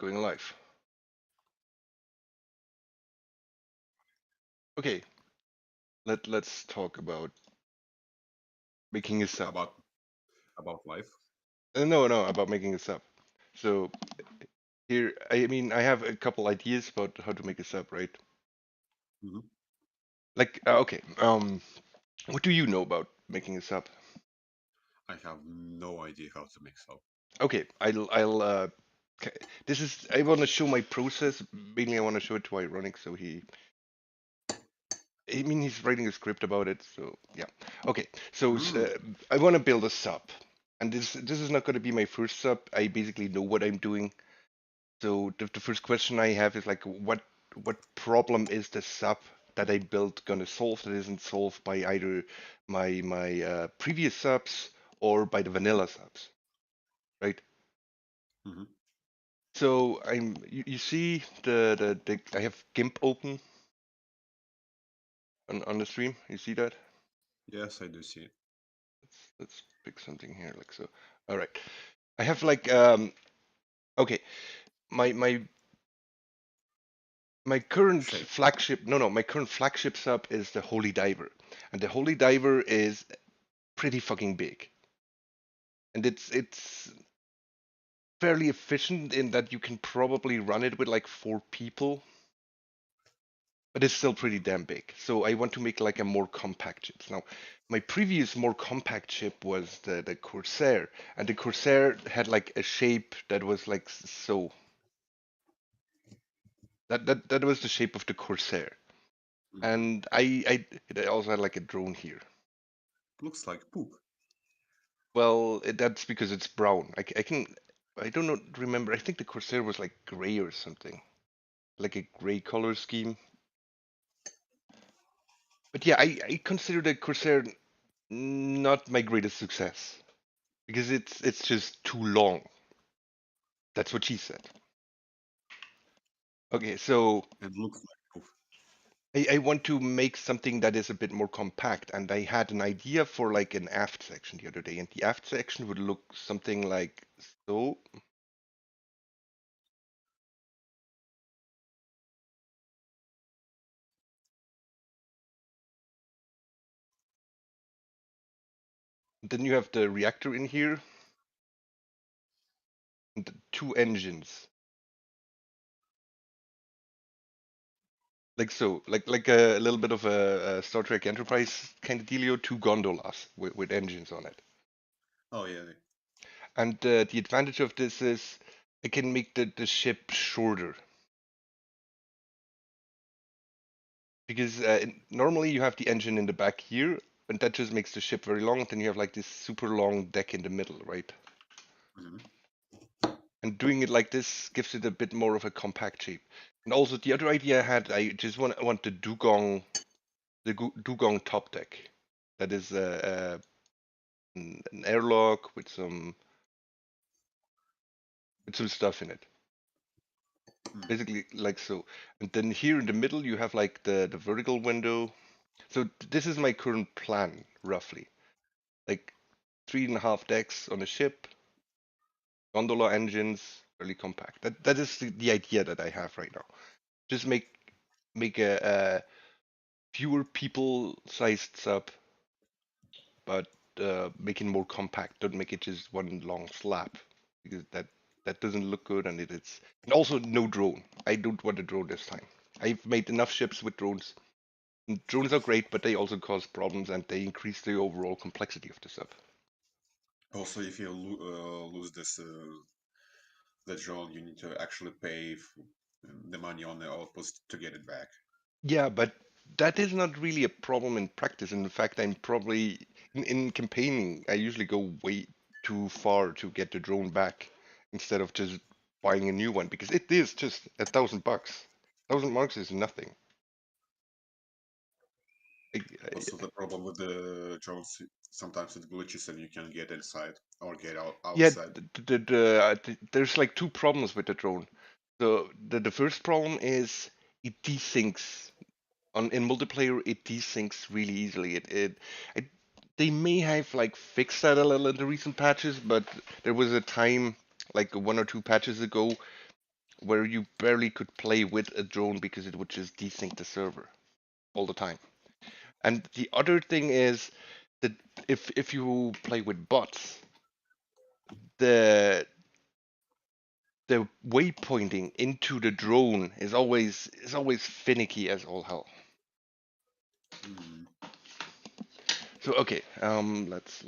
going live. Okay, let's talk about making a sub. About life. No, about making a sub. So here, I mean, I have a couple ideas about how to make a sub, right? hmm Like, okay, what do you know about making a sub? I have no idea how to make soap. Okay, I'll this is I want to show my process. Mainly, I want to show it to Ironic, so I mean, he's writing a script about it, so yeah. Okay, so Mm. I want to build a sub, and this is not going to be my first sub. I basically know what I'm doing. So the first question I have is like, what problem is the sub that I built gonna solve that isn't solved by either my previous subs or by the vanilla subs, right? hmm So you see the I have GIMP open on the stream. You see that? Yes, I do see it. Let's pick something here like so. All right. I have like okay, my my current Shape. flagship no no my current flagship sub is the Holy Diver, and the Holy Diver is pretty fucking big, and it's fairly efficient in that you can probably run it with like 4 people, but it's still pretty damn big. So I want to make like a more compact chip. Now, my previous more compact chip was the Corsair, and the Corsair had like a shape that was like so. That was the shape of the Corsair, hmm and I it also had like a drone here. Looks like poop. Well, that's because it's brown. I can I don't know, remember. I think the Corsair was like gray or something, like a gray color scheme. But yeah, I consider the Corsair not my greatest success because it's just too long. That's what she said. Okay, so And looks like poop. I want to make something that is a bit more compact, and I had an idea for like an aft section the other day, and the aft section would look something like so. Then you have the reactor in here, and the 2 engines, like so, like a little bit of a Star Trek Enterprise kind of dealio, 2 gondolas with engines on it. Oh yeah. And the advantage of this is I can make the ship shorter because normally you have the engine in the back here, and that just makes the ship very long. Then you have like this super long deck in the middle, right? hmm And doing it like this gives it a bit more of a compact shape. And also the other idea I had, I just want the dugong top deck. That is an airlock with some stuff in it. Mm. Basically like so. And then here in the middle you have like the vertical window. So this is my current plan, roughly. Like 3.5 decks on a ship, gondola engines, fairly compact. That is the idea that I have right now. Just make a fewer people sized sub, but making more compact. Don't make it just one long slab because that doesn't look good, and it's and also no drone. I don't want a drone this time. I've made enough ships with drones. And drones are great, but they also cause problems and they increase the overall complexity of the sub. Also, if you lose this the drone, you need to actually pay the money on the outpost to get it back. Yeah, but that is not really a problem in practice. In fact, I'm probably in campaigning, I usually go way too far to get the drone back instead of just buying a new one because it is just $1,000. $1,000 is nothing. I, Also, the problem with the drones, sometimes it glitches and you can get inside or get yeah, outside. there's like 2 problems with the drone. So the first problem is it desyncs in multiplayer. It desyncs really easily. It they may have like fixed that a little in the recent patches, but there was a time like 1 or 2 patches ago where you barely could play with a drone because it would just desync the server all the time. And the other thing is that if you play with bots, the the waypointing into the drone is always finicky as all hell. Mm. So okay, let's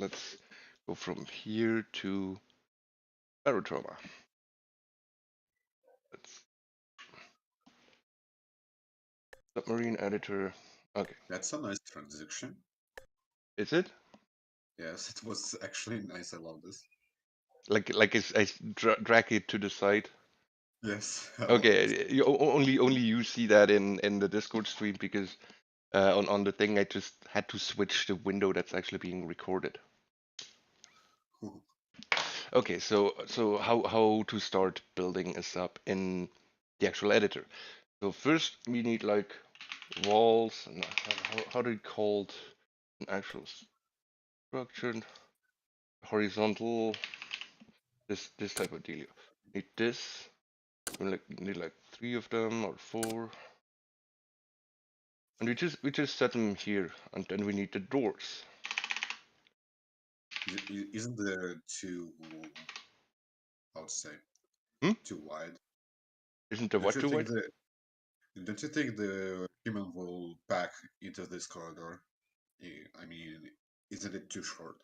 go from here to Barotrauma. Let's submarine editor. Okay, That's a nice transition. is it Yes, it was actually nice. I love this. like I drag it to the side? Yes, I love this. Okay, only you see that in the Discord stream because on the thing I just had to switch the window that's actually being recorded. Okay, so how to start building a sub in the actual editor? So first we need like walls and how do you call an actual structure? Horizontal, this type of deal. Need this. We need like 3 of them or 4. And we just set them here, and then we need the doors. Isn't the too, how to say, Hmm? too wide? Isn't the Don't what you too think wide? the don't you think the human will pack into this corridor? I mean, isn't it too short?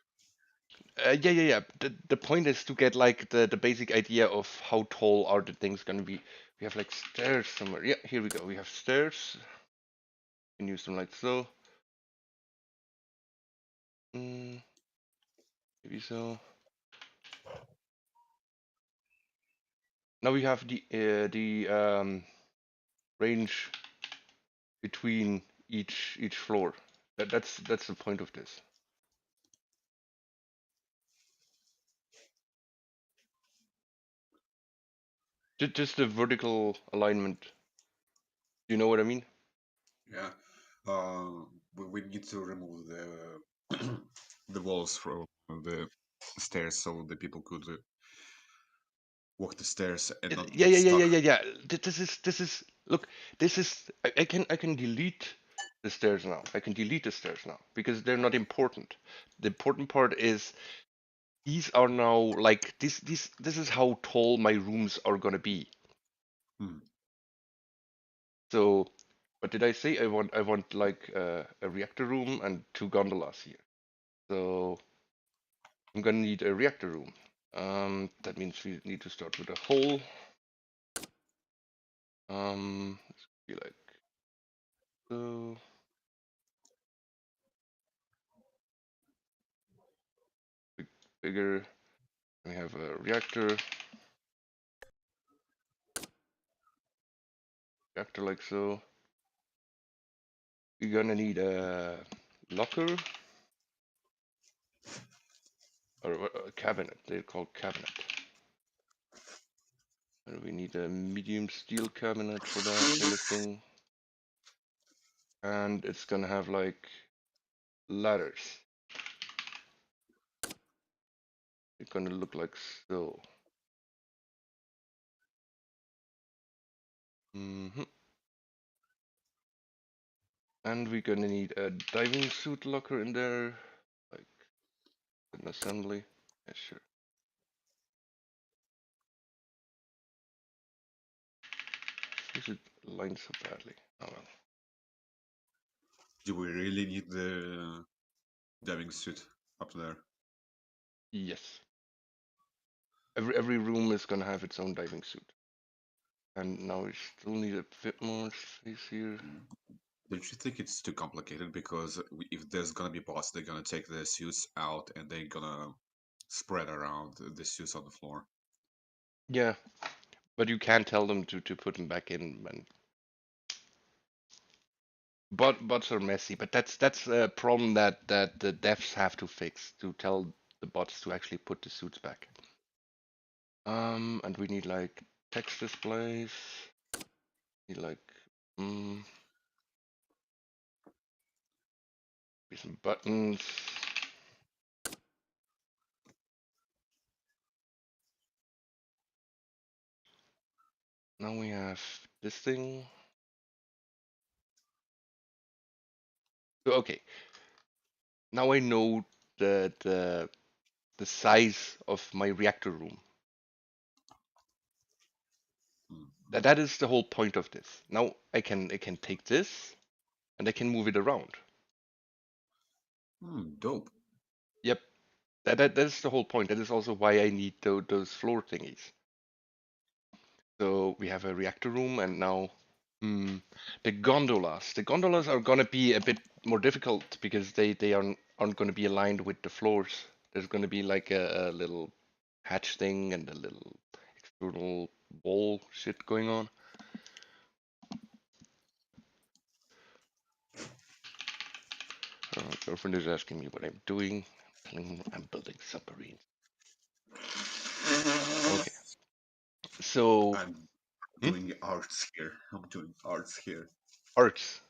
Yeah. The point is to get like the basic idea of how tall are the things gonna be. We have like stairs somewhere. Yeah, here we go. We have stairs. We can use them like so. Mm, maybe so. Now we have the range between each floor. That's the point of this. Just the vertical alignment. You know what I mean? Yeah. We need to remove the the walls from the stairs so the people could walk the stairs and not Yeah, get yeah, yeah, yeah, stuck. yeah, yeah. This is look. This is I can delete the stairs now. I can delete the stairs now because they're not important. The important part is these are now like this is how tall my rooms are gonna be. Hmm. So, what did I say? I want like a reactor room and 2 gondolas here. So I'm gonna need a reactor room. That means we need to start with a hole. Let's be like so. Bigger. We have a reactor like so. We're gonna need a locker or a cabinet. They're called cabinet. And we need a medium steel cabinet for that kind of thing. And it's gonna have like ladders. It's gonna look like so. hmm And we're gonna need a diving suit locker in there, like an assembly. Yeah, sure. This it line so badly. Oh well. Do we really need the diving suit up there? Yes. Every room is gonna have its own diving suit. And now we still need a bit more space here. Mm. Don't you think it's too complicated? Because if there's gonna be boss, they're gonna take the suits out and they're gonna spread around the suits on the floor. Yeah, but you can't tell them to put them back in. And bots are messy, but that's a problem that the devs have to fix to tell the bots to actually put the suits back. And we need like text displays. Need like mm, some buttons. now we have this thing. So, okay, now I know the size of my reactor room. That is the whole point of this. Now I can take this and I can move it around. Dope. Yep, that is the whole point. That is also why I need those floor thingies. So we have a reactor room, and now the gondolas. The gondolas are gonna be a bit more difficult because they aren't gonna be aligned with the floors. There's gonna be like a little hatch thing and a little external wall shit going on. Girlfriend is asking me what I'm doing. Telling her I'm building submarines. Okay, so I'm hmm? doing arts here. I'm doing arts here. Arts.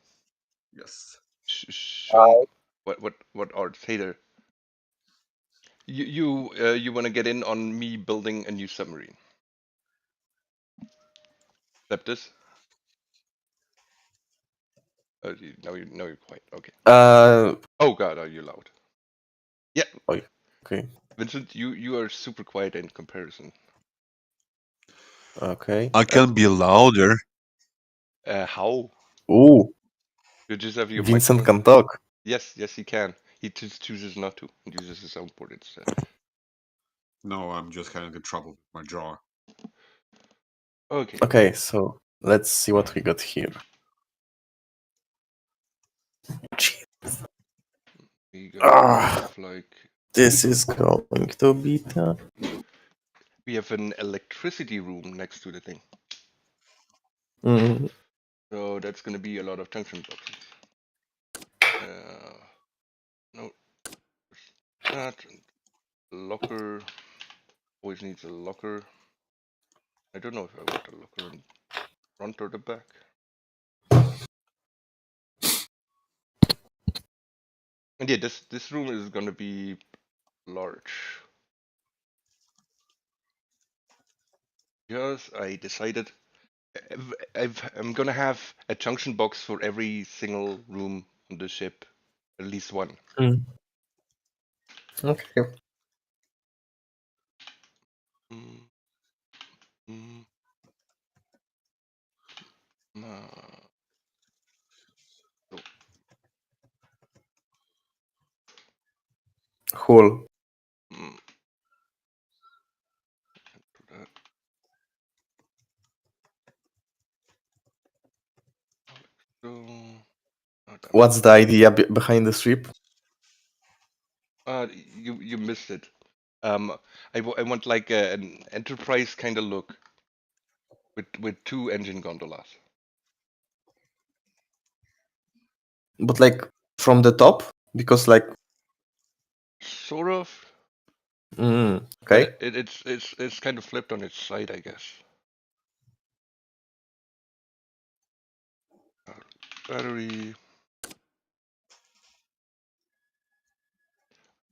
Yes. Show what arts? Hey there. You want to get in on me building a new submarine? Accept this? Now you're quiet. Okay. Uh, Oh God, are you loud? Yeah, oh, okay, Vincent, you are super quiet in comparison. okay. I can be louder. How? Ooh, You just have your Vincent microphone. can talk. Yes, he can. He just chooses not to and uses his soundboard instead. No, I'm just having a trouble with my jaw. Okay, Okay, so let's see what we got here. Gee, we got Ah, stuff like this is going to be tough. we have an electricity room next to the thing, Mm, so that's gonna be a lot of junction boxes. No, that locker. Always needs a locker. I don't know if I want a locker in front or the back. And yeah, this room is gonna be large because I decided I'm gonna have a junction box for every single room on the ship, at least one. mm. Okay. Mm, mm, so, Cool. mm, that, so, oh, damn it. What's the idea behind the strip? You missed it. Um, I want like an enterprise kind of look with two engine gondolas. But like from the top, because like, Sort of, but okay. it's kind of flipped on its side, I guess. Battery.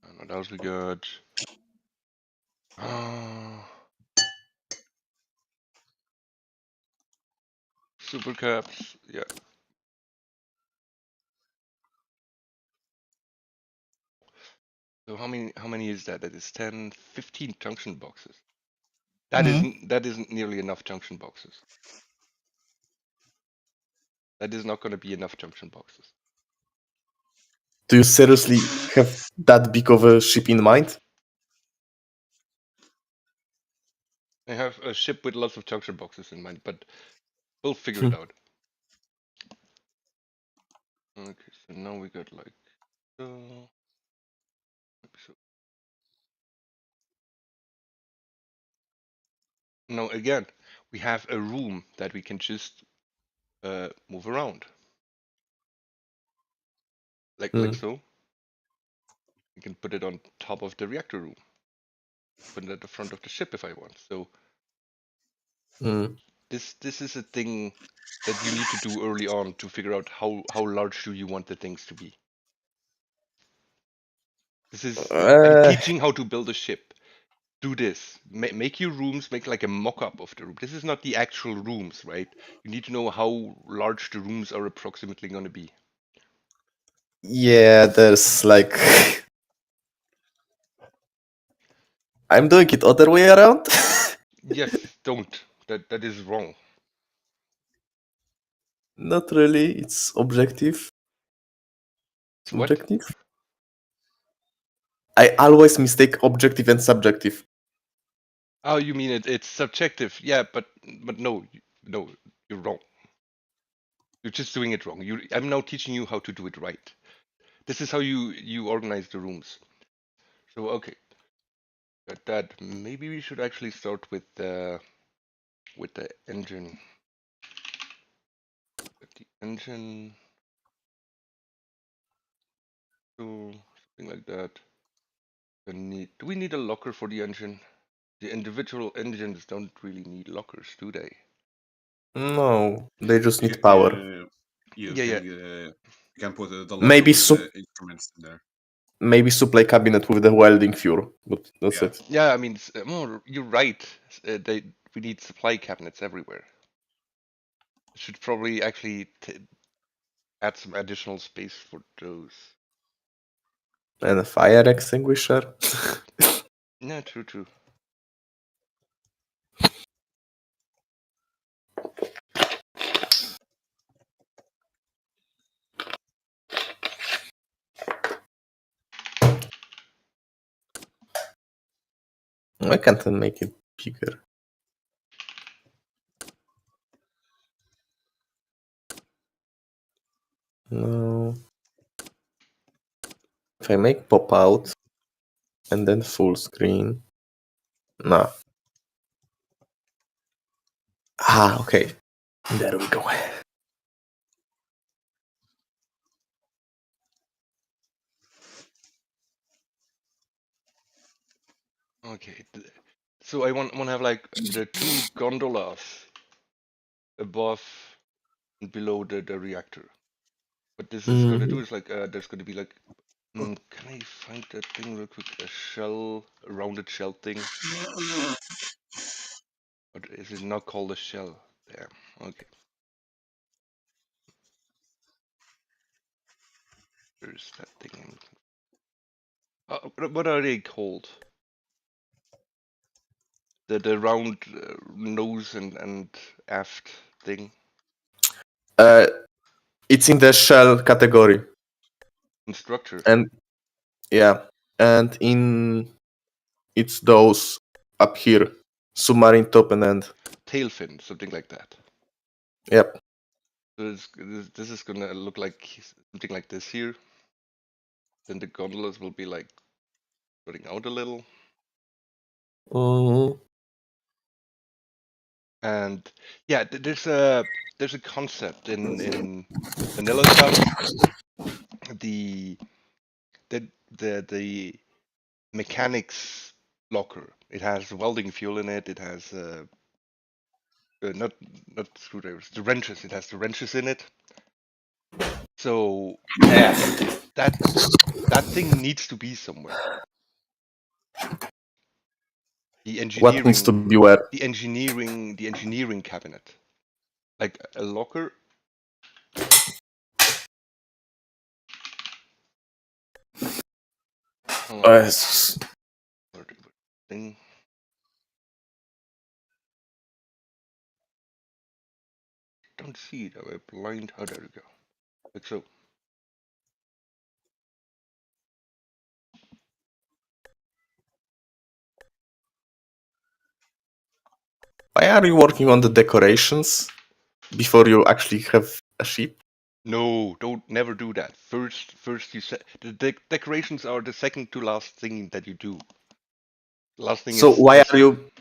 And what else we got? Super caps. Yeah. So how many is that? That is 10, 15 junction boxes. That isn't nearly enough junction boxes. That is not going to be enough junction boxes. Do you seriously have that big of a ship in mind? I have a ship with lots of junction boxes in mind, but we'll figure Hmm. it out. Okay, so now we got like so. so now again, we have a room that we can just move around, like Mm, so. We can put it on top of the reactor room, put it at the front of the ship if I want. So mm. this is a thing that you need to do early on to figure out how large do you want the things to be. This is I'm Uh, teaching how to build a ship. do this. Make your rooms, make like a mock-up of the room. This is not the actual rooms, right? You need to know how large the rooms are approximately going to be. Yeah, there's like I'm doing it other way around. Yes, don't. That is wrong. Not really. It's objective. It's what? Subjective. I always mistake objective and subjective. Oh, you mean it's subjective? Yeah, but no, no, you're wrong. You're just doing it wrong. I'm now teaching you how to do it right. This is how you organize the rooms. So okay, that maybe we should actually start with the engine. The engine, so something like that. Do we need a locker for the engine? The individual engines don't really need lockers, do they? No, they just need You, power. you Yeah, yeah. can put the locker Maybe with the instruments in there. maybe supply cabinet with the welding fuel, but that's Yeah. it. Yeah, I mean, you're right. We need supply cabinets everywhere. Should probably actually add some additional space for those. And a fire extinguisher. Yeah, true, true. Why can't I make it bigger? No. If I make pop out and then full screen. No. Ah, okay. There we go. Okay, so I want to have like the two gondolas above and below the reactor. What this is gonna do is like there's gonna be like can I find that thing real quick? A rounded shell thing. Or is it not called a shell? There. Okay. There's that thing. What are they called? The round nose and aft thing. It's in the shell category. In structure. And yeah. And it's those up here. Submarine top and end. Tail fin, something like that. Yep. So this is gonna look like something like this here. Then the gondolas will be like spreading out a little. Mm-hmm. And yeah, there's a concept in vanilla stuff. The the mechanics locker. It has welding fuel in it. It has not screwdrivers, the wrenches. It has the wrenches in it. So that thing needs to be somewhere. The What needs to engineering, be where? the engineering cabinet, like a locker. Yes. Thing. Don't see it. I'm blind. Oh, there we go. Like so. Why are you working on the decorations before you actually have a ship? No, don't never do that. First you set the decorations are the second to last thing that you do. Last thing So is why just are you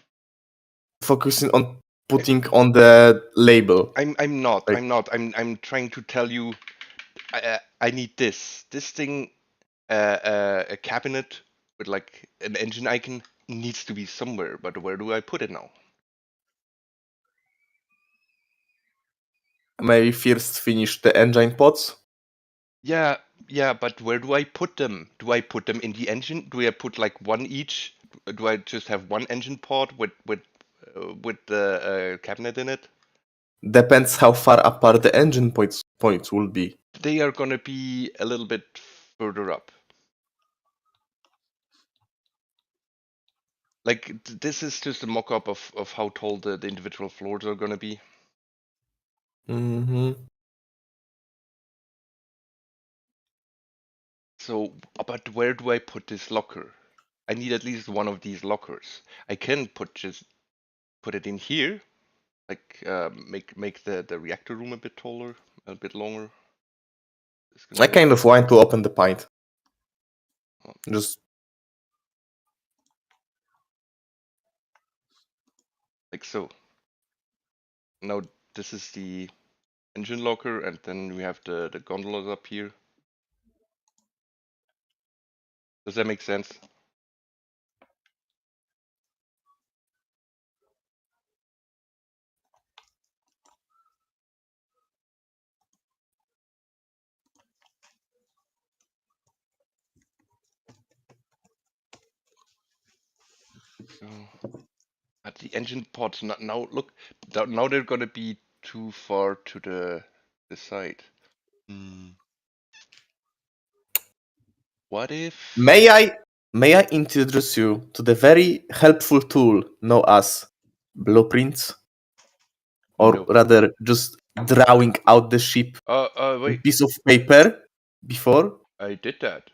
focusing on putting on the label? I'm not. Like, I'm not. I'm trying to tell you I need this thing a cabinet with like an engine icon needs to be somewhere, but where do I put it now? maybe first finish the engine pods? Yeah, but where do I put them? Do I put them in the engine? Do I put like one each do I just have one engine pod with the cabinet in it? Depends how far apart the engine points will be. They are gonna be a little bit further up. Like this is just a mock-up of how tall the individual floors are gonna be. Mm-hmm. So, but where do I put this locker? I need at least one of these lockers. I can just put it in here, like make the reactor room a bit taller, a bit longer. I kind of want to open the pint. Just like so. Now this is the engine locker, and then we have the gondolas up here. Does that make sense? So, but the engine pods now look now they're gonna be too far to the side. What if? may I introduce you to the very helpful tool known as blueprints, or No. rather, just drawing out the ship on Wait. piece of paper before. I did that.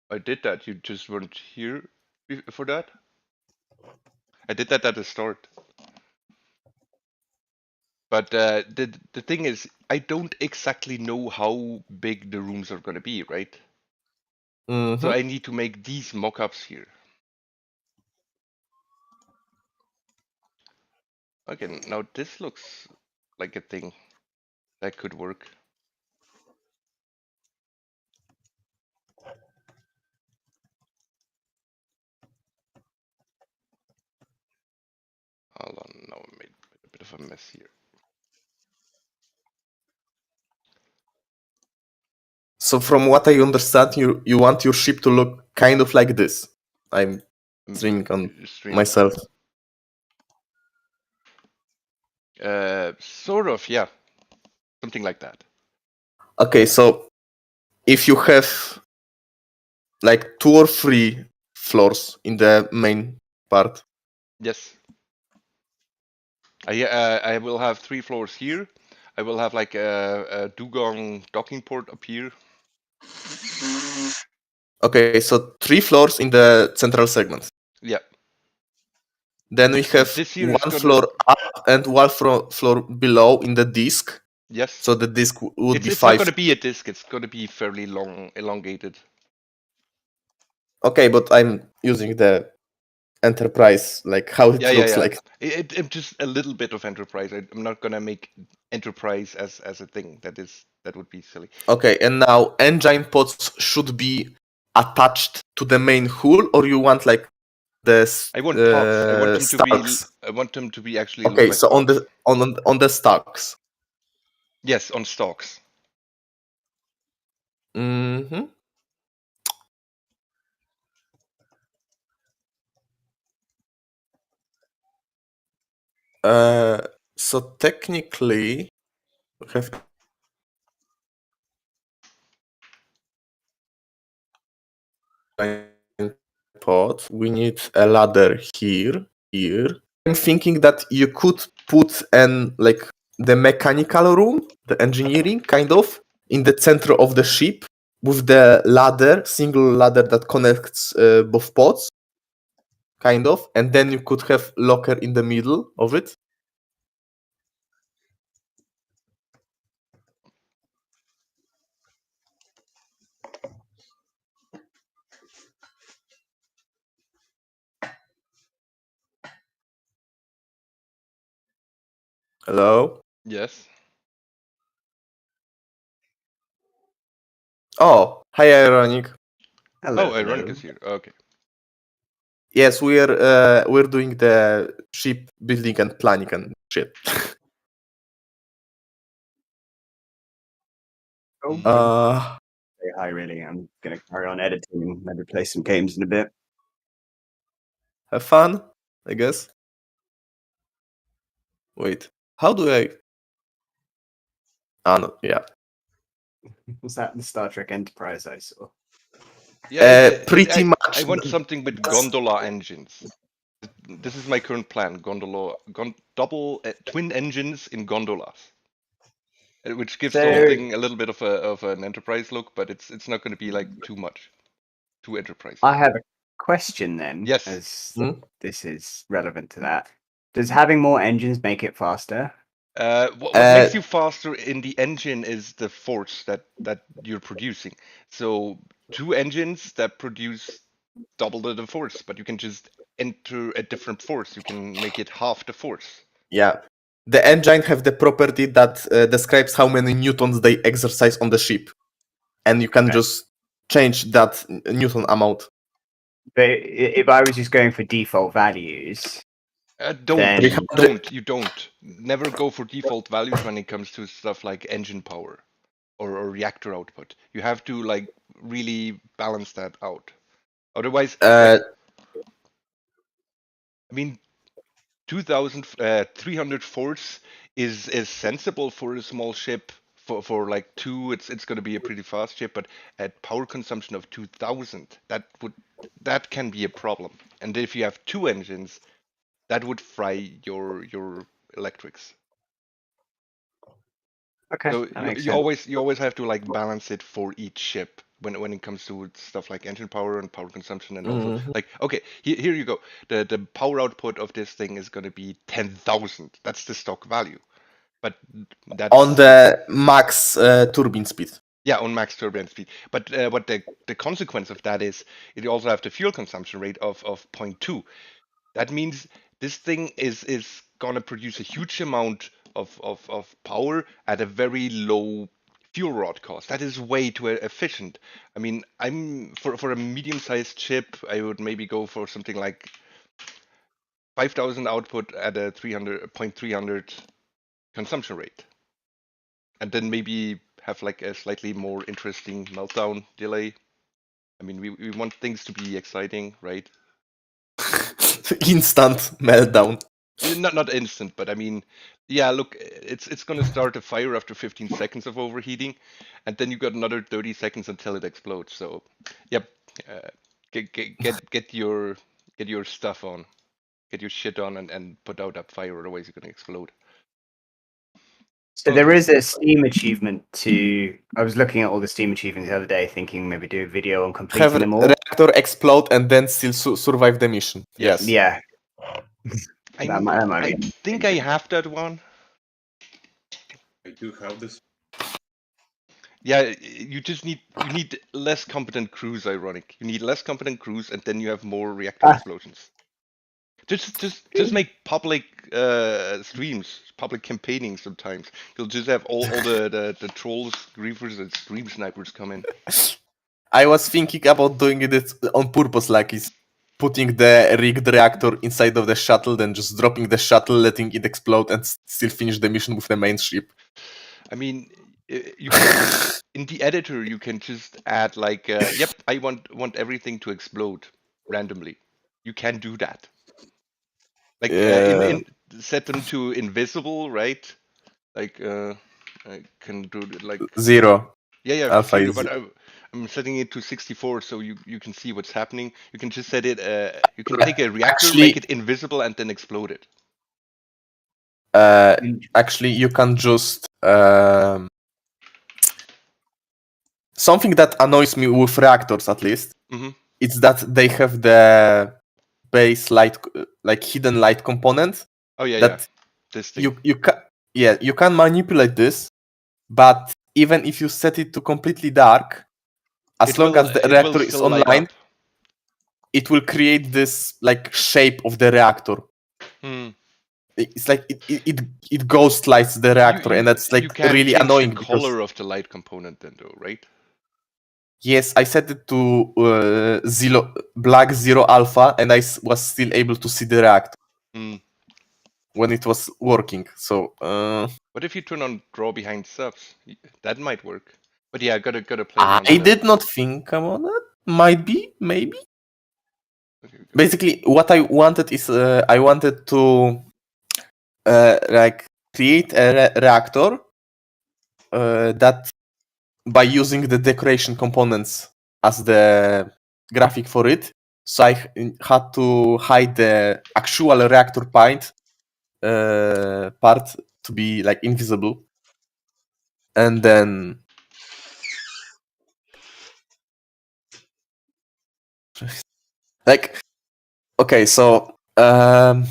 I did that. You just weren't here for that. I did that at the start. But the thing is, I don't exactly know how big the rooms are gonna be, right? Mm-hmm. So I need to make these mock-ups here. Okay, now this looks like a thing that could work. Hold on, now I made a bit of a mess here. So from what I understand, you want your ship to look kind of like this. I'm streaming on Streaming. myself. Sort of, yeah. Something like that. Okay, so if you have like 2 or 3 floors in the main part. Yes. I will have 3 floors here. I will have like a dugong docking port up here. Okay, so 3 floors in the central segment. Yeah. Then we have This here is one gonna... floor up and one floor below in the disk. Yes. So the disk would be It's 5. not gonna be a disk. It's gonna be fairly long, elongated. Okay, but I'm using the Enterprise, like how it looks like. It just a little bit of Enterprise. I'm not gonna make Enterprise as a thing. That would be silly. Okay, and now engine pods should be attached to the main hull, or you want like the I want pods. I want them stacks? to be. I want them to be actually Okay, look like so pods. on the stacks. Yes, on stalks. Mm-hmm. So technically, we have pod. We need a ladder here. I'm thinking that you could put like the mechanical room, the engineering kind of, in the center of the ship with the ladder, single ladder that connects both pods, kind of, and then you could have locker in the middle of it. Hello? Yes. Oh, hi, Ironic. Hello. Oh, Ironic hello. is here. Okay. Yes, we're doing the ship building and planning and shit. Oh, Mhm. very high, really. I'm going to carry on editing and maybe play some games in a bit. Have fun, I guess. Wait, how do I? Ah, no, yeah. Was that the Star Trek Enterprise I saw? Yeah, Pretty much. I want something with gondola engines. This is my current plan: twin engines in gondolas, which gives the whole So- thing a little bit of an enterprise look, but it's not going to be like too much, too enterprise. I have a question then, Yes. as Hmm? this is relevant to that. Does having more engines make it faster? What makes you faster in the engine is the force that you're producing. So 2 engines that produce double the force, but you can just enter a different force. You can make it half the force. Yeah. The engine have the property that describes how many newtons they exercise on the ship, and you can Okay. just change that newton amount. But if I was just going for default values, Don't, Then- you don't. Never go for default values when it comes to stuff like engine power or reactor output. You have to like really balance that out. Otherwise, I mean, 2,300 force is sensible for a small ship. For like 2, it's going to be a pretty fast ship, but at power consumption of 2,000, that can be a problem. And if you have 2 engines, that would fry your electrics. okay, So that makes you sense. always have to like balance it for each ship when it comes to stuff like engine power and power consumption, and also like, okay, here you go. The power output of this thing is going to be 10,000. That's the stock value, but that's on the max turbine speed. yeah, on max turbine speed. But what the consequence of that is, it also have the fuel consumption rate of 0.2. That means this thing is gonna produce a huge amount of power at a very low fuel rod cost. That is way too efficient. I mean, I'm for a medium-sized chip, I would maybe go for something like 5,000 output at a 300 consumption rate, and then maybe have like a slightly more interesting meltdown delay. I mean, we want things to be exciting, right? Instant meltdown. Not instant, but I mean, yeah. Look, it's gonna start a fire after 15 seconds of overheating, and then you got another 30 seconds until it explodes. So, yep, get your stuff on, get your shit on, and put out that fire. Otherwise, you're gonna explode. So there is a Steam achievement to. I was looking at all the Steam achievements the other day, thinking maybe do a video on completing Have them all. reactor explode and then still survive the mission. Yes. Yeah, I that might be think I have that one. I do have this. Yeah, you need less competent crews. Ironic. You need less competent crews, and then you have more reactor explosions. Just make public streams, public campaigning. Sometimes you'll just have all the trolls, griefers, and stream snipers come in. I was thinking about doing it on purpose, like is putting the rigged reactor inside of the shuttle, then just dropping the shuttle, letting it explode, and still finish the mission with the main ship. I mean, you can in the editor you can just add like, yep, I want everything to explode randomly. You can do that. Like in set them to invisible, right? Like I can do it like 0. yeah, Alpha zero, is but I'm setting it to 64 so you can see what's happening. You can just set it. You can take a reactor, Actually- make it invisible, and then explode it. Actually, you can just something that annoys me with reactors, at least, it's that they have the base light, like hidden light component. Oh yeah, that this thing. you can manipulate this, but even if you set it to completely dark, as long as the reactor is online, it will create this like shape of the reactor. It's like it ghost lights the reactor, and that's like you can really change annoying. the color of the light component then, though, right? Yes, I set it to black 0 alpha, and I was still able to see the reactor when it was working. So what if you turn on draw behind subs? That might work. But yeah, gotta play around I with did that. not think about that. Might be, maybe. Okay, go. Basically, what I wanted is I wanted to like create a reactor that by using the decoration components as the graphic for it. So I had to hide the actual reactor part to be like invisible, and then like okay, so that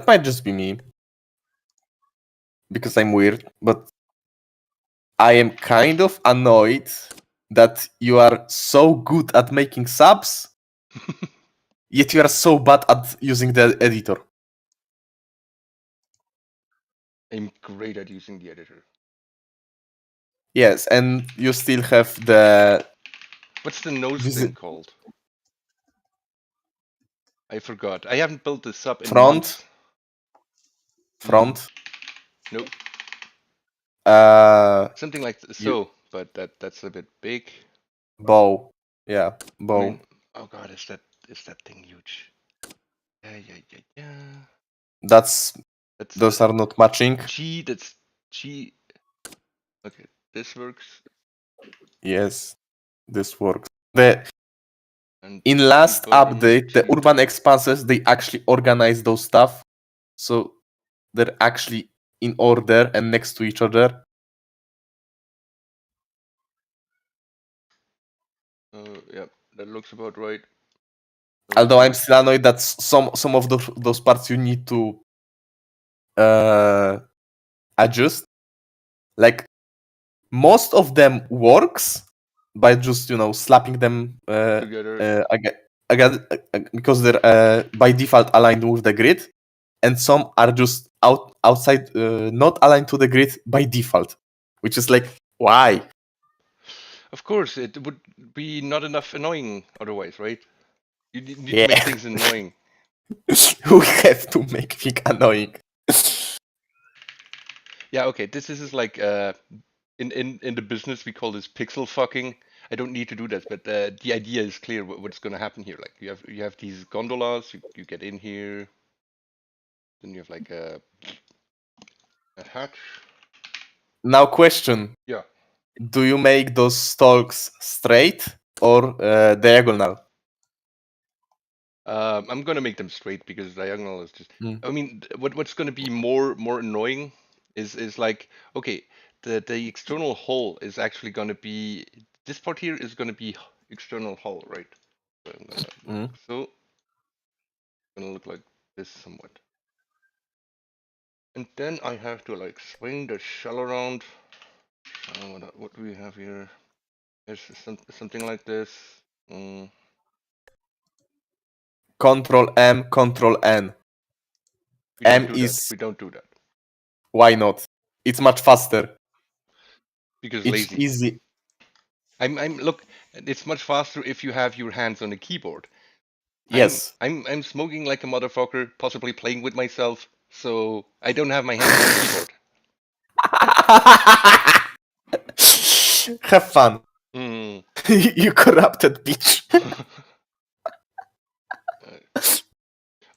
might just be me because I'm weird, but I am kind of annoyed that you are so good at making subs, yet you are so bad at using the editor. I'm great at using the editor. Yes, and you still have the What's the nose thing called? I forgot. I haven't built this up in front. months. Nope. Something like so, but that's a bit big. Bow. Yeah, bow. I mean, oh god, is that thing huge? Yeah. That's those are not matching. G. That's G. Okay, this works. Yes, this works. The And in last button, update, the T. urban expanses they actually organize those stuff, so they're actually in order and next to each other. Yeah, that looks about right. Although I'm still annoyed that some of those parts you need to adjust. Like most of them works by just slapping them together. again because they're by default aligned with the grid, and some are just outside not aligned to the grid by default, which is like why? Of course, it would be not enough annoying otherwise, right? You need to Yeah. make things annoying. We have to make things annoying. Yeah, okay. This is like in the business we call this pixel fucking. I don't need to do that, but the idea is clear what's going to happen here. Like you have these gondolas. You get in here, then you have like a hatch. Now question. Yeah. Do you make those stalks straight or diagonal? I'm gonna make them straight because diagonal is just. I mean, what's gonna be more annoying is like okay, the external hull is actually gonna be this part here is gonna be external hull, right? So I'm gonna look, so gonna look like this somewhat, and then I have to like swing the shell around. What do we have here? There's something like this. Control M, Control N. We don't M do is that. We don't do that why not? It's much faster. because It's lazy. easy. I'm look. It's much faster if you have your hands on the keyboard. Yes. I'm smoking like a motherfucker, possibly playing with myself, so I don't have my hands on the keyboard. Have fun. You corrupted bitch.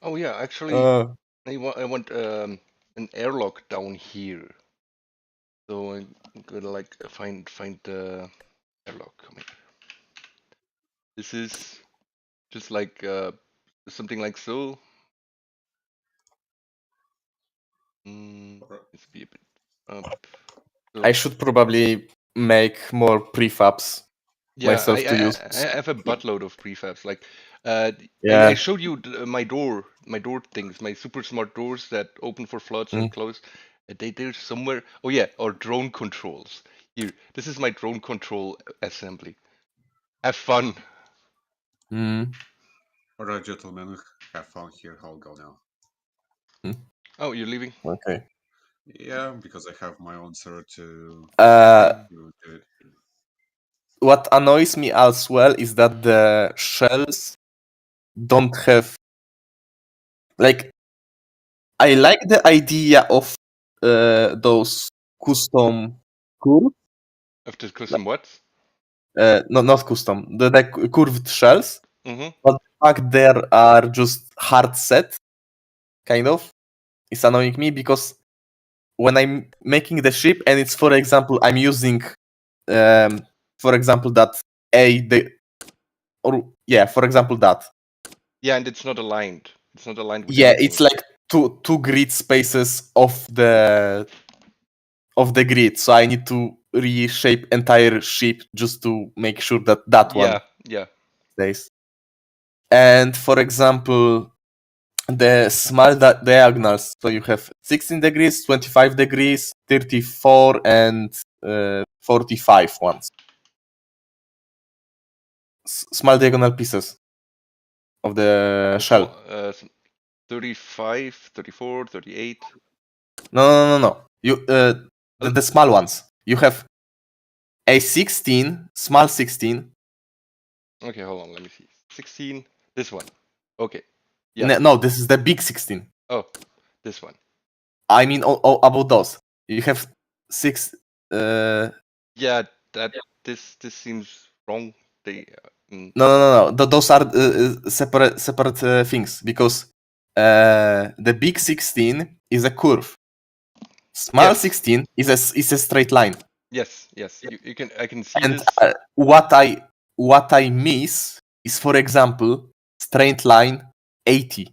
Oh yeah, actually, I want an airlock down here. So I'm gonna like find the airlock. Come here. This is just like something like so. Let's be a bit up. So, I should probably make more prefabs myself to use. I have a buttload of prefabs. Like, Yeah. I showed you my door things, my super smart doors that open for floods and close. They're somewhere. Oh yeah, or drone controls. Here, this is my drone control assembly. Have fun. Alright, gentlemen, have fun here. I'll go now. Oh, you're leaving? Okay. Yeah, because I have my own server to do it. What annoys me as well is that the shells don't have like I like the idea of those custom curve. Of the custom what? No, not custom. The curved shells, Mm-hmm. but the fact there are just hard set, kind of, is annoying me because when I'm making the ship and it's, for example, I'm using, for example, that for example that. Yeah, and it's not aligned. It's not aligned with Yeah, anything. it's like two grid spaces of the grid, so I need to reshape entire ship just to make sure that one Yeah. stays. And for example, the small diagonals, so you have 16 degrees, 25 degrees, 34, and 45 ones. Small diagonal pieces of the shell. 35, 34, 38. No. You the small ones. You have a 16, small 16. Okay, hold on, let me see. 16, this one. Okay. Yeah. No, this is the big 16. Oh, this one. I mean, about those. You have 6. Yeah, this seems wrong. They No. Those are separate things because the big 16 is a curve. Small Yes. 16 is a straight line. Yes. You can I can see And this. what I miss is, for example, straight line 80,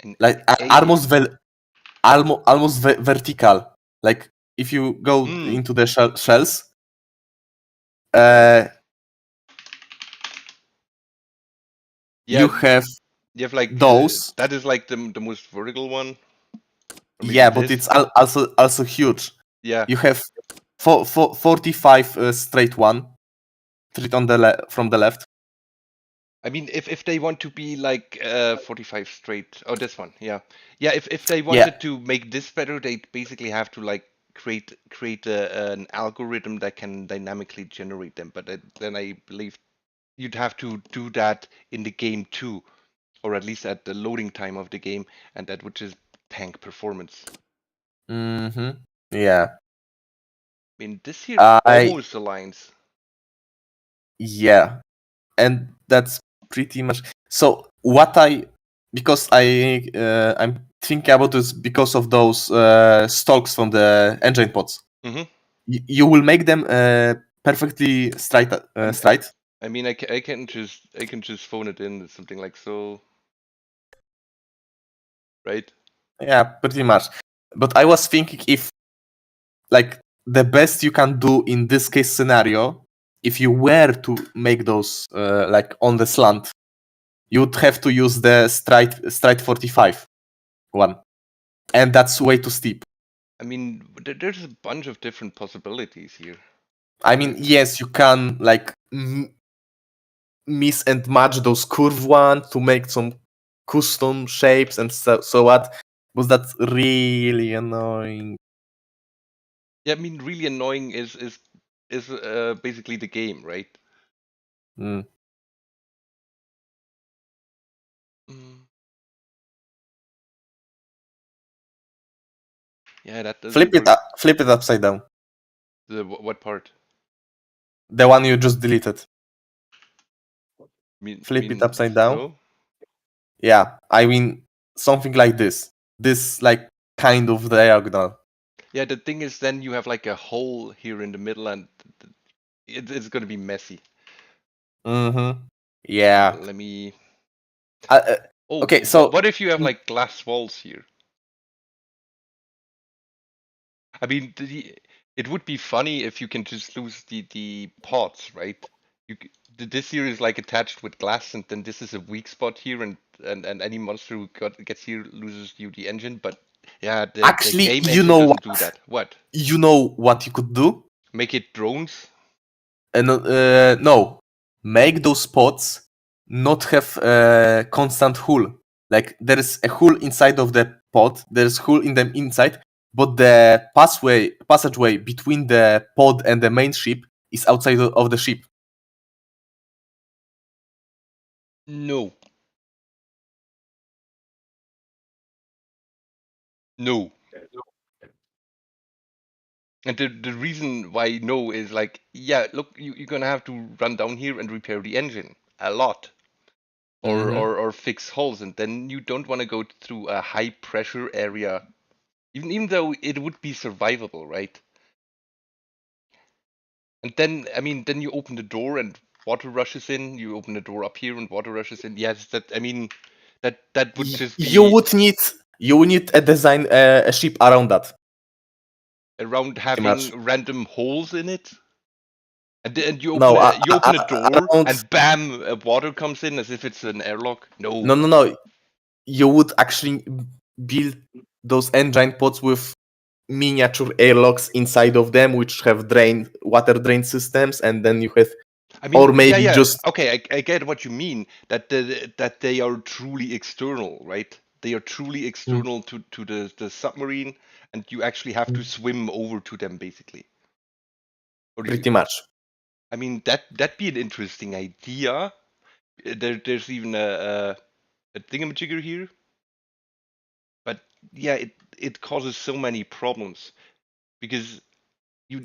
And like 80. almost vertical. Like if you go into the shells, you have you have like those. that is like the most vertical one. Or maybe Yeah, but this. it's also huge. Yeah. You have 45 straight one, straight on the from the left. I mean, if they want to be like 45 straight, oh, this one, yeah, If they wanted to make this better, they basically have to like create an algorithm that can dynamically generate them. But then I believe you'd have to do that in the game too, or at least at the loading time of the game, and that would just tank performance. Mm-hmm. Yeah. I mean, this here I almost aligns. Yeah, and that's pretty much so. Because I'm thinking about this because of those stalks from the engine pods. Mm-hmm. You will make them perfectly straight. Straight. I mean, I can just phone it in something like so, right? Yeah, pretty much. But I was thinking if, like, the best you can do in this case scenario, if you were to make those like on the slant, you'd have to use the straight 45 one, and that's way too steep. I mean, there's a bunch of different possibilities here. I mean, yes, you can like miss and match those curve one to make some custom shapes and so what, but that's really annoying. Yeah, I mean, really annoying is basically the game, right? Mm. Mm. Yeah, that doesn't work. Flip it upside down. What part? The one you just deleted. Flip it Mean upside down. so? Yeah, I mean something like this. This like kind of diagonal. Yeah, the thing is, then you have like a hole here in the middle, and it's gonna be messy. Mm-hmm. Yeah. Let me. Oh, okay, so what if you have like glass walls here? I mean, it would be funny if you can just lose the pods, right? This here is like attached with glass, and then this is a weak spot here, and any monster who gets here loses you the engine. But yeah, the actually, game you engine know doesn't what? do that. What? You know what you could do? Make it drones? And no, make those pods not have a constant hull. Like there is a hull inside of the pod, there's hull in them inside, but the passageway between the pod and the main ship is outside of the ship. No. No. And the reason why no is like, yeah, look, you're gonna have to run down here and repair the engine a lot, or Mhm. or fix holes, and then you don't want to go through a high pressure area, even though it would be survivable, right? And then, I mean, then you open the door and water rushes in. You open the door up here and water rushes in. Yes, that I mean, that would just You be would need a design a ship around that. around Pretty much. having random holes in it. And No, you open a door around. and bam, water comes in as if it's an airlock. No, No. no, no. You would actually build those engine pods with miniature airlocks inside of them, which have water drain systems, and then you have, I mean, or yeah, maybe yeah. just Okay, I get what you mean. That they are truly external, right? They are truly Mm, external to the submarine, and you actually have to swim over to them, basically. Or you, pretty much. I mean, that'd be an interesting idea. There's even a thingamajigger here, but yeah, it causes so many problems because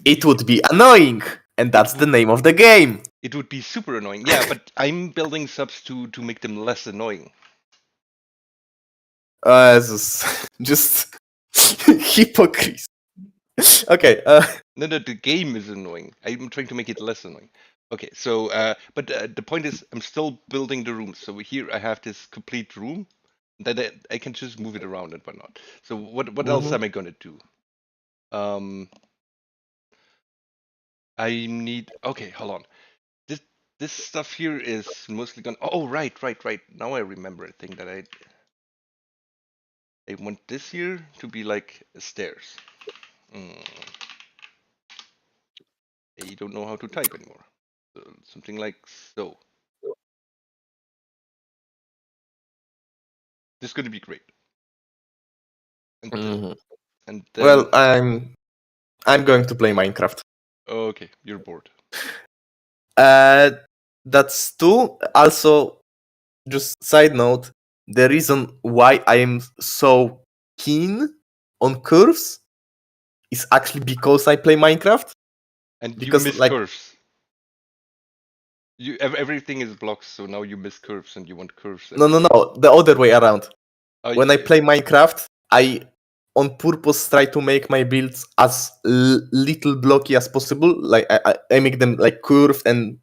It you would be annoying, and it that's the would name of the game. it would be super annoying. Yeah, but I'm building subs to make them less annoying. Just hypocrisy. Okay. No, no, the game is annoying. I'm trying to make it less annoying. Okay, so but the point is, I'm still building the rooms. So here I have this complete room. Then I can just move it around and whatnot. So what else Mhm. am I gonna do? Um, I need. Okay, hold on. This this stuff here is mostly gonna. Oh, right, right, right. Now I remember a thing that I want this here to be like stairs. Mm, I don't know how to type anymore. So something like so. This is gonna be great. And Mhm. and Well, then I'm going to play Minecraft. okay, you're bored. Uh, that's two. Also, just side note, the reason why I am so keen on curves is actually because I play Minecraft. And you Because miss like curves. Everything is blocks, so now you miss curves and you want curves no, no, everywhere. no, the other way around. Oh, When I play Minecraft, I on purpose try to make my builds as little blocky as possible. Like I make them like curved and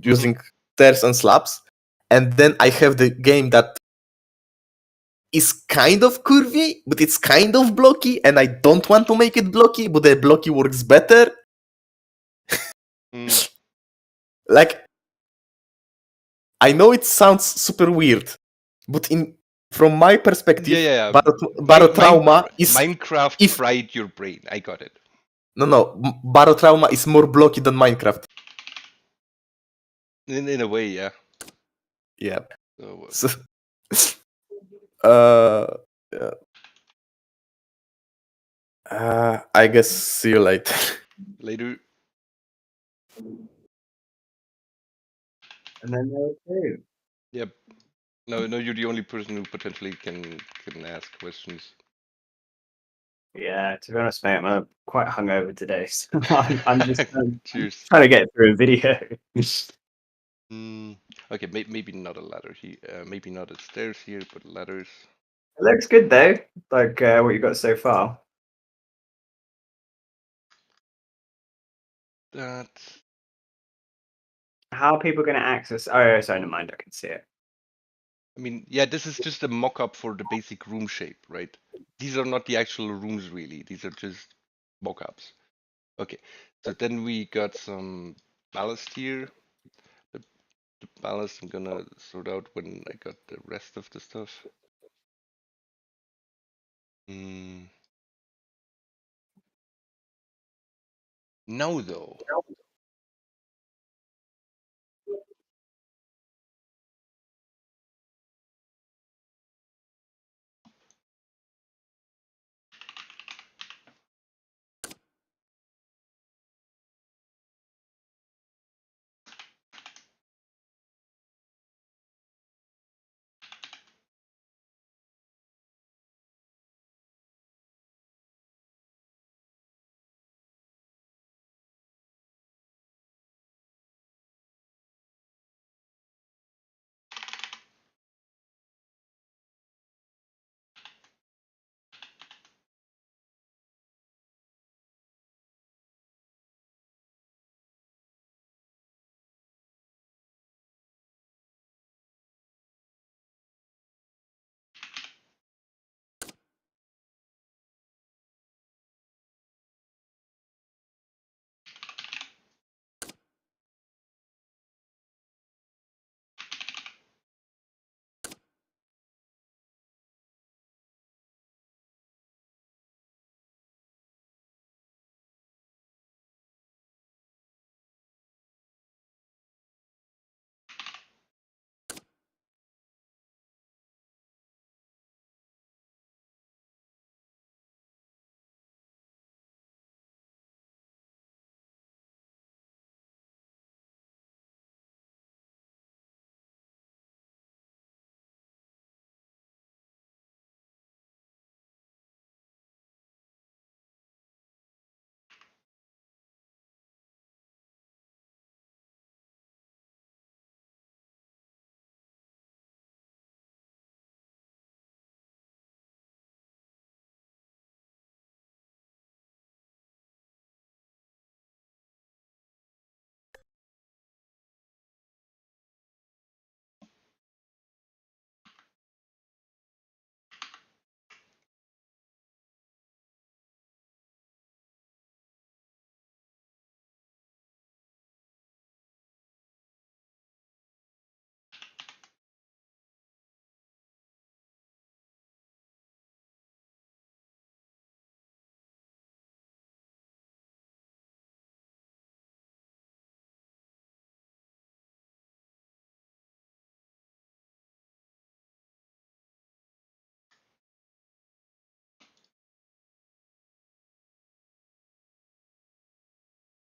mhm. using stairs and slabs. And then I have the game that is kind of curvy, but it's kind of blocky, and I don't want to make it blocky, but the blocky works better. Mm. Like I know it sounds super weird, but in from my Yeah, perspective, yeah, yeah. Barotrauma is Minecraft if fried your brain. I got it. no, Barotrauma is more blocky than Minecraft. In a way, yeah. Yeah. So So, uh, uh, I guess see you later. later. And then there too. Yep. No, no, you're the only person who potentially can ask questions. Yeah, to be honest, mate, I'm quite hungover today, so I'm just Cheers. trying to get through a video. Mm. Okay, maybe not a ladder here. Maybe not a stairs here, but ladders. It looks good though, like what you got so far. That. How are people going to access? Oh, sorry, never mind. I can see it. I mean, yeah, this is just a mock-up for the basic room shape, right? These are not the actual rooms, really. These are just mock-ups. Okay, so then we got some ballast here. The, the ballast I'm gonna sort out when I got the rest of the stuff. Mm. Now though,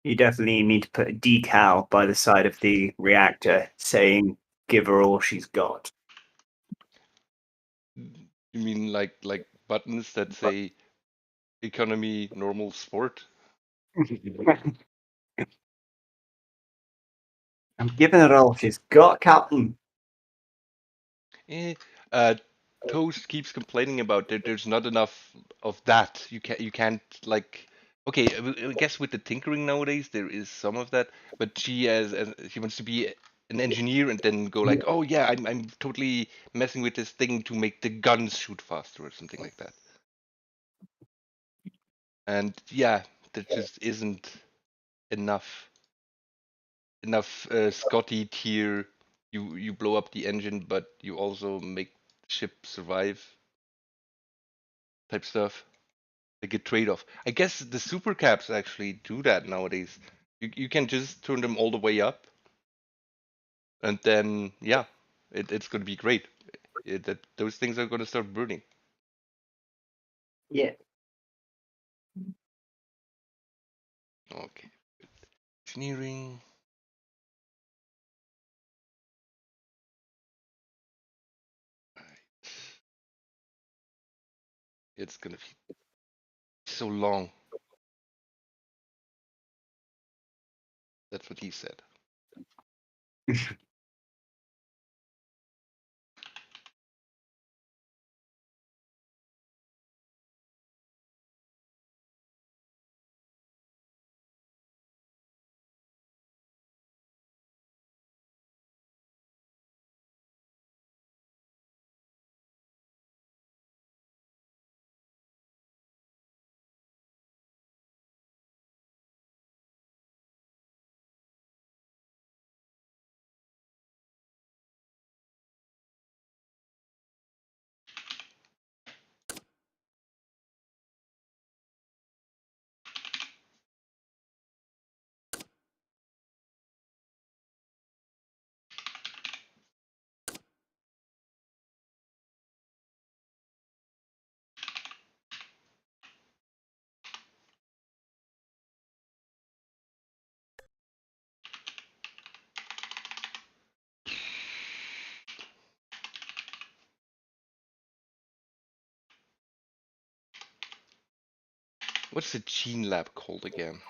You definitely need to put a decal by the side of the reactor saying, "Give her all she's got." You mean like buttons that say economy, normal, sport? I'm giving her all she's got, Captain. Eh, Toast keeps complaining about there's not enough of that. You can't like okay, I guess with the tinkering nowadays there is some of that, but she as she wants to be an engineer and then go like, oh yeah, I'm totally messing with this thing to make the guns shoot faster or something like that. And yeah, there just isn't enough Scotty tier. You blow up the engine, but you also make the ship survive type stuff. Like a trade-off. I guess the super caps actually do that nowadays. You can just turn them all the way up, and then yeah, it's gonna be great. Those things are gonna start burning. Yeah. Okay, engineering. Right. It's gonna be so long. That's what he said. What's the gene lab called again?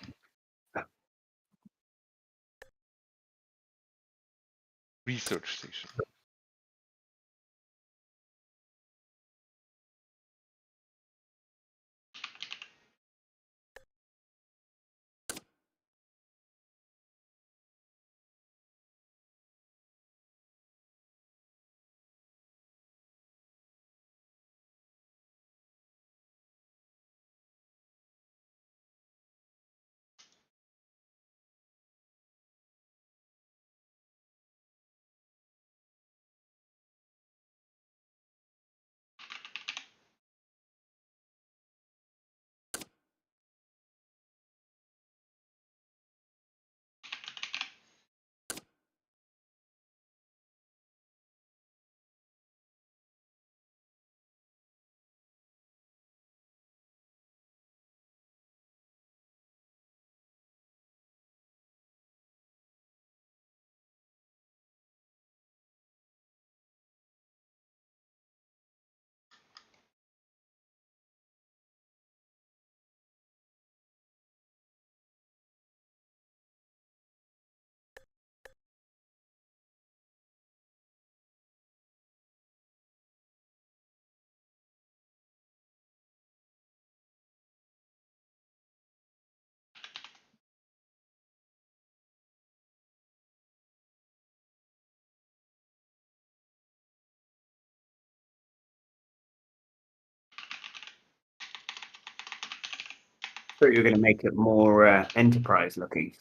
Research station. Thought you were going to make it more enterprise looking.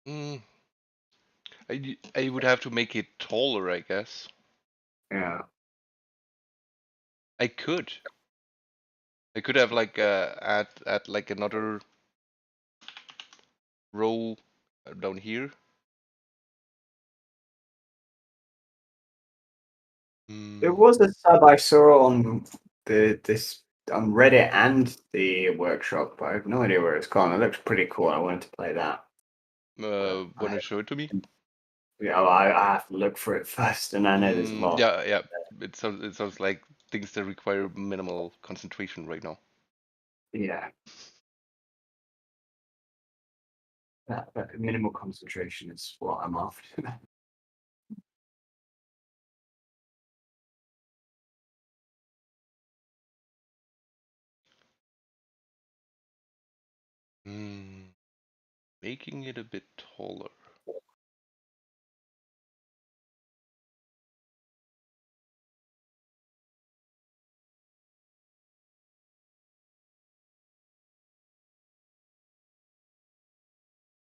Mm, I would have to make it taller, I guess. Yeah. I could. I could have like add like another row down here. There Mm, was a sub I saw on this on Reddit and the workshop, but I have no idea where it's gone. It looks pretty cool. I wanted to play that. Want to show it to me? Yeah, well, I have to look for it first, and I know there's a lot. Yeah, yeah. It sounds like things that require minimal concentration right now. Yeah. That minimal concentration is what I'm after. Making it a bit taller.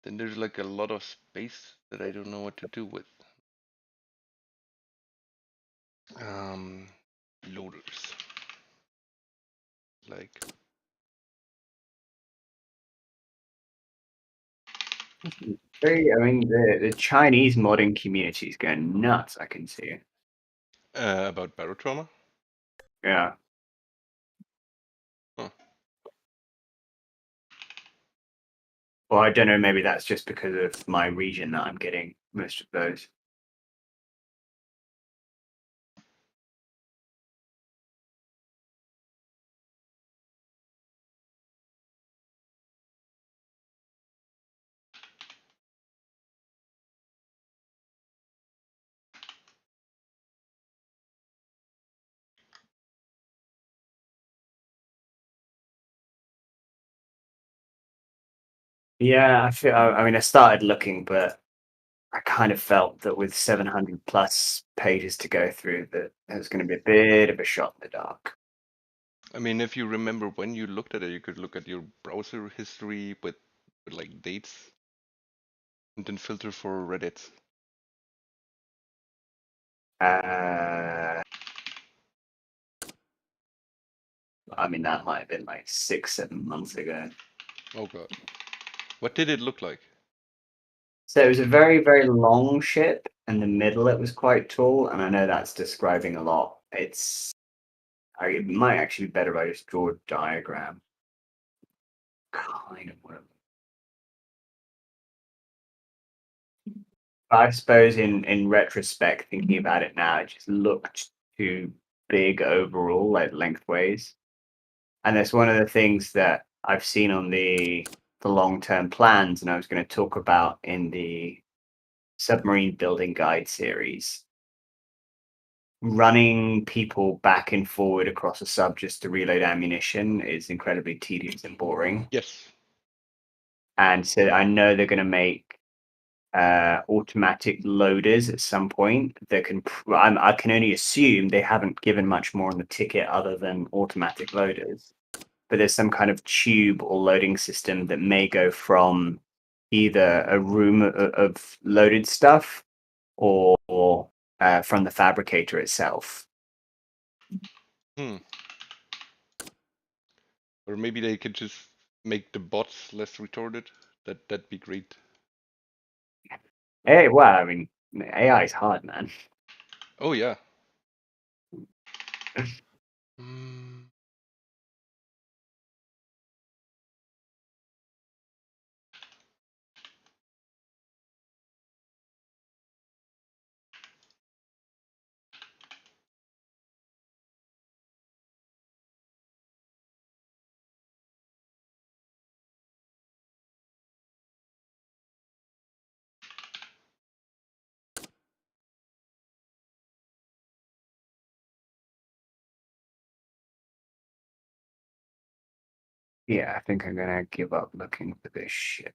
Then there's like a lot of space that I don't know what to do with. Loaders. Like, I mean, the Chinese modding community is going nuts. I can see it. about Barotrauma? Yeah. Huh. Well, I don't know. Maybe that's just because of my region that I'm getting most of those. Yeah, I feel. I mean, I started looking, but I kind of felt that with 700 plus pages to go through, that it was going to be a bit of a shot in the dark. I mean, if you remember when you looked at it, you could look at your browser history with like dates and then filter for Reddit. I mean, that might have been like 6-7 months ago. Oh god. What did it look like? So it was a very, very long ship, and the middle it was quite tall, and I know that's describing a lot. It might actually be better if I just draw a diagram. Kind of what I suppose in retrospect, thinking about it now, it just looked too big overall, like lengthways. And that's one of the things that I've seen on the long-term plans, and I was going to talk about in the submarine building guide series. Running people back and forward across a sub just to reload ammunition is incredibly tedious and boring. Yes. And so I know they're going to make automatic loaders at some point that can. I can only assume they haven't given much more on the ticket other than automatic loaders. But there's some kind of tube or loading system that may go from either a room of loaded stuff or from the fabricator itself. Or maybe they could just make the bots less retorted. That'd be great. Hey, well, I mean, AI is hard, man. Oh yeah. Mm. Yeah, I think I'm gonna give up looking for this shit.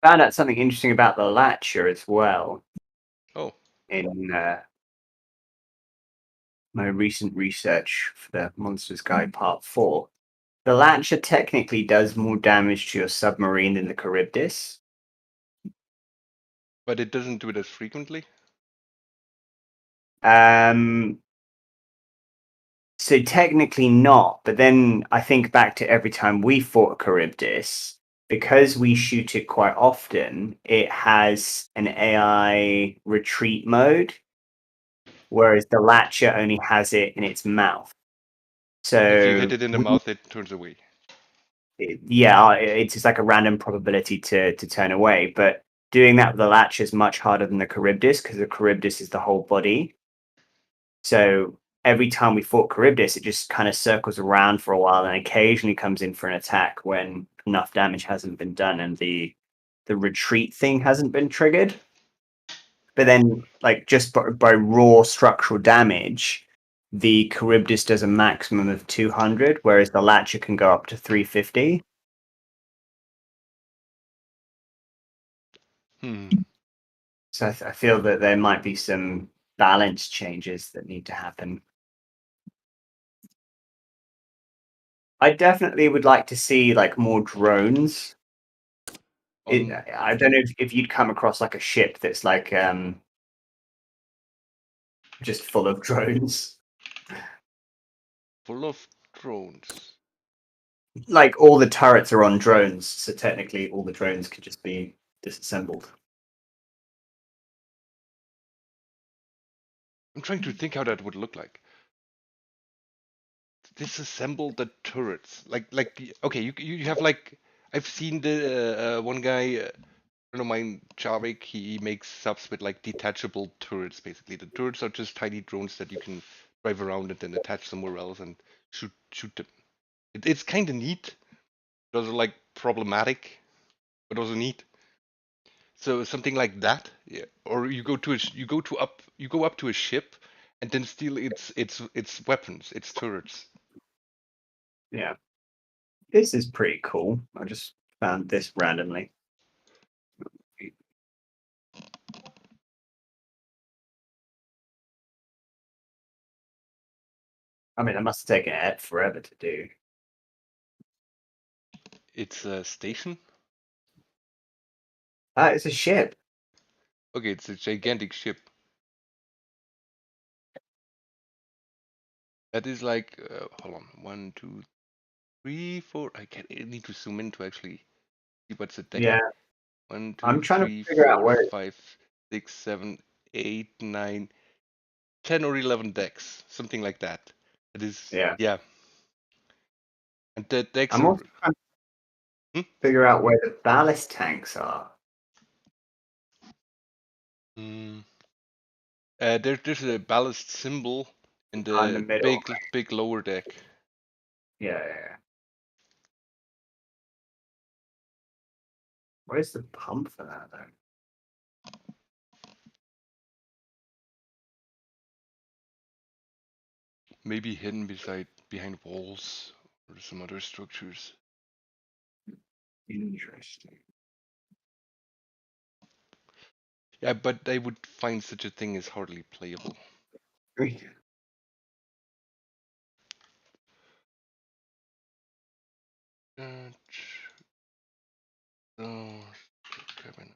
Found out something interesting about the Latcher as well. Oh. In my recent research for the Monsters Guide Part 4. The Latcher technically does more damage to your submarine than the Charybdis. But it doesn't do it as frequently? Um, So technically not, but then I think back to every time we fought a Charybdis, because we shoot it quite often, it has an AI retreat mode, whereas the Latcher only has it in its mouth. If you hit So it in the mouth, it turns away. it's just like a random probability to turn away. But doing that with the Latcher is much harder than the Charybdis because the Charybdis is the whole body. So every time we fought Charybdis, it just kind of circles around for a while and occasionally comes in for an attack when enough damage hasn't been done and the retreat thing hasn't been triggered. But then, like just by raw structural damage, the Charybdis does a maximum of 200, whereas the Latcher can go up to 350. So I feel that there might be some balance changes that need to happen. I definitely would like to see like more drones. I don't know if you'd come across like a ship that's like just full of drones. Full of drones. Like all the turrets are on drones, so technically all the drones could just be disassembled. I'm trying to think how that would look like. Disassemble the turrets. Okay, you have like I've seen the one guy, friend of mine, Javik, he makes subs with like detachable turrets. Basically, the turrets are just tiny drones that you can drive around and then attach somewhere else and shoot them. It's kind of neat. Those are like problematic, but also neat. So something like that, yeah. Or you go up to a ship and then steal its weapons, its turrets. Yeah. This is pretty cool. I just found this randomly. I mean, it must have taken Ed forever to do. It's a station. It's a ship. Okay, it's a gigantic ship. That is like, hold on, 1, 2, 3, 4. I need to zoom in to actually see what's the deck. Yeah. 1, 2, I'm trying to 3, figure out 4, where 5, 6, 7, 8, 9, 10 or 11 decks, something like that. It is, yeah. And the decks I'm are. also trying to figure out where the ballast tanks are. There's a ballast symbol in In the the middle. big lower deck. Yeah. Where's the pump for that though? Maybe hidden behind walls or some other structures. Interesting. Yeah, but I would find such a thing as hardly playable. Kevin.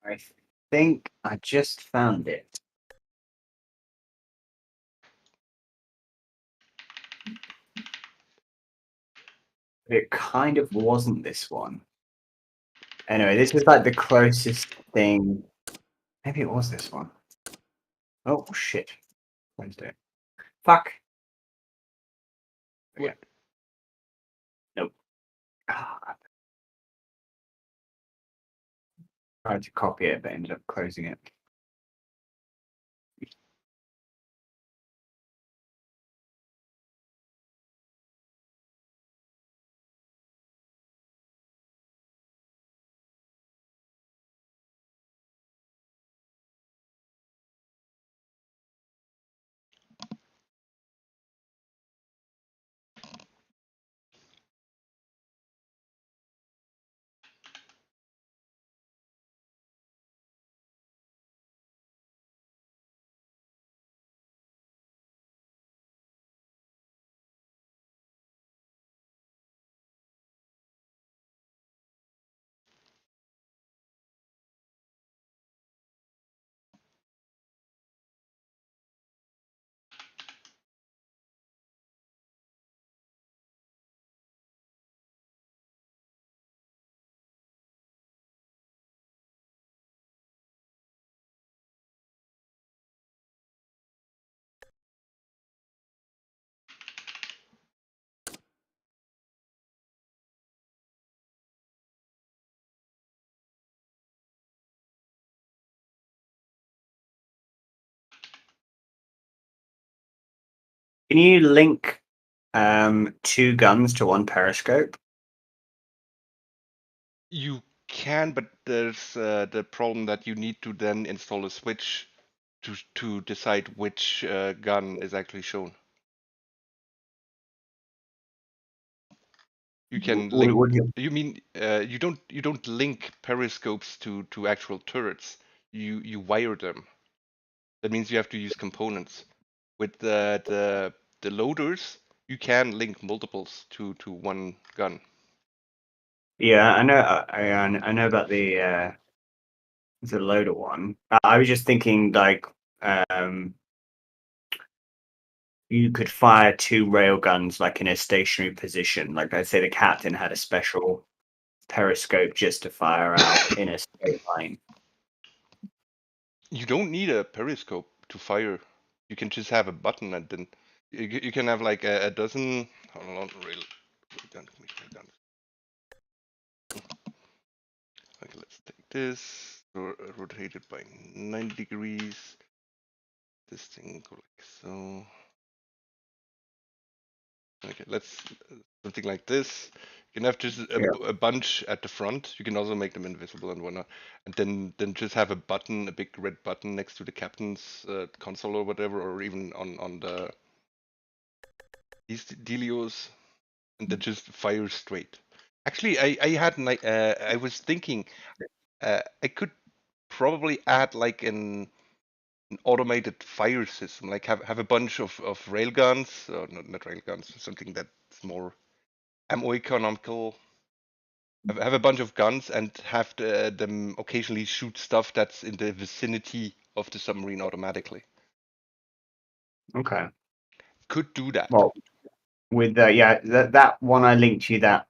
I think I just found it. It kind of wasn't this one. Anyway, this is like the closest thing. Maybe it was this one. Oh shit. Wednesday. Fuck. What? Okay. Nope. Ah, Tried to copy it, but ended up closing it. Can you link two guns to one periscope? You can, but there's the problem that you need to then install a switch to decide which gun is actually shown. You can link. What do you... You mean you don't link periscopes to actual turrets. You wire them. That means you have to use components. With the loaders, you can link multiples to one gun. Yeah, I know. I know about the loader one. I was just thinking like you could fire two railguns like in a stationary position. Like I'd say the captain had a special periscope just to fire out in a straight line. You don't need a periscope to fire. You can just have a button, and then you can have like a dozen. Hold on, railgun. Okay, let's take this. Rotate it by 90 degrees. This thing go like so. Okay, let's something like this. You can have just a bunch at the front. You can also make them invisible and whatnot, and then just have a button, a big red button next to the captain's console or whatever, or even on these dealios, and then just fire straight. Actually, I had I was thinking I could probably add like an automated fire system, like have a bunch of railguns, or not railguns, something that's more ammo economical. Have a bunch of guns and have them occasionally shoot stuff that's in the vicinity of the submarine automatically. Okay. Could do that. Well, with that one I linked you, that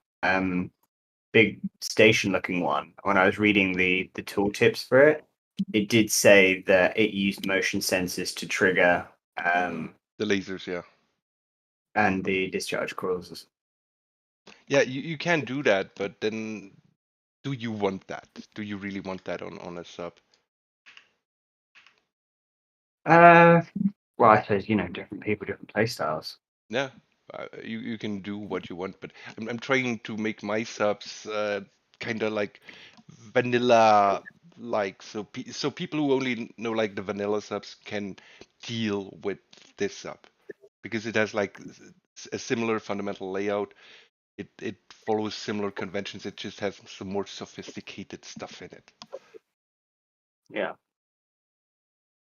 big station looking one, when I was reading the tooltips for it, it did say that it used motion sensors to trigger The lasers, yeah. and the discharge coils. Yeah, you can do that, but then do you want that? Do you really want that on a sub? Well, I suppose, different people, different play styles. Yeah, you can do what you want, but I'm trying to make my subs kind of like vanilla like, so people who only know like the vanilla subs can deal with this sub because it has like a similar fundamental layout. It follows similar conventions. It just has some more sophisticated stuff in it. Yeah.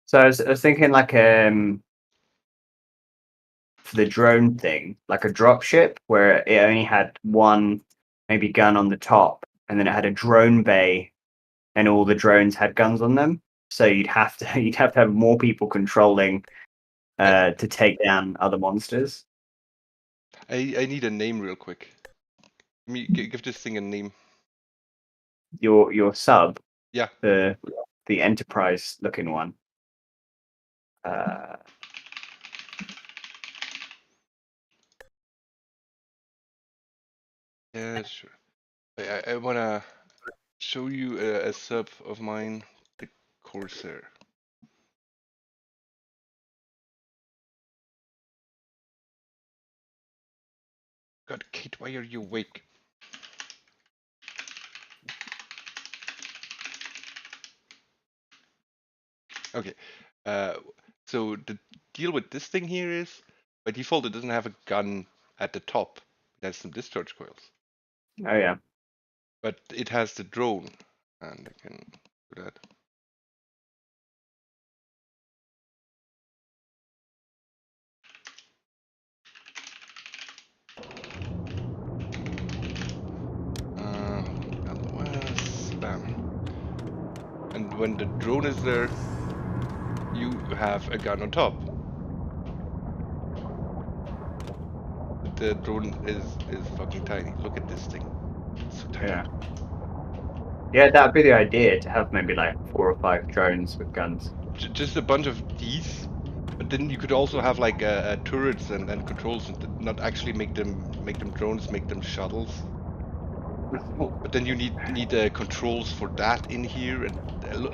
So I was thinking like for the drone thing, like a drop ship where it only had one maybe gun on the top, and then it had a drone bay, and all the drones had guns on them. So you'd have to have more people controlling to take down other monsters. I need a name real quick. Give this thing a name. Your sub, Yeah. the Enterprise looking one. Yeah, sure. I wanna show you a sub of mine, the Corsair. God, Kate, why are you awake? Okay, so the deal with this thing here is, by default, it doesn't have a gun at the top. It has some discharge coils, Oh yeah. but it has the drone, and I can do that. LOS, bam. And when the drone is there, you have a gun on top. But the drone is fucking tiny. Look at this thing. It's so tiny. Yeah. Yeah, that'd be the idea, to have maybe like 4 or 5 drones with guns. Just a bunch of these, but then you could also have like turrets and controls, and not actually make them drones, make them shuttles. But then you need controls for that in here, and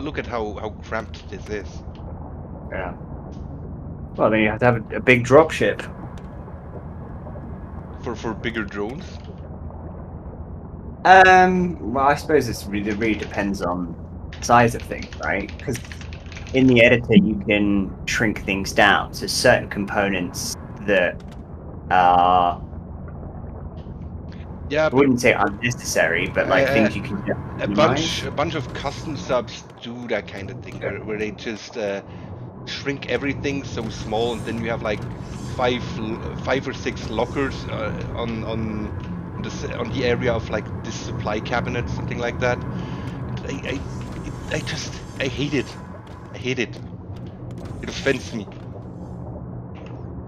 look at how cramped this is. Yeah. Well, then you have to have a big dropship. For bigger drones. Well, I suppose it really depends on size of thing, right? Because in the editor you can shrink things down. So certain components that are, Yeah, I but wouldn't say unnecessary, but like things you can just minimize. a bunch of custom subs do that kind of thing, where they just shrink everything so small, and then you have like five or six lockers on the area of like this supply cabinet, something like that. I hate it. I hate it. It offends me.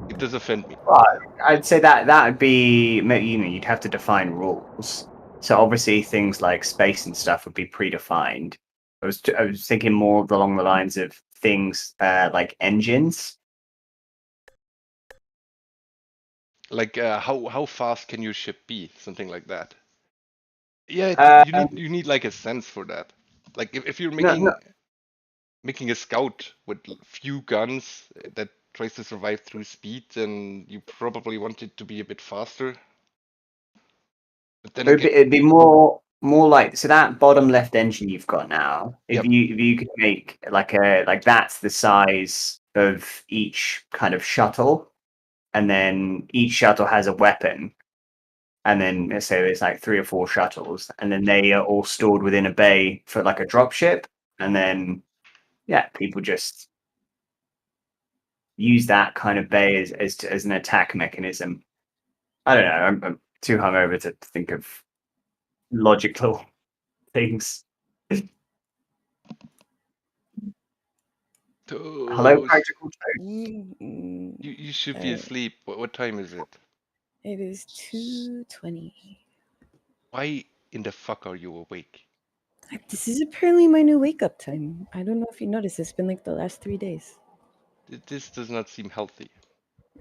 It does offend me. Well, I'd say that would be, you know, you'd have to define rules. So obviously things like space and stuff would be predefined. I was thinking more along the lines of things like engines. Like how fast can your ship be? Something like that. Yeah, you need like a sense for that. Like if you're No, making a scout with few guns that tries to survive through speed, then you probably want it to be a bit faster. But then again, it'd be more like, so that bottom left engine you've got now. yep. If you could make like that's the size of each kind of shuttle, and then each shuttle has a weapon. And then let's say there's like 3 or 4 shuttles, and then they are all stored within a bay for like a drop ship, and then yeah, people just use that kind of bay as an attack mechanism. I don't know. I'm too hungover to think of logical things. Hello, Toast. practical joke. You should be asleep. What time is it? It is 2:20. Why in the fuck are you awake? This is apparently my new wake up time. I don't know if you noticed. It's been like the last 3 days. This does not seem healthy.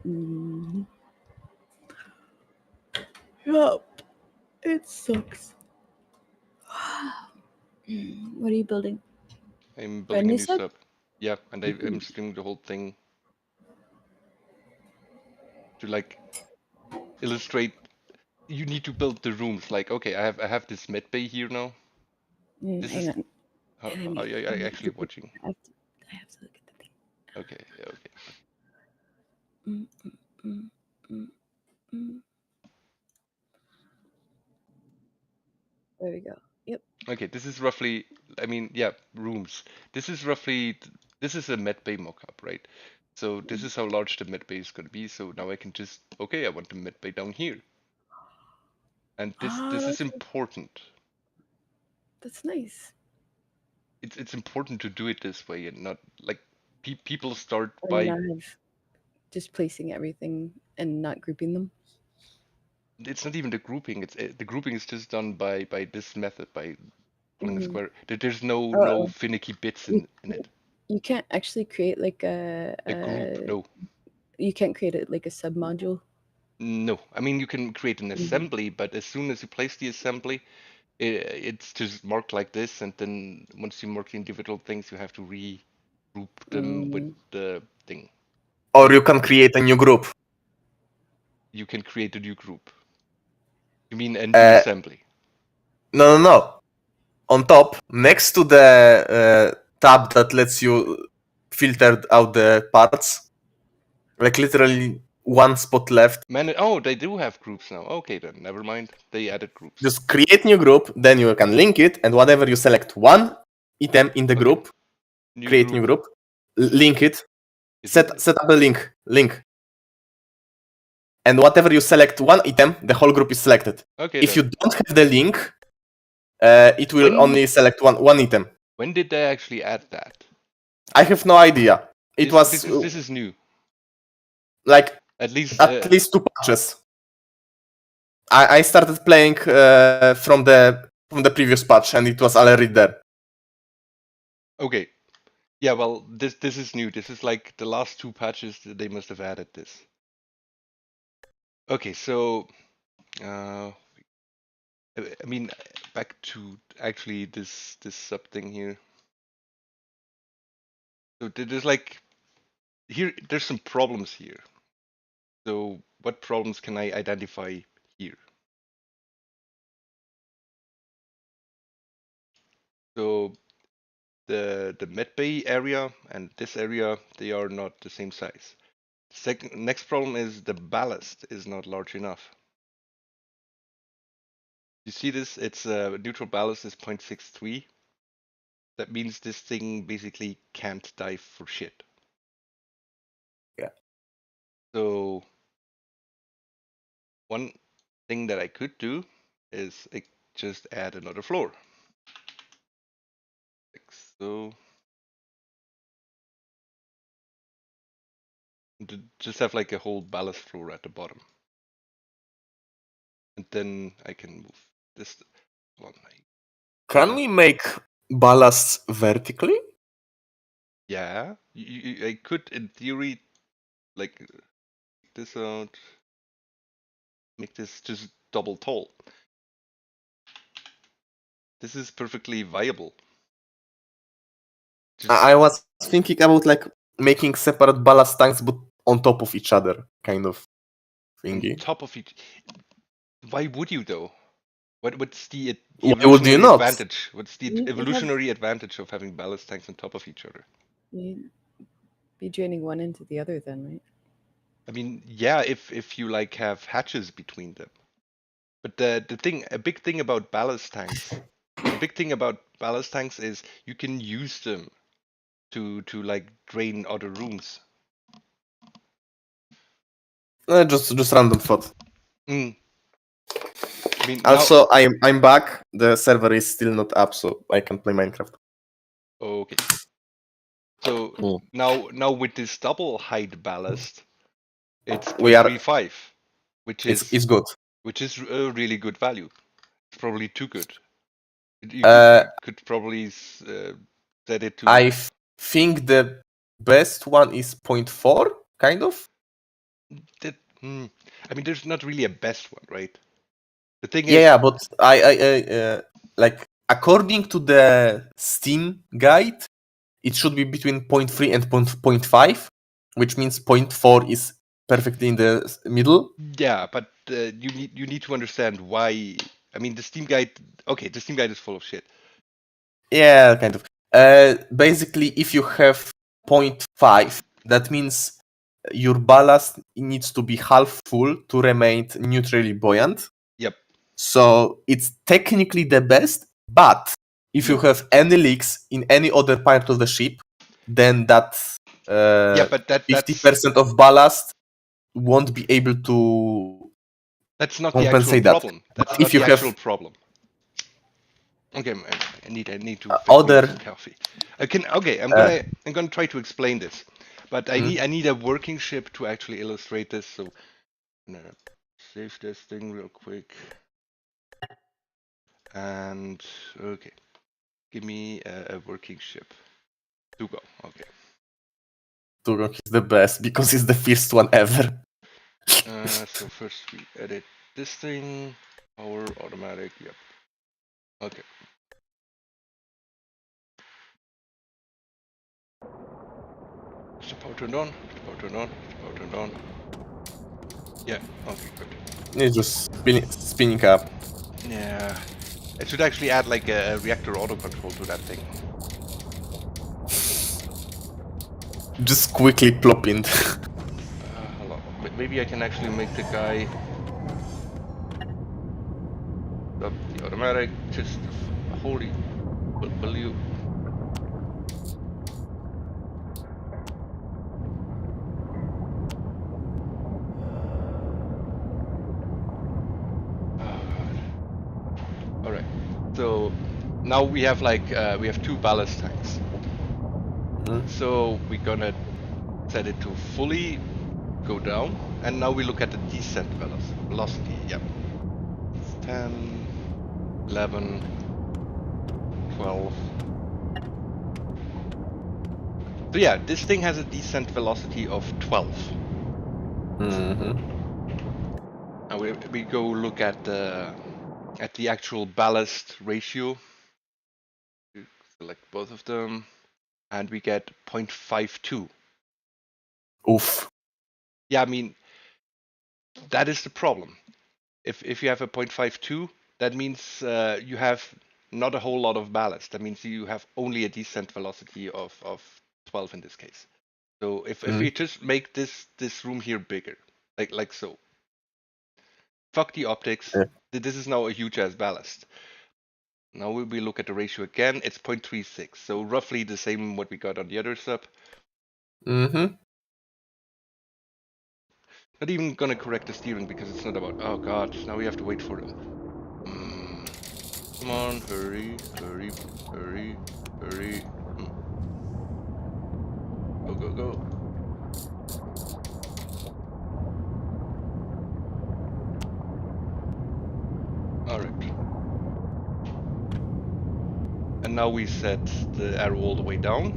Mm. Yup. It sucks. What are you building? I'm A building a new new sub? sub. Yeah, and I'm streaming the whole thing to like illustrate. You need to build the rooms. Like, okay, I have this med bay here now. This Hang is on. are you actually watching? I have to look at the thing. Okay, yeah, okay. Mm, mm, mm, mm, mm. There we go. Yep. Okay, this is roughly, I mean, yeah, rooms. This is roughly, this is a med bay mockup, right? So this is how large the med bay is going to be. So now I can just, okay, I want the med bay down here. And this is important. That's nice. It's important to do it this way and not like people start And by, not have just placing everything and not grouping them. it's not even the grouping. It's the grouping is just done by this method, by pulling a square. There's no finicky bits in it. You can't actually create like A group, no. You can't create it like a sub module. No, I mean you can create an assembly, but as soon as you place the assembly, It's just marked like this, and then once you mark the individual things, you have to regroup them with the thing. Or you can create a new group. You can create a new group. You mean a new assembly? No. On top, next to the tab that lets you filter out the parts, like literally one spot left. Oh, they do have groups now. Okay, then never mind. They added groups. Just create new group, then you can link it, and whatever you select one item in the group, create new group, link it, set up a link. And whatever you select one item, the whole group is selected. Okay. If you don't have the link, it will only select one item. When did they actually add that? I have no idea. This is new. Like at least 2 patches. I started playing from the previous patch, and it was already there. Okay. Yeah, well, this is new. This is like the last 2 patches that they must have added this. Okay, so I mean, back to actually this sub thing here. So there's like there's some problems here. So what problems can I identify here? So the medbay area and this area, they are not the same size. Next problem is the ballast is not large enough. You see this? It's neutral ballast is 0.63. That means this thing basically can't dive for shit. Yeah. So one thing that I could do is just add another floor. Like so. Just have like a whole ballast floor at the bottom. And then I can move this one. Can we make ballasts vertically? Yeah, I could in theory like this out, make this just double tall. This is perfectly viable. I was thinking about like making separate ballast tanks, but on top of each other, kind of thingy. On top of each. Why would you though? What's the Why would you evolutionary not? advantage? What's the evolutionary advantage of having ballast tanks on top of each other? You'd be draining one into the other then, right? I mean, yeah, if you like have hatches between them. But a big thing about ballast tanks is you can use them to like drain other rooms. Just random thought. I mean, also, I'm back. The server is still not up, so I can play Minecraft. Okay. So now with this double height ballast, it's 0.35, which is good. Which is a really good value. It's probably too good. You could probably set it to. I think the best one is 0.4, kind of. I mean, there's not really a best one, right? The thing is, yeah, but I like according to the Steam guide, it should be between 0.3 and 0.5, which means 0.4 is perfectly in the middle. Yeah, but you need to understand why. I mean, the Steam guide. Okay, the Steam guide is full of shit. Yeah, kind of. Basically, if you have 0.5, that means your ballast needs to be half full to remain neutrally buoyant. Yep. So it's technically the best, but if you have any leaks in any other part of the ship, then that but 50% of ballast won't be able to. That's not compensate the actual problem. That. That's But not if you the actual have problem. Okay, I need to other some coffee. I'm gonna try to explain this, but I need a working ship to actually illustrate this. So I'm gonna save this thing real quick. And okay, give me a working ship. Tugo. Okay. Turok is the best because it's the first one ever. So first we edit this thing. Power automatic. Yep. Okay. Is the power turned on? Is the power turned on? Is the power turned on? Yeah. Okay, good. It's just spinning up. Yeah. It should actually add like a reactor auto control to that thing. Just quickly plop in. Hold on. Maybe I can actually make the guy stop the automatic. Just holy. Will you? Oh god. All right. So now we have like we have 2 ballast tanks. Mhm. So we're gonna set it to fully go down, and now we look at the descent velocity. Yep. 10, 11, 12. So yeah, this thing has a descent velocity of 12. Mhm. And we go look at the actual ballast ratio. We select both of them, and we get 0.52. Oof. Yeah, I mean that is the problem. If you have a 0.52, that means you have not a whole lot of ballast. That means you have only a descent velocity of 12 in this case. So if we just make this room here bigger, like so. Fuck the optics. Yeah. This is now a huge ass ballast. Now we look at the ratio again. It's 0.36, so roughly the same what we got on the other sub. Mm-hmm. Not even gonna correct the steering because it's not about. Oh god, now we have to wait for it. Come on, hurry, hurry, hurry, hurry. Go, go, go. Alright. And now we set the arrow all the way down.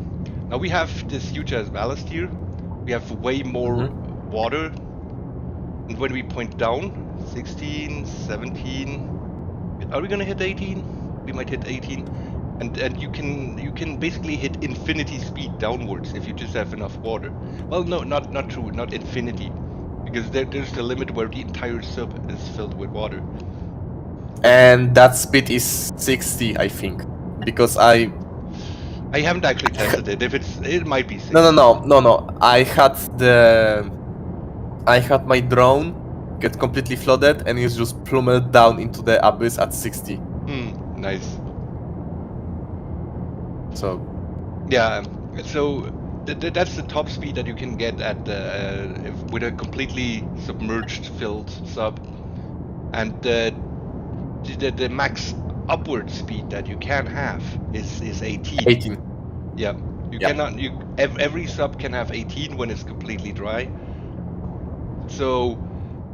Now we have this huge ass ballast here. We have way more water. And when we point down, 16, 17. Are we gonna hit 18? We might hit 18. And you can basically hit infinity speed downwards if you just have enough water. Well, no, not true, not infinity, because there's the limit where the entire sub is filled with water. And that speed is 60, I think, because I haven't actually tested it. If it might be 60. no. I had my drone get completely flooded and it's just plummeted down into the abyss at 60. Nice. So Yeah. So that's the top speed that you can get at with a completely submerged filled sub, and the max upward speed that you can have is 18. 18. Yeah. You Yeah. cannot. Every sub can have 18 when it's completely dry. So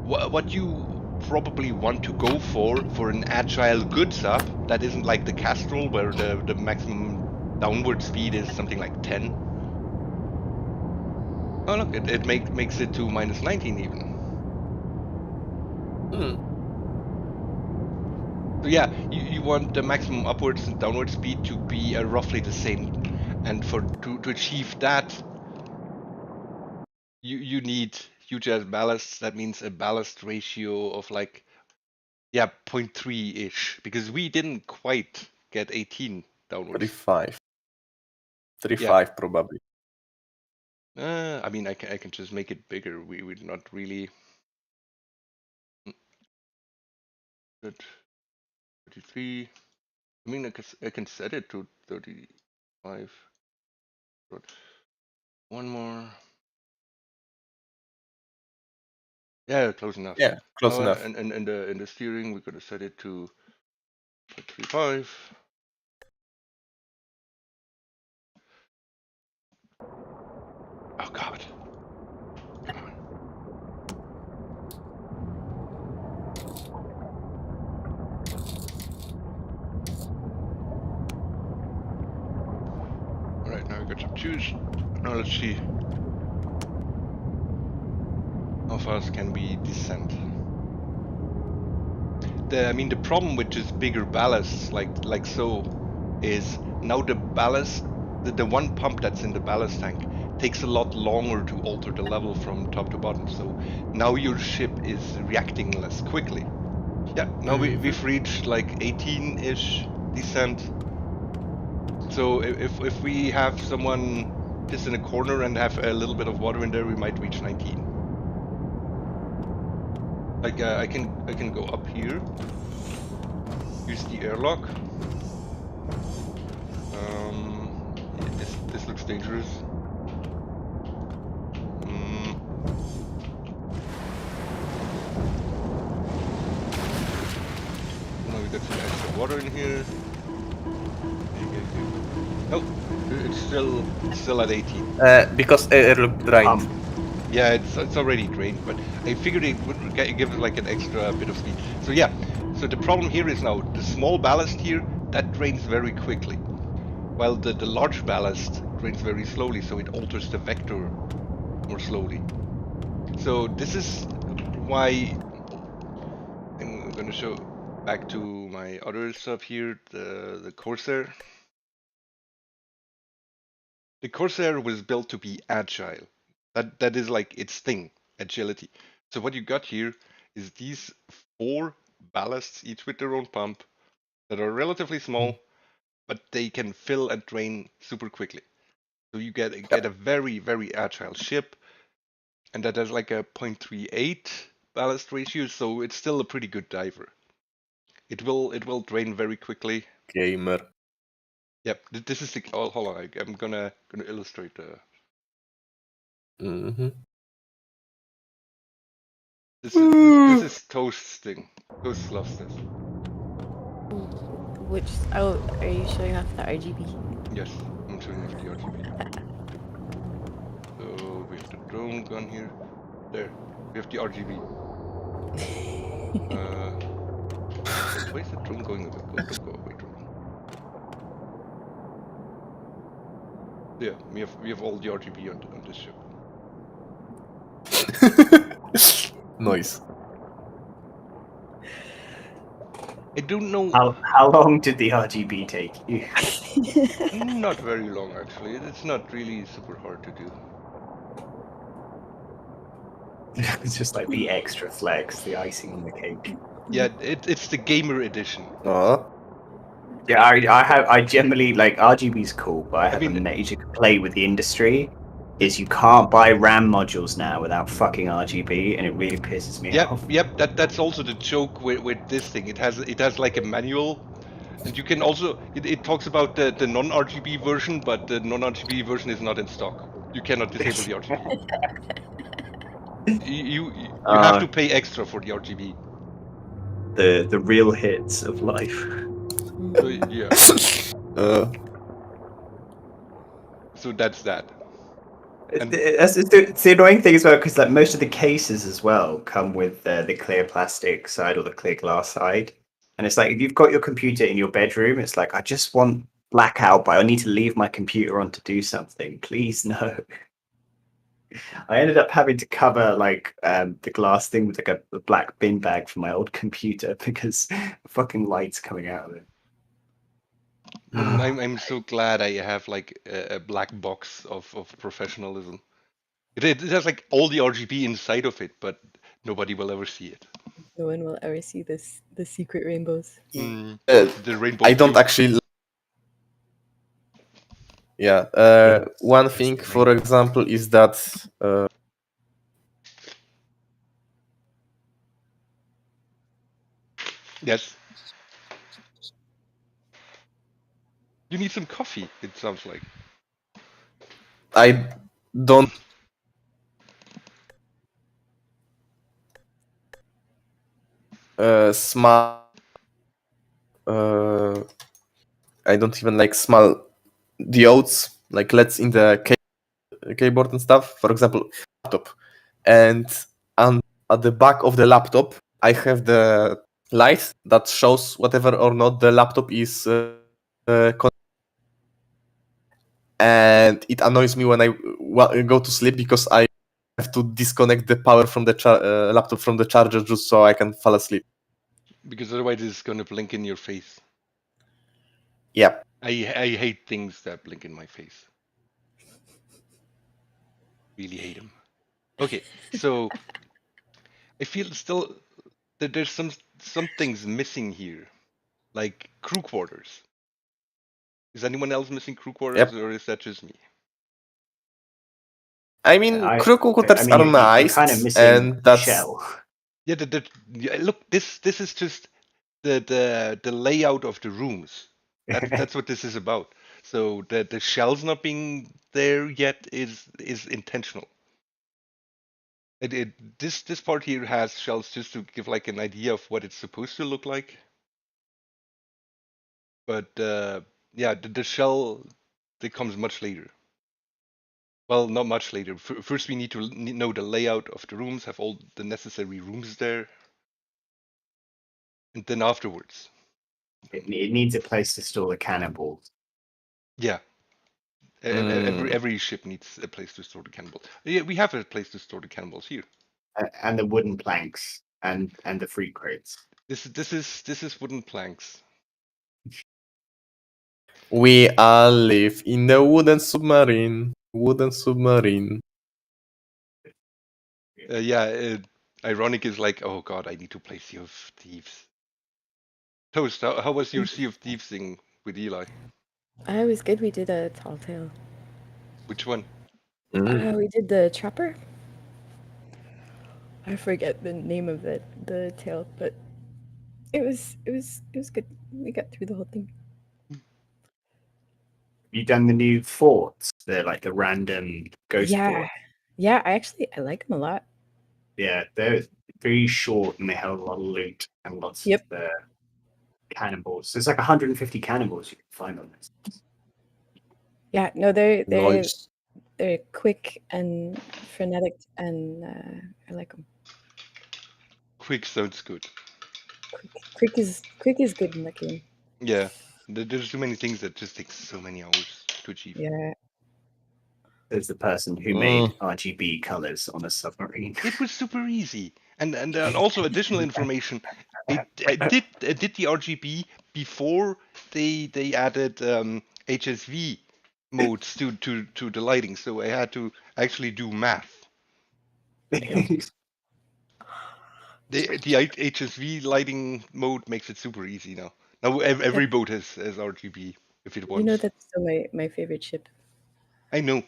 what you probably want to go for an agile good sub that isn't like the Castrol where the maximum downward speed is something like 10. Oh look, it makes it to minus 19 even. So yeah, you want the maximum upwards and downward speed to be roughly the same, and to achieve that, you need huge ass ballast. That means a ballast ratio of like 0.3 ish, because we didn't quite get 18 downwards. 35 probably. I mean, I can just make it bigger. We're not really good. 33. I mean, I can set it to 35. One more. Yeah, close enough. Yeah, close enough. And in the steering, we're gonna set it to 35. Oh god. Come on. Alright, now we got some juice. Now let's see. How fast can we descend? the problem with just bigger ballasts like so is now the ballast, the one pump that's in the ballast tank takes a lot longer to alter the level from top to bottom. So now your ship is reacting less quickly. Yeah, now we've reached like 18-ish descent. So if we have someone just in a corner and have a little bit of water in there, we might reach 19. Like I can go up here. Use the airlock. Yeah, this looks dangerous. Now we got some extra water in here. Oh, it's still at 18. Because airlock drained. Yeah, it's already drained, but I figured it would give it like an extra bit of speed. So yeah, so the problem here is now the small ballast here, that drains very quickly, while the large ballast drains very slowly, so it alters the vector more slowly. So this is why I'm gonna show back to my other stuff here, the Corsair. The Corsair was built to be agile. That is like its thing, agility. So what you got here is these 4 ballasts, each with their own pump, that are relatively small, but they can fill and drain super quickly. So you get a very, very agile ship, and that has like a 0.38 ballast ratio, so it's still a pretty good diver. It will drain very quickly. Gamer. Yep, this is the. Oh, hold on, I'm gonna illustrate the. This is Toast's thing. Toast loves this. Which, oh, are you showing off the RGB? Yes, I'm showing off the RGB. So we have the drone gun here. There, we have the RGB. Where's the drone going away? Don't go away, drone. Yeah, we have all the RGB on this ship. Nice. I don't know. How long did the RGB take you? Not very long, actually. It's not really super hard to do. It's just like the extra flex, the icing on the cake. Yeah, it's the gamer edition. Yeah, I generally like RGB's cool, but I have mean- a major complaint with the industry is you can't buy RAM modules now without fucking RGB, and it really pisses me off. Yep. That's also the joke with this thing. It has like a manual, and you can also it talks about the non-RGB version, but the non-RGB version is not in stock. You cannot disable the RGB. You have to pay extra for the RGB. The real hits of life. So yeah. So that's that. And It's the annoying thing as well, because like most of the cases as well come with the clear plastic side or the clear glass side, and it's like if you've got your computer in your bedroom, it's like I just want blackout, but I need to leave my computer on to do something. Please no. I ended up having to cover like the glass thing with like a black bin bag for my old computer because fucking lights coming out of it. I'm so glad I have like a black box of professionalism. It has like all the RGB inside of it, but nobody will ever see it. No one will ever see the secret rainbows. The rainbow. I don't blue. actually. Yeah. One thing, for example, is that. Yes. You need some coffee, it sounds like. I don't. Small. I don't even like small diodes, like LEDs in the keyboard and stuff. For example, laptop, and at the back of the laptop, I have the light that shows whether or not the laptop is and it annoys me when I go to sleep because I have to disconnect the power from the laptop from the charger just so I can fall asleep. Because otherwise it's gonna blink in your face. Yep. I hate things that blink in my face. Really hate them. Okay, so I feel still that there's some things missing here, like crew quarters. Is anyone else missing crew quarters, Yep. or is that just me? I mean, crew I quarters mean, are you're kind of nice, missing and that's Shell. Yeah, yeah, look, this is just the layout of the rooms. That's what this is about. So the shells not being there yet is intentional. This part here has shells just to give like an idea of what it's supposed to look like. But yeah, the shell that comes much later. Well, not much later. First, we need to know the layout of the rooms, have all the necessary rooms there, and then afterwards. It needs a place to store the cannonballs. Yeah, every ship needs a place to store the cannonballs. Yeah, we have a place to store the cannonballs here. And the wooden planks and the fruit crates. This is wooden planks. we all live in a wooden submarine. Wooden submarine. Yeah, ironic is like, oh god, I need to play Sea of Thieves. Toast, how was your Sea of Thieves thing with Eli? I was good. We did a tall tale. Which one? We did the trapper. I forget the name of the tale, but it was good. We got through the whole thing. You done the new forts? They're like the random ghost fort. Yeah. I like them a lot. Yeah, they're very short and they have a lot of loot and lots Yep. of cannonballs. There's like 150 cannonballs you can find on this. Yeah, no, Noise. they're quick and frenetic, and I like them. Quick sounds good. Quick is good in that game. Yeah, there's too many things that just take so many hours to achieve. Yeah. There's the person who made RGB colors on a submarine. It was super easy, and also additional information. I did the RGB before they added HSV modes to the lighting, so I had to actually do math. The HSV lighting mode makes it super easy now. Now every boat has RGB if it You know, wants. that's still my favorite ship. I know,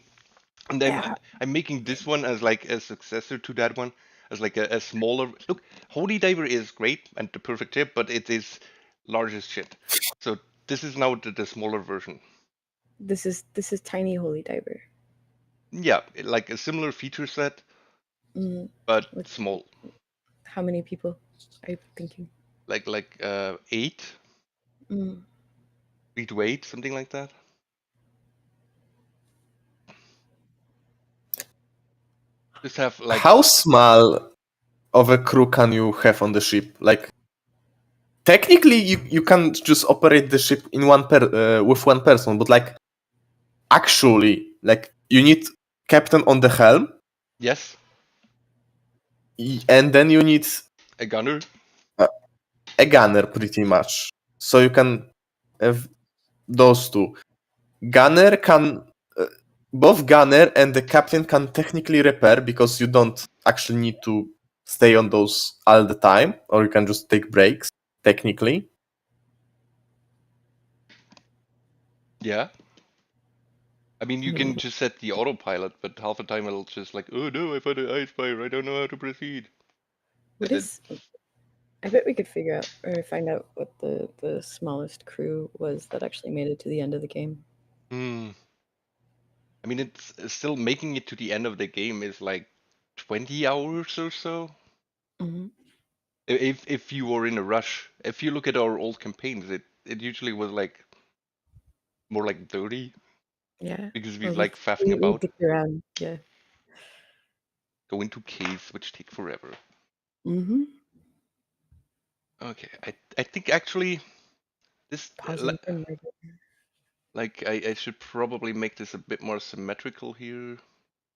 and Yeah. I'm making this one as like a successor to that one, as like a smaller. Look, Holy Diver is great and the perfect ship, but it is large as shit. So this is now the smaller version. This is Tiny Holy Diver. Yeah, like a similar feature set, but What- small. How many people are you thinking? Like 8, Mm. 3 to 8, something like that. Just have like How small of a crew can you have on the ship? Like, technically, you can just operate the ship in with one person, but like, actually, like, you need captain on the helm, yes, and then you need a gunner. a gunner, pretty much. So you can have those two. Gunner can both gunner and the captain can technically repair because you don't actually need to stay on those all the time, or you can just take breaks technically. Yeah. I mean, you can just set the autopilot, but half the time it'll just like, oh no, I found an ice fire, I don't know how to proceed. What is? I bet we could figure out or find out what the smallest crew was that actually made it to the end of the game. I mean, it's still making it to the end of the game is like 20 hours or so. Mm-hmm. If you were in a rush, if you look at our old campaigns, it usually was like more like 30 Yeah. because we Well, like faffing we about, dicked around. Yeah. go into caves which take forever. Mm-hmm. Okay, I think actually this Pausing for murder. like I should probably make this a bit more symmetrical here.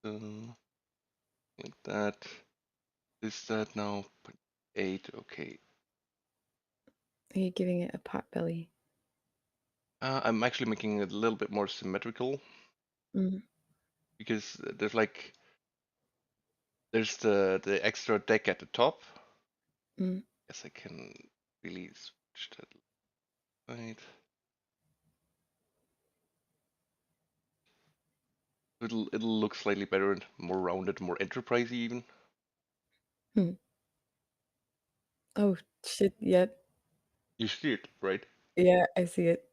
Like that. Is that now 8? Okay. Are you giving it a pot belly? I'm actually making it a little bit more symmetrical Mm. because there's the extra deck at the top. Mm. Yes, I can really switch that. Right. It'll look slightly better and more rounded, more enterprisey even. Oh shit! Yep. You see it, right? Yeah, I see it.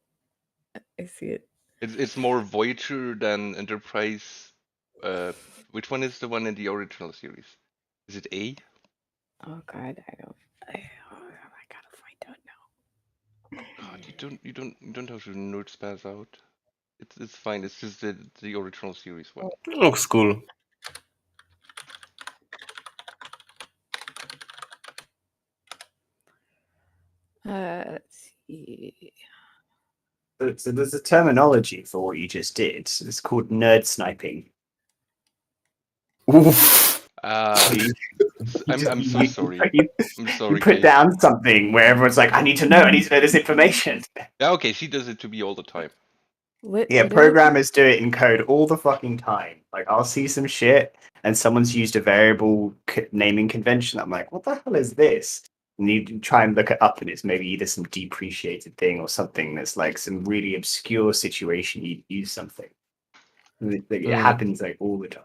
I see it. It's more Voyager than Enterprise. Which one is the one in the original series? Is it A? Oh god, I gotta find out now. God, you don't have to nerd spaz out. It's fine. It's just the original series one. Looks cool. Let's see. So there's a terminology for what you just did. It's called nerd sniping. Oof. You I'm so sorry. I'm You sorry, put guys. down something where everyone's like, I need to know this information. Yeah, okay, she does it to me all the time. Yeah, What programmers do it in code all the fucking time. Like, I'll see some shit and someone's used a variable naming convention. I'm like, what the hell is this? And you try and look it up, and it's maybe either some depreciated thing or something that's like some really obscure situation you'd use something. It happens like all the time.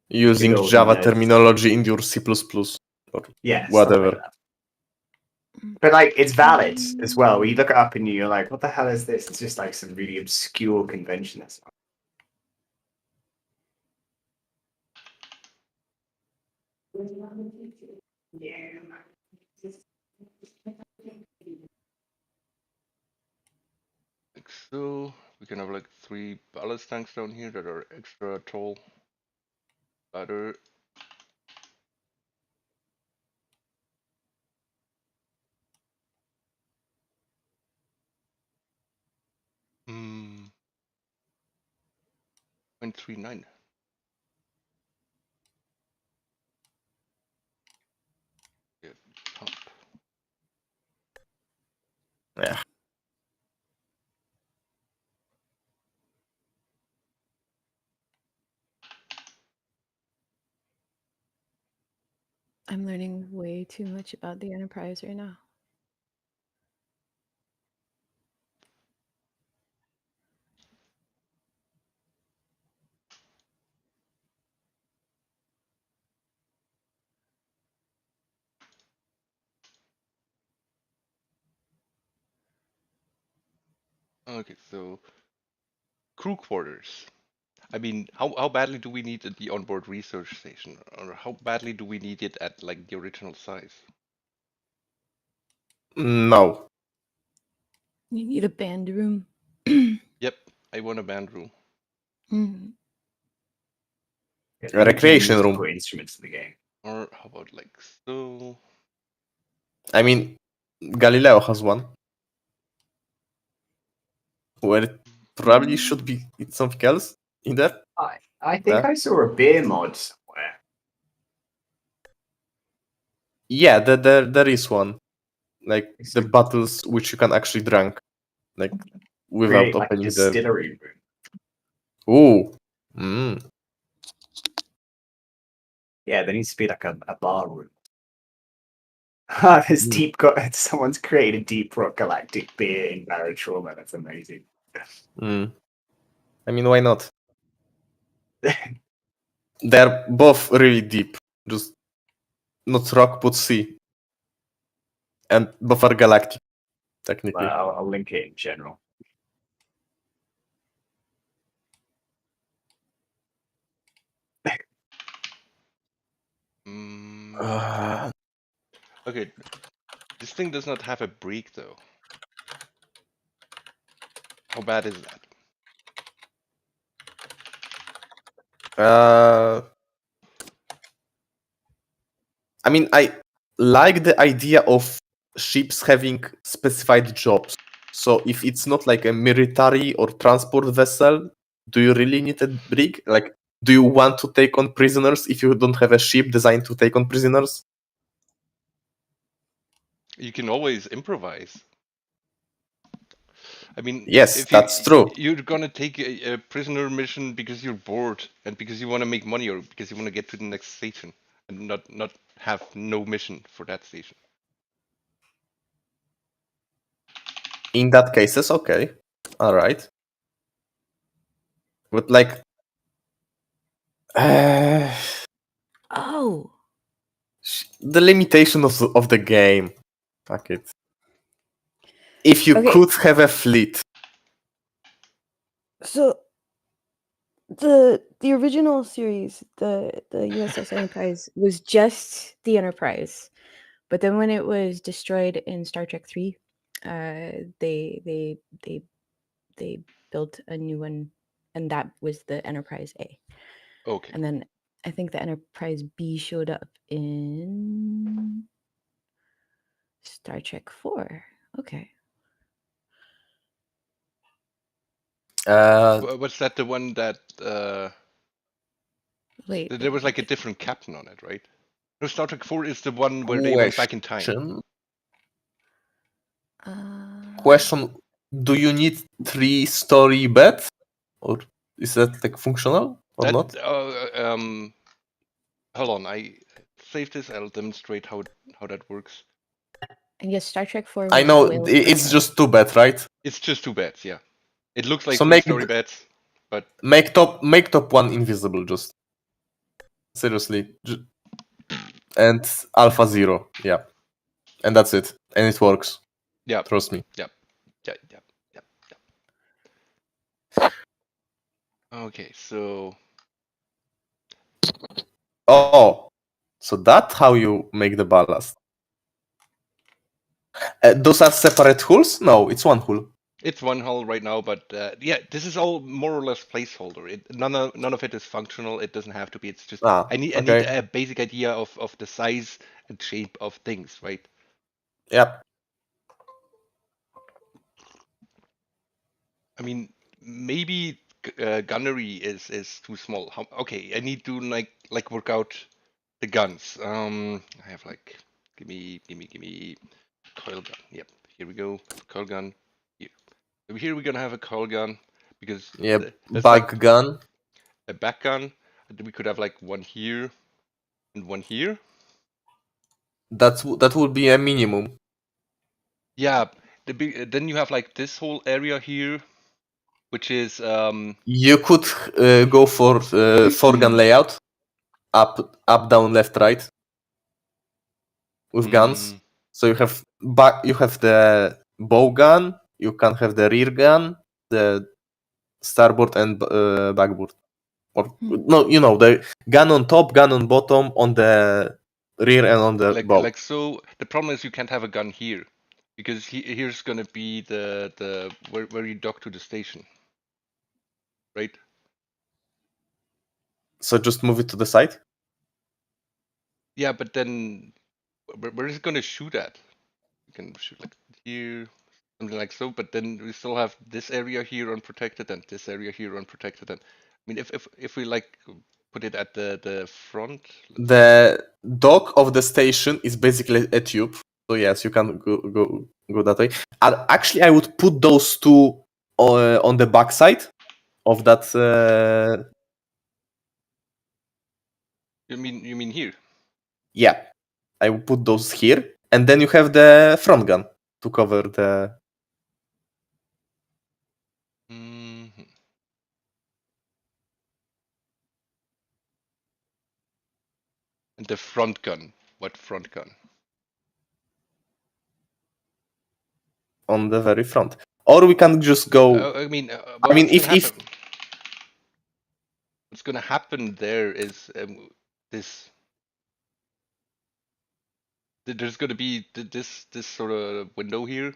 Using Good old Java nerds. terminology in your C++ or Yeah, stuff whatever. like that. But like, it's valid as well. When you look it up and you're like, what the hell is this? It's just like some really obscure convention. That's yeah. Like so, we can have like 3 ballast tanks down here that are extra tall. Better. Hmm. 0.39. Good pump. Yeah. I'm learning way too much about the Enterprise right now. Okay, so crew quarters. I mean, how badly do we need the onboard research station, or how badly do we need it at like the original size? No. You need a band room. Yep, I want a band room. Mm. A recreation Engineers room. put instruments in the game. Or how about like so? I mean, Galileo has one. Where it probably should be something else in there. I think I saw a beer mod somewhere. Yeah, there is one. Like the bottles which you can actually drink. Like without Create like a opening the. distillery room. Ooh. Mm. Yeah, there needs to be like a bar room. This someone's created Deep Rock Galactic beer in Barotrauma. That's amazing. Mm. I mean, why not? They're both really deep. Just not rock, but sea. And both are galactic, technically. Well, I'll link it in general. Okay, this thing does not have a break though. How bad is that? I mean, I like the idea of ships having specified jobs. So if it's not like a military or transport vessel, do you really need a brig? Like, do you want to take on prisoners if you don't have a ship designed to take on prisoners? You can always improvise. I mean, Yes, if that's true. you're gonna take a prisoner mission because you're bored and because you want to make money or because you want to get to the next station and not have no mission for that station. In that cases, okay, all right. But like, Oh, the limitation of the game. Fuck it. If you Okay. could have a fleet, so the original series, the USS Enterprise, was just the Enterprise, but then when it was destroyed in Star Trek 3, they built a new one, and that was the Enterprise A. Okay. And then I think the Enterprise B showed up in Star Trek 4. Okay. Was that the one that Wait. there was like a different captain on it, right? No, Star Trek 4 is the one where they went back in time. Question: do you need 3-story bed, or is that like functional or That not? hold on, I save this. I'll demonstrate how that works. And yes, Star Trek 4 I was know Whales it's Crusher. just 2 beds, right? It's just 2 beds, yeah. It looks like So 3-story beds, but make top 1 invisible, just seriously, and Alpha 0, yeah, and that's it, and it works. yeah, Trust me. yeah. Okay, so Oh, so that's how you make the ballast. Those are separate hulls? No, it's one hull. it's one hull right now, but yeah, this is all more or less placeholder. None of it is functional. It doesn't have to be. It's just I need okay. a basic idea of the size and shape of things, right? Yep. I mean, maybe gunnery is too small. Okay, I need to like work out the guns. I have like give me coil gun. Yep, here we go. Coil gun. Here. Over here we're gonna have a coil gun because Yeah, that's back like gun. a back gun. And we could have like one here and one here. That would be a minimum. Yeah, then you have like this whole area here, which is You could go for 4-gun layout, up, down, left, right, with guns. So you have the bow gun. You can have the rear gun, the starboard and backboard. Or no, the gun on top, gun on bottom, on the rear and on the bow. like so. The problem is you can't have a gun here because here's gonna be the where you dock to the station, right? So just move it to the side. Yeah, but then where is it gonna shoot at? You can shoot like here, something like so. But then we still have this area here unprotected and this area here unprotected. And I mean, if we like put it at the front, The dock of the station is basically a tube. So yes, you can go that way. Actually, I would put those two on the backside of that. you mean here? Yeah, I would put those here, and then you have the front gun to cover the. Mm-hmm. And the front gun. What front gun? On the very front, or we can just go. I mean, if what's gonna happen there is this. There's gonna be this sort of window here,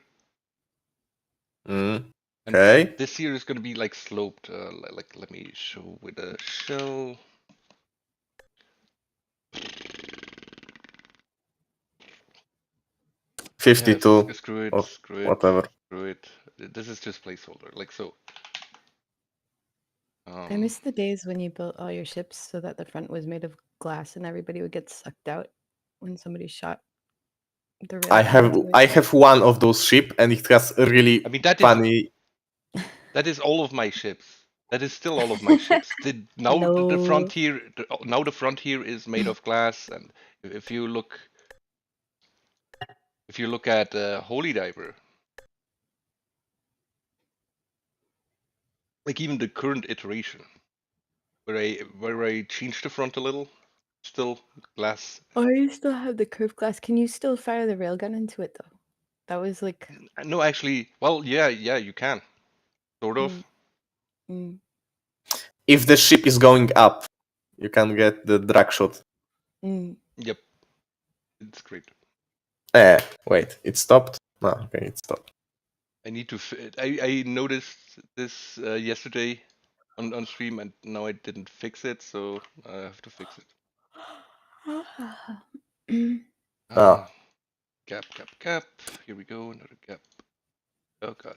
and okay, this here is gonna be like sloped. Like let me show with a shell. Yeah, 52 screw it, or screw it, whatever. screw it. This is just placeholder, like so. I miss the days when you built all your ships so that the front was made of glass and everybody would get sucked out when somebody shot The I railgun. have one of those ship, and it has a really I mean, that is all of my ships. That is still all of my ships. Now the Hello. frontier, now the frontier is made of glass, and if you look at Holy Diver, like even the current iteration, where I changed the front a little, still glass. Oh, you still have the curved glass. Can you still fire the railgun into it though? That was like. No, actually, well, yeah, you can, sort of. Mm. If the ship is going up, you can get the drag shot. Mm. Yep, it's great. Wait, it stopped? No, okay, it stopped. I need to. I noticed this yesterday on stream, and now I didn't fix it, so I have to fix it. Oh. Gap. Here we go, another gap. Oh god.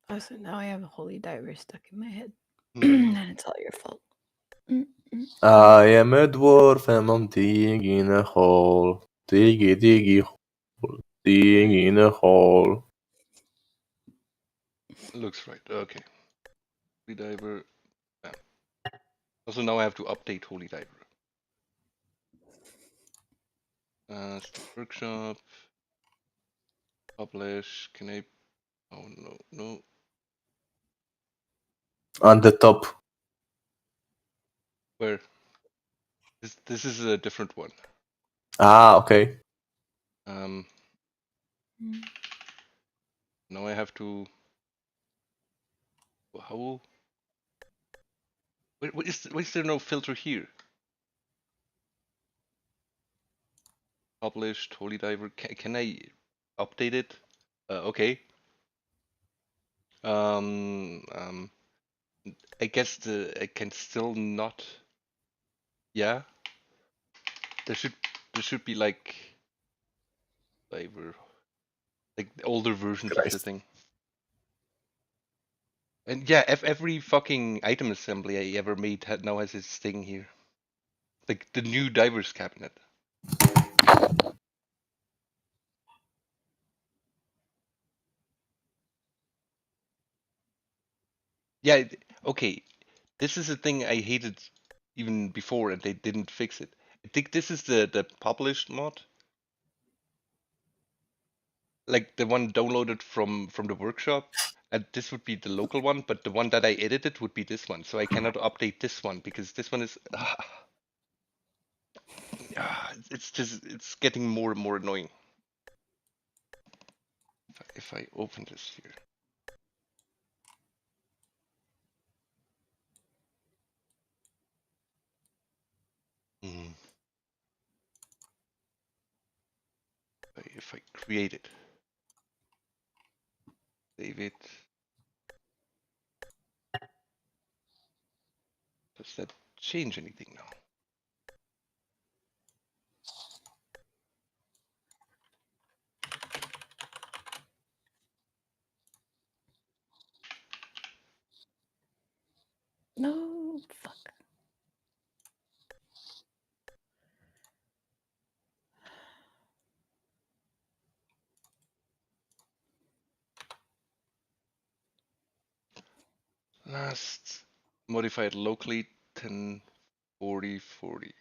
Also, now I have a holy diver stuck in my head. Hmm. And it's all your fault. I am a dwarf and I'm digging a hole. Diggy hole. Digging a hole. Looks right. Okay. Holy Diver. Yeah. Also, now I have to update Holy Diver. Steam Workshop. Publish. Can I? Oh no. On the top. Where? This is a different one. Ah, okay. Now I have to. How? Why is there no filter here? Published Holy Diver. Can I update it? Okay. I guess I can still not. Yeah. There should be like diver, like older versions of the Christ. thing. And yeah, every fucking item assembly I ever made now has its thing here. Like the new diver's cabinet. Yeah, okay. This is a thing I hated even before, and they didn't fix it. I think this is the published mod, like the one downloaded from the workshop, and this would be the local one, but the one that I edited would be this one. So I cannot update this one because this one is it's getting more and more annoying. If I open this here. Mm. If I create it, save it. Does that change anything now? No, fuck. Last modified locally 10/40/40.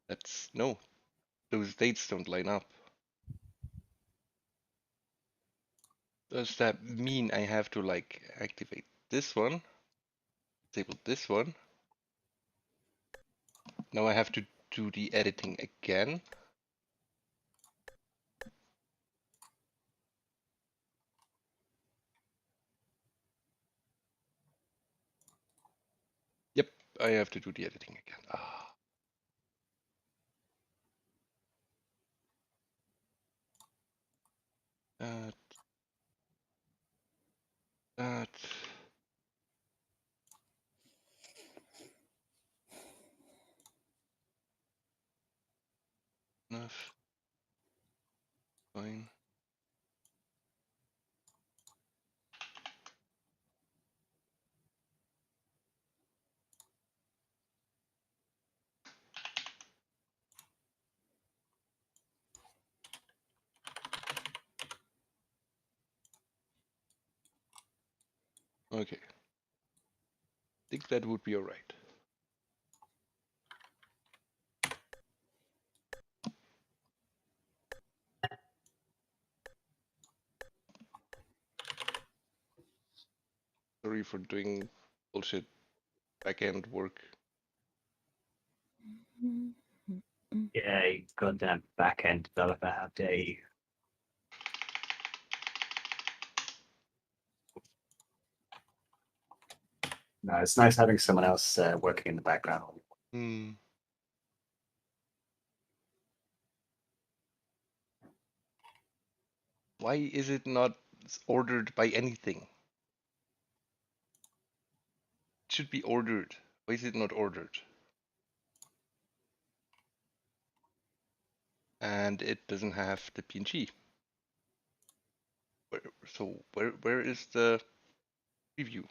That's no, those dates don't line up. Does that mean I have to like activate this one, disable this one? Now I have to do the editing again. Yep, I have to do the editing again. That. Enough. Fine. Okay. I think that would be all right. Sorry for doing bullshit back-end work. Yeah, you goddamn back end developer, how dare you? No, it's nice having someone else working in the background. Hmm. Why is it not ordered by anything? It should be ordered. Why is it not ordered? And it doesn't have the PNG. So where is the preview?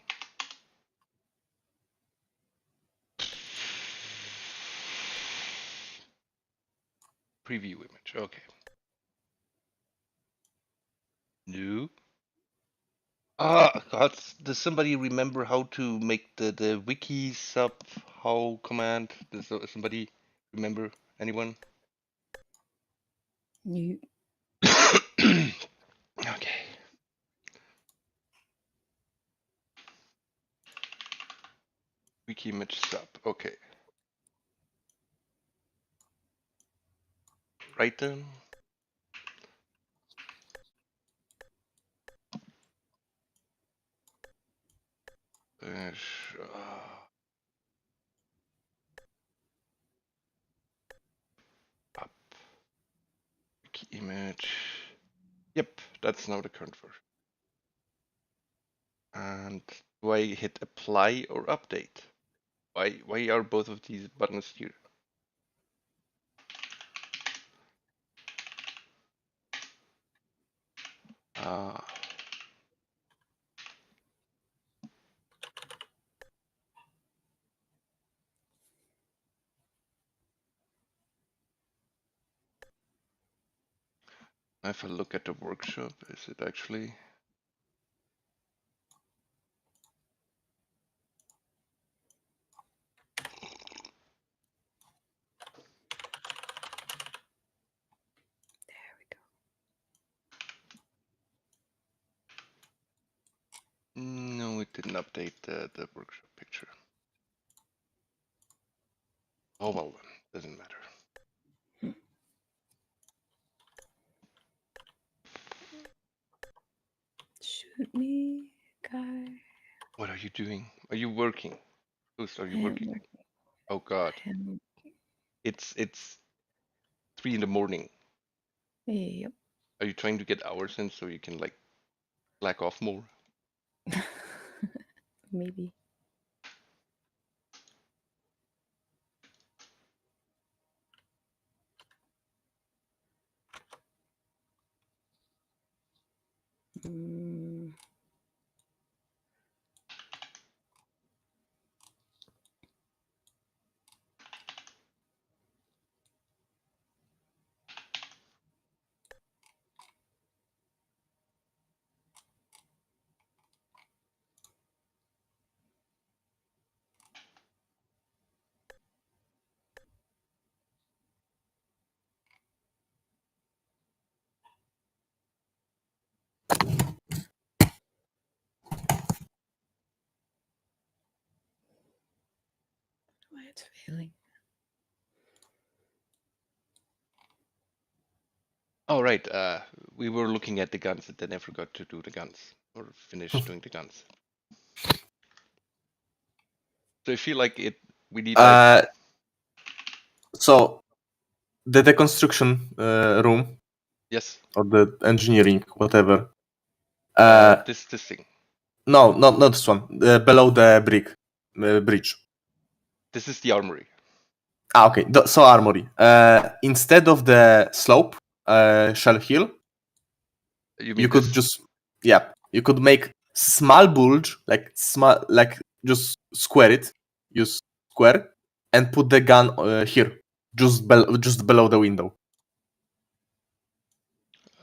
Preview image. Okay. No. Ah, God. Does somebody remember how to make the wiki sub how command? Does somebody remember? Anyone? You Okay. Wiki image sub. Okay. Right then. Up. Wiki image. Yep, that's now the current version. And do I hit apply or update? Why are both of these buttons here? Ah. If I look at the workshop, is it actually? there we go. No, it didn't update the workshop picture. Oh well, then. Doesn't matter. Shoot me, guy. What are you doing? Are you working? Ghost, are I you am working? working. Oh God, I am. it's 3 in the morning. Yep. Are you trying to get hours in so you can like slack off more? Maybe. Mm. Why it's failing. Oh right, we were looking at the guns and then I forgot to do the guns or finish doing the guns. So I feel like we need like So the deconstruction room yes, or the engineering, whatever. this thing. No, not this one. Below the bridge. This is the armory. Okay. So armory. Instead of the slope, shell hill, You mean you could this? just you could make small bulge, like small, like just square it, use square, and put the gun here, just below the window.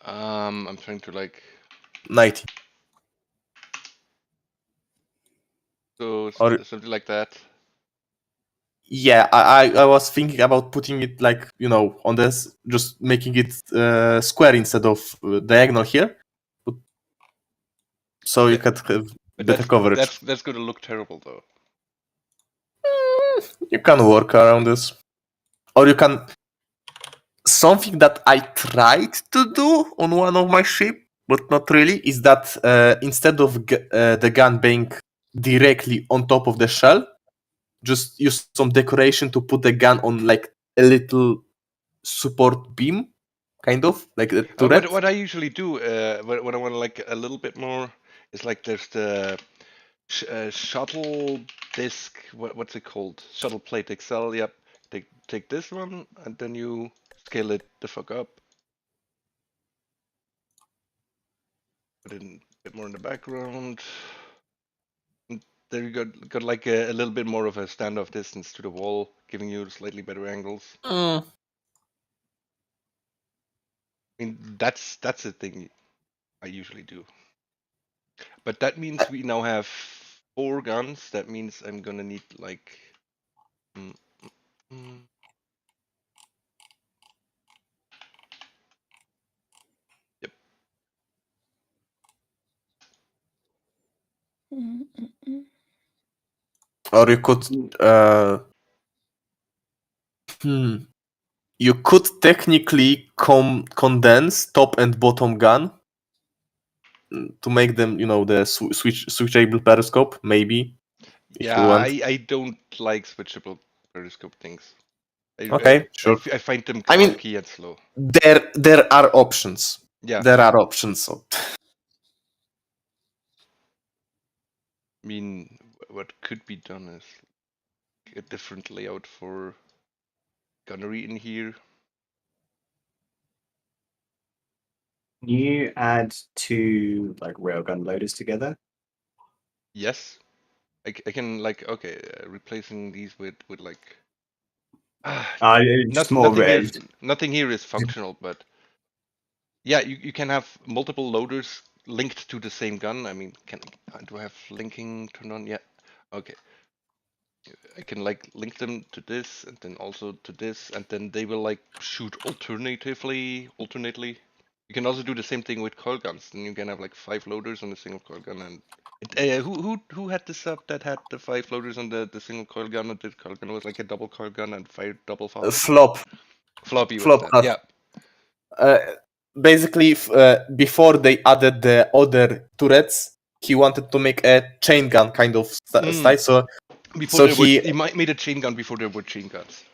I'm trying to like 90. So Or something like that. yeah, I was thinking about putting it like, on this, just making it square instead of diagonal here, but, so you Yeah, could have but better coverage. that's gonna look terrible though. You can work around this, or you can. Something that I tried to do on one of my ship, but not really, is that instead of the gun being directly on top of the shell, just use some decoration to put the gun on like a little support beam, kind of like a turret. What I usually do when I want like a little bit more is like there's the shuttle disk. What's it called? Shuttle plate Excel. Yep. Take this one and then you scale it the fuck up. Put it a bit more in the background. And there you got like a little bit more of a standoff distance to the wall, giving you slightly better angles. Mm. I mean that's the thing I usually do. But that means we now have 4 guns. That means I'm gonna need like. Mm, mm, yep. Or you could. You could technically condense top and bottom gun to make them, the switchable periscope, maybe, if Yeah, you want. I don't like switchable periscope things. Okay, sure. I find them I mean, clunky and slow. there are options. Yeah, There are options. So. I mean, what could be done is a different layout for gunnery in here. Can you add 2 like railgun loaders together? Yes, I can like okay, replacing these with like ah, Just more red. nothing here is functional, but yeah, you can have multiple loaders linked to the same gun. I mean, do I have linking turned on? Yeah. Okay. I can like link them to this and then also to this, and then they will like shoot alternately. You can also do the same thing with coil guns. Then you can have like 5 loaders on a single coil gun. And who had the sub that had the 5 loaders on the single coil gun, and the coil gun was like a double coil gun and fired double fast? Flop Floppy was flop that? had Yeah. uh, basically before they added the other turrets, he wanted to make a chain gun kind of style. So Before so there were, he he made a chain gun before there were chain guns.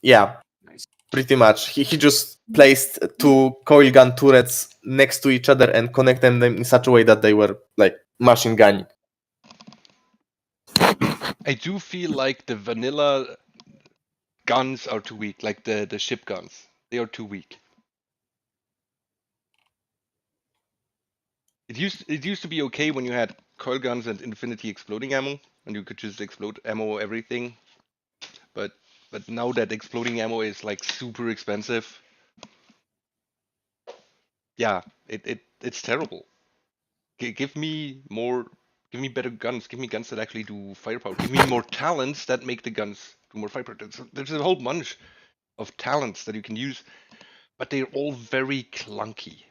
yeah, Nice. pretty much. He just placed 2 coil gun turrets next to each other and connected them in such a way that they were like machine gunning. I do feel like the vanilla guns are too weak, like the ship guns. They are too weak. It used to be okay when you had coil guns and infinity exploding ammo, and you could just explode ammo everything. But now that exploding ammo is like super expensive, yeah, it's terrible. Give me more, give me better guns. Give me guns that actually do firepower. Give me more talents that make the guns do more firepower. There's a whole bunch of talents that you can use, but they're all very clunky.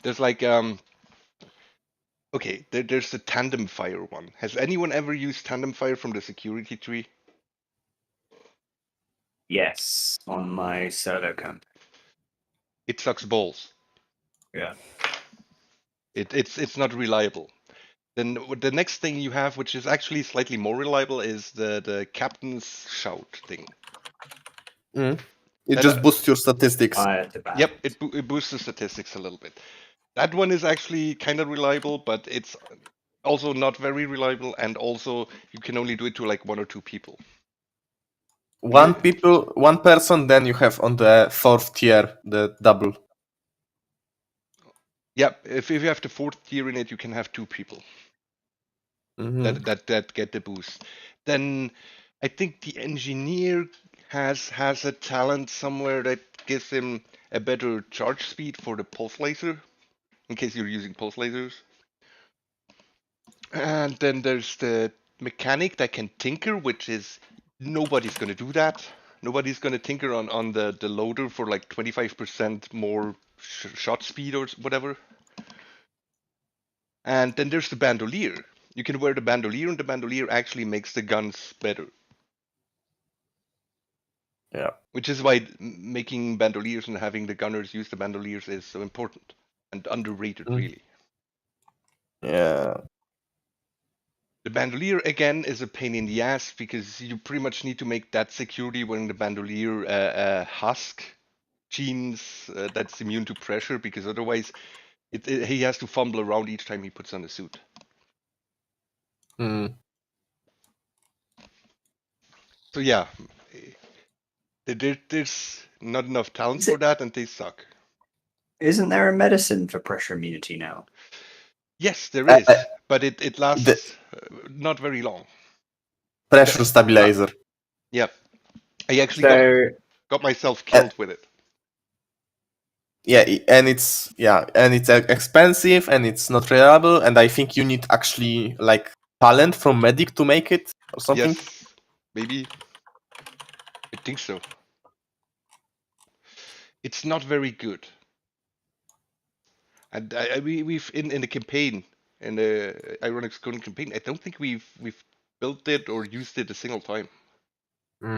There's like okay, there's the tandem fire one. Has anyone ever used tandem fire from the security tree? Yes, on my solo camp. It sucks balls. Yeah. It's not reliable. Then the next thing you have, which is actually slightly more reliable, is the captain's shout thing. Mm. It That just boosts your statistics. Fire to yep, balance. it boosts the statistics a little bit. That one is actually kind of reliable, but it's also not very reliable, and also you can only do it to like 1 or 2 people. One person, then you have on the 4th tier the double. Yeah, if you have the 4th tier in it, you can have 2 people that get the boost. Then I think the engineer has a talent somewhere that gives him a better charge speed for the pulse laser, in case you're using pulse lasers. And then there's the mechanic that can tinker, which is nobody's going to do that. Nobody's going to tinker on the loader for like 25% more shot speed or whatever. And then there's the bandolier. You can wear the bandolier, and the bandolier actually makes the guns better. Yeah. Which is why making bandoliers and having the gunners use the bandoliers is so important and underrated, really. Yeah. The bandolier, again, is a pain in the ass because you pretty much need to make that security wearing the bandolier husk jeans that's immune to pressure, because otherwise he has to fumble around each time he puts on the suit. Mm. So yeah, there's not enough talent for that, and they suck. Isn't there a medicine for pressure immunity now? Yes, there is, but it lasts not very long. Pressure stabilizer. Yeah, I actually got myself killed with it. Yeah, and it's expensive and it's not reliable, and I think you need actually like talent from medic to make it or something. Yes, maybe. I think so. It's not very good. And we've in the campaign, in the Ironic Skull campaign, I don't think we've built it or used it a single time.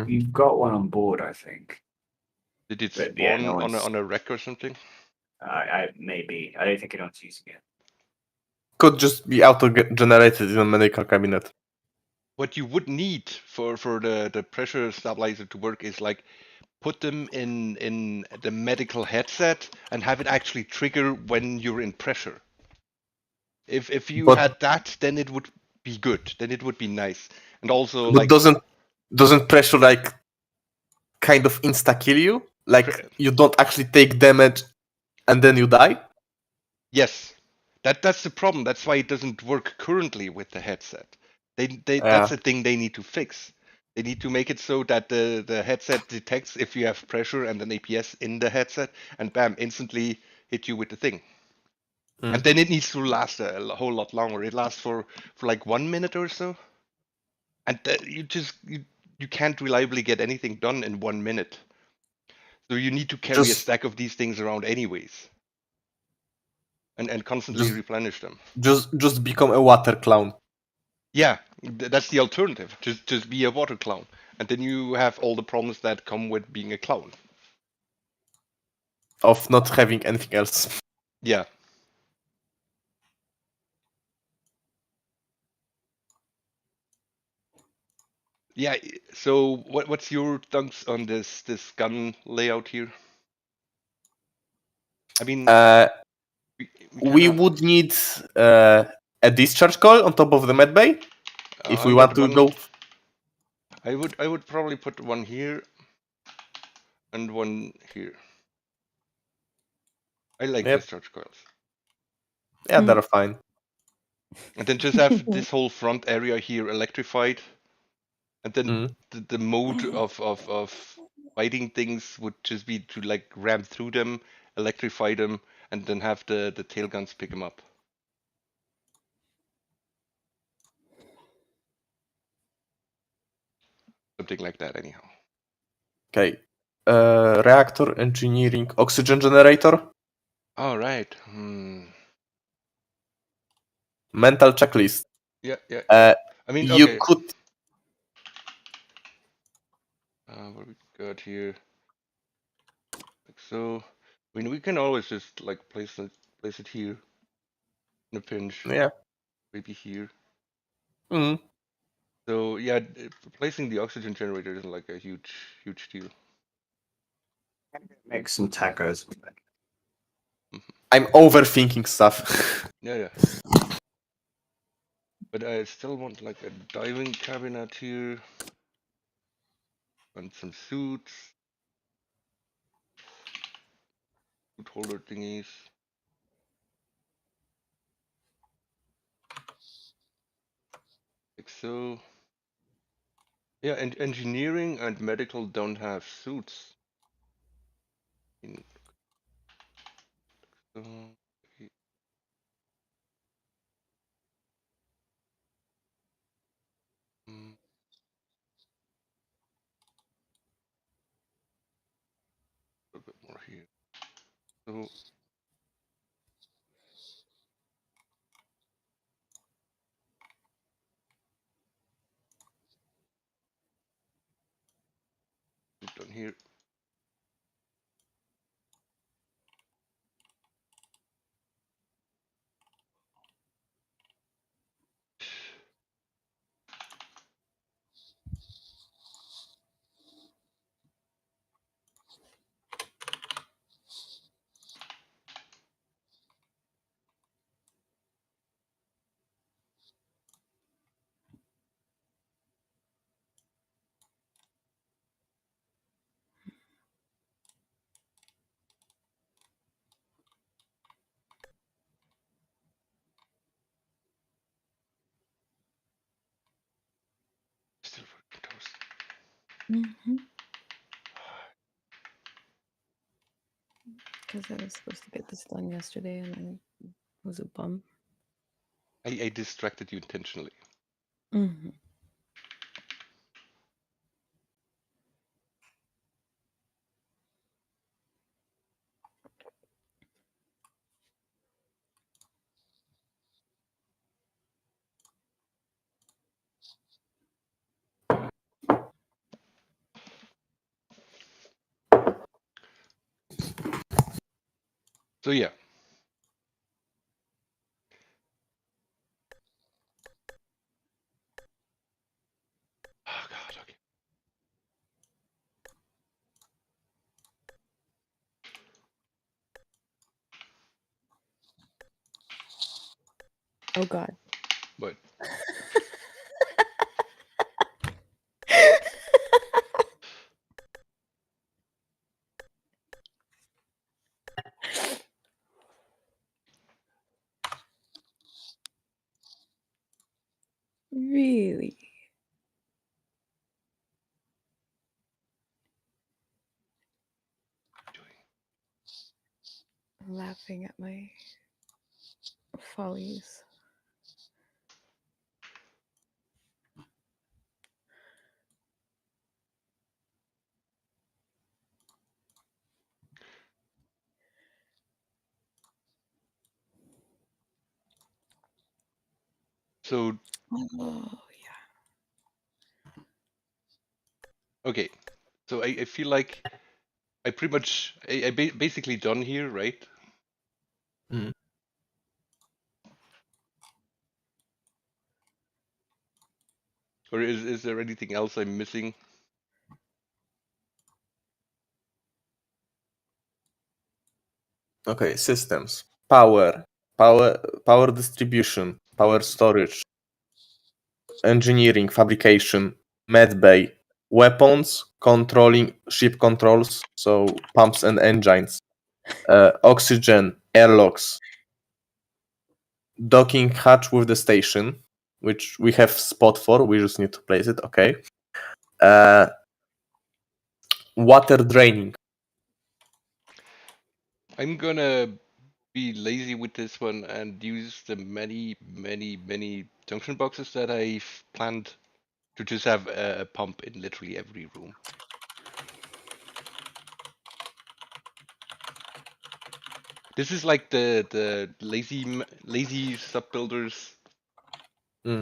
You've got one on board, I think. Did it But yeah, spawn no on a wreck or something? Maybe. I don't think anyone's using it. Could just be auto-generated in a medical cabinet. What you would need for the pressure stabilizer to work is like put them in the medical headset and have it actually trigger when you're in pressure. If you had that, then it would be good. Then it would be nice. And also, but like, doesn't pressure like kind of insta kill you? Like you don't actually take damage and then you die? Yes. That's the problem. That's why it doesn't work currently with the headset. That's the thing they need to fix. They need to make it so that the headset detects if you have pressure and an APS in the headset, and bam, instantly hit you with the thing. And then it needs to last a whole lot longer. It lasts for like 1 minute or so, and you can't reliably get anything done in 1 minute. So you need to carry a stack of these things around anyways, and constantly replenish them. Just become a water clown. Yeah, that's the alternative. Just be a water clown, and then you have all the problems that come with being a clown. Of not having anything else. Yeah. Yeah. So what's your thoughts on this gun layout here? I mean, we would need a discharge coil on top of the med bay if we want to go. I would probably put one here and one here. I like discharge coils. Yeah, they're fine. And then just have this whole front area here electrified, and then the mode of fighting things would just be to like ram through them, electrify them, and then have the tail guns pick them up. Something like that, anyhow. Okay. Reactor, engineering, oxygen generator. All right. Mental checklist. Yeah. I mean, you okay. could. What we got here? Like so. I mean, we can always just like place it here in a pinch. Yeah. Maybe here. So yeah, replacing the oxygen generator isn't like a huge deal. Make some tacos. I'm overthinking stuff. Yeah. But I still want like a diving cabinet here. And some suits. Suit holder thingies. Like so. Yeah, and engineering and medical don't have suits. here. So down here. Still working toast. Because I was supposed to get this done yesterday and I was a bum. I distracted you intentionally. Mm-hmm. So yeah. Oh god, okay. Oh God. But Really? I'm laughing at my follies. so Oh okay. So I feel like I pretty much basically done here, right? Mm. Or is there anything else I'm missing? Okay, systems. Power distribution, power storage, engineering, fabrication, medbay, weapons, controlling ship controls, so pumps and engines, oxygen, airlocks, docking hatch with the station, which we have spot for, we just need to place it, okay. Water draining. I'm gonna be lazy with this one and use the many junction boxes that I've planned to just have a pump in literally every room. This is like the lazy sub builders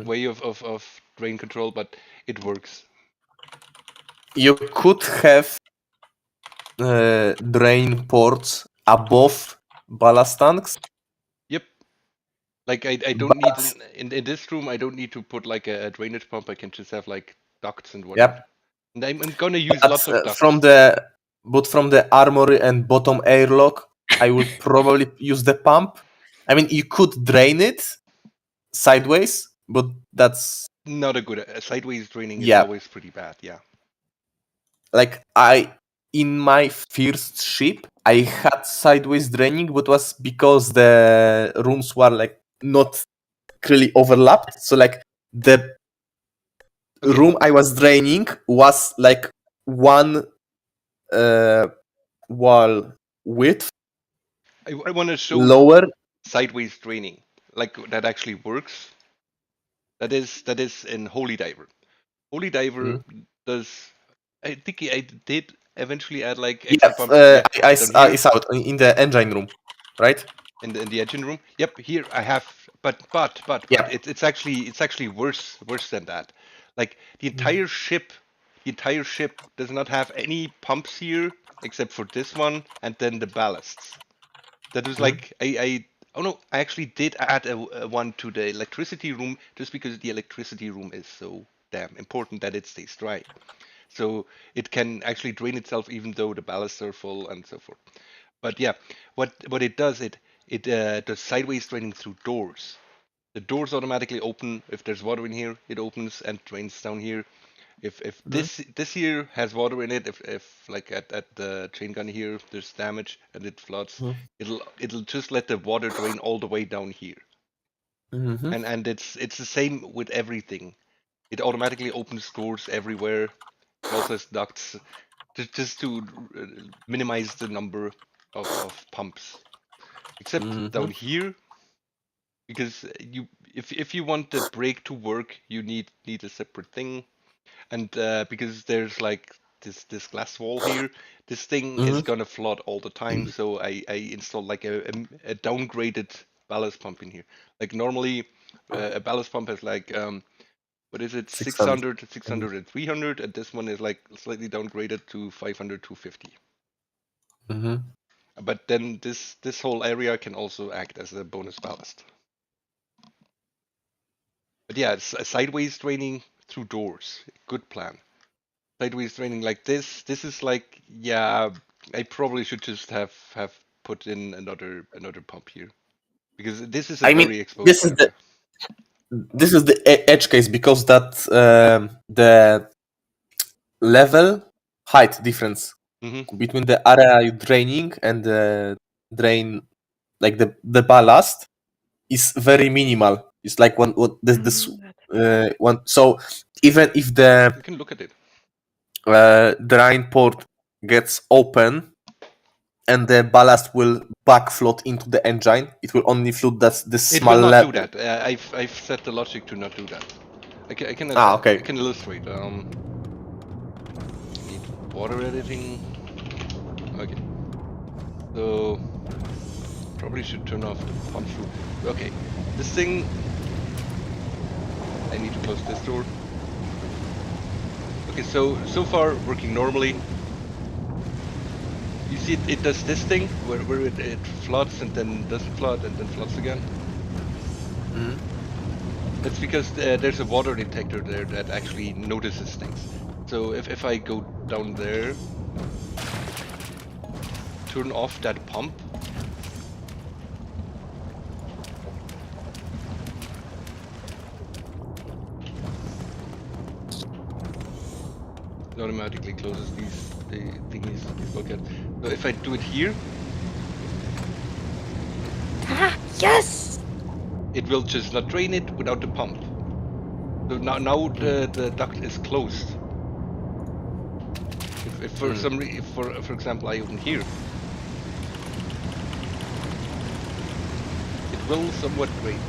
way of drain control, but it works. You could have drain ports above ballast tanks. Yep. Like I don't need But in this room I don't need to put like a drainage pump. I can just have like ducts and whatnot. yep, And I'm gonna use but lots of ducts. from the armory and bottom airlock, I would probably use the pump. I mean, you could drain it sideways, but that's Not a good sideways draining is yeah. always pretty bad. Yeah. Like in my first ship, I had sideways draining, but was because the rooms were like not really overlapped. So like the Okay. room I was draining was like one wall width I want to show lower. sideways draining like that actually works. That is in Holy Diver. Holy Diver does. I think I did eventually add like Yeah, extra pumps. Yeah, I down here saw it in the engine room, right? in the engine room. Yep, here I have, but Yeah. it's actually worse than that. Like the entire ship does not have any pumps here except for this one and then the ballasts. That was like I oh no, I actually did add a one to the electricity room just because the electricity room is so damn important that it stays dry. So it can actually drain itself even though the ballasts are full and so forth. But yeah, what it does, it does sideways draining through doors. The doors automatically open if there's water in here. It opens and drains down here. If this here has water in it, if like at the chain gun here there's damage and it floods, it'll just let the water drain all the way down here. Mm-hmm. And it's the same with everything. It automatically opens doors everywhere. It also has ducts just to minimize the number of pumps. Except down here, because you if you want the brake to work, you need a separate thing, and because there's like this glass wall here, this thing is gonna flood all the time. So I installed like a downgraded ballast pump in here. Like normally, a ballast pump has like what is it, 600, 600 and 300, and this one is like slightly downgraded to 500, 250. Mm-hmm. But then this whole area can also act as a bonus ballast. But yeah, it's a sideways draining through doors. Good plan. Sideways draining like this is like, yeah, I probably should just have put in another pump here. Because this is a I mean, very exposed area. this is the edge case because that the level height difference between the area you're draining and the drain, like the ballast, is very minimal. It's like one this one. So even if the You can look at it. drain port gets open and the ballast will back float into the engine, it will only float this It small will not do level. that. I've set the logic to not do that. I can okay. I can illustrate. Need water editing. Okay. So probably should turn off the punch through. Okay. This thing, I need to close this door. Okay, so far working normally. You see it does this thing where it floods and then doesn't flood and then floods again. That's because there's a water detector there that actually notices things. So if I go down there, turn off that pump, it automatically closes these thingies, these buckets. So if I do it here, Yes! it will just not drain it without the pump. So now the duct is closed. If for some reason, for example, I open here, it will somewhat drain,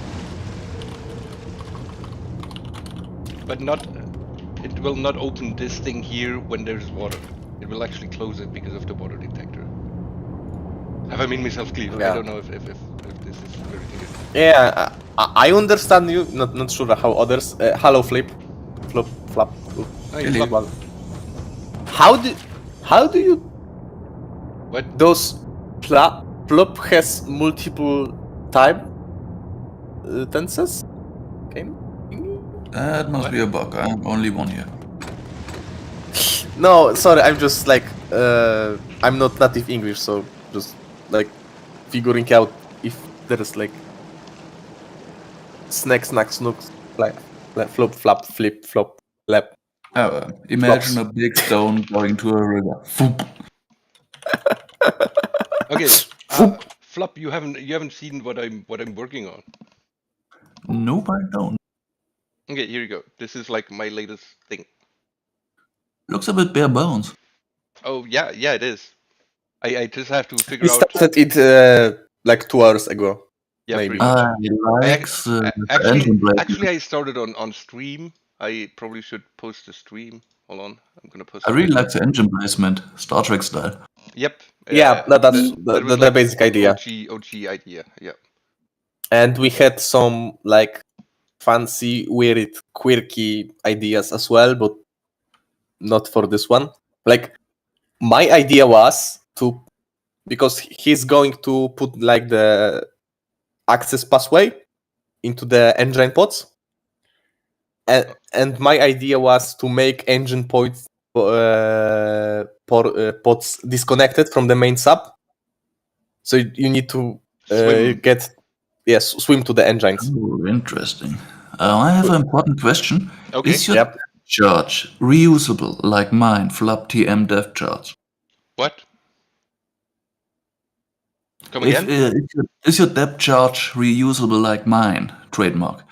but not. It will not open this thing here when there's water. It will actually close it because of the water detector. Have I made myself clear? Yeah. I don't know if this is very clear. Yeah, I understand you. Not sure how others. Hello, flip, flap. Hey, Flip. Flop. How do you? What? Those plop has multiple time tenses. Okay. That must What? be a bug. I'm only one here. No, sorry. I'm just like I'm not native English, so just like figuring out if there's like snack, snooks, like flop, flap, flip, flop, lap. Imagine Flops. a big stone going to a river. Foop. Okay, Flop, you haven't seen what I'm working on. Nope, I don't. Okay, here you go. This is like my latest thing. Looks a bit bare bones. Oh yeah, it is. I just have to figure We out. started it like 2 hours ago. Yeah, maybe. pretty much. I like the engine brake. Actually, I started on stream. I probably should post a stream. Hold on, I'm gonna post. I it really right like the engine placement, Star Trek style. now. Yep. Yeah, that's that was the like basic idea. OG idea. Yeah. And we had some like fancy, weird, quirky ideas as well, but not for this one. Like my idea was to, because he's going to put like the access pathway into the engine pods, and my idea was to make engine pods disconnected from the main sub. So you need to Swim. swim to the engines. Oh, interesting. I have an important question. Okay. Is your Yep. charge reusable like mine, flop TM dev charge? What? Come If, again? is your depth charge reusable like mine, trademark?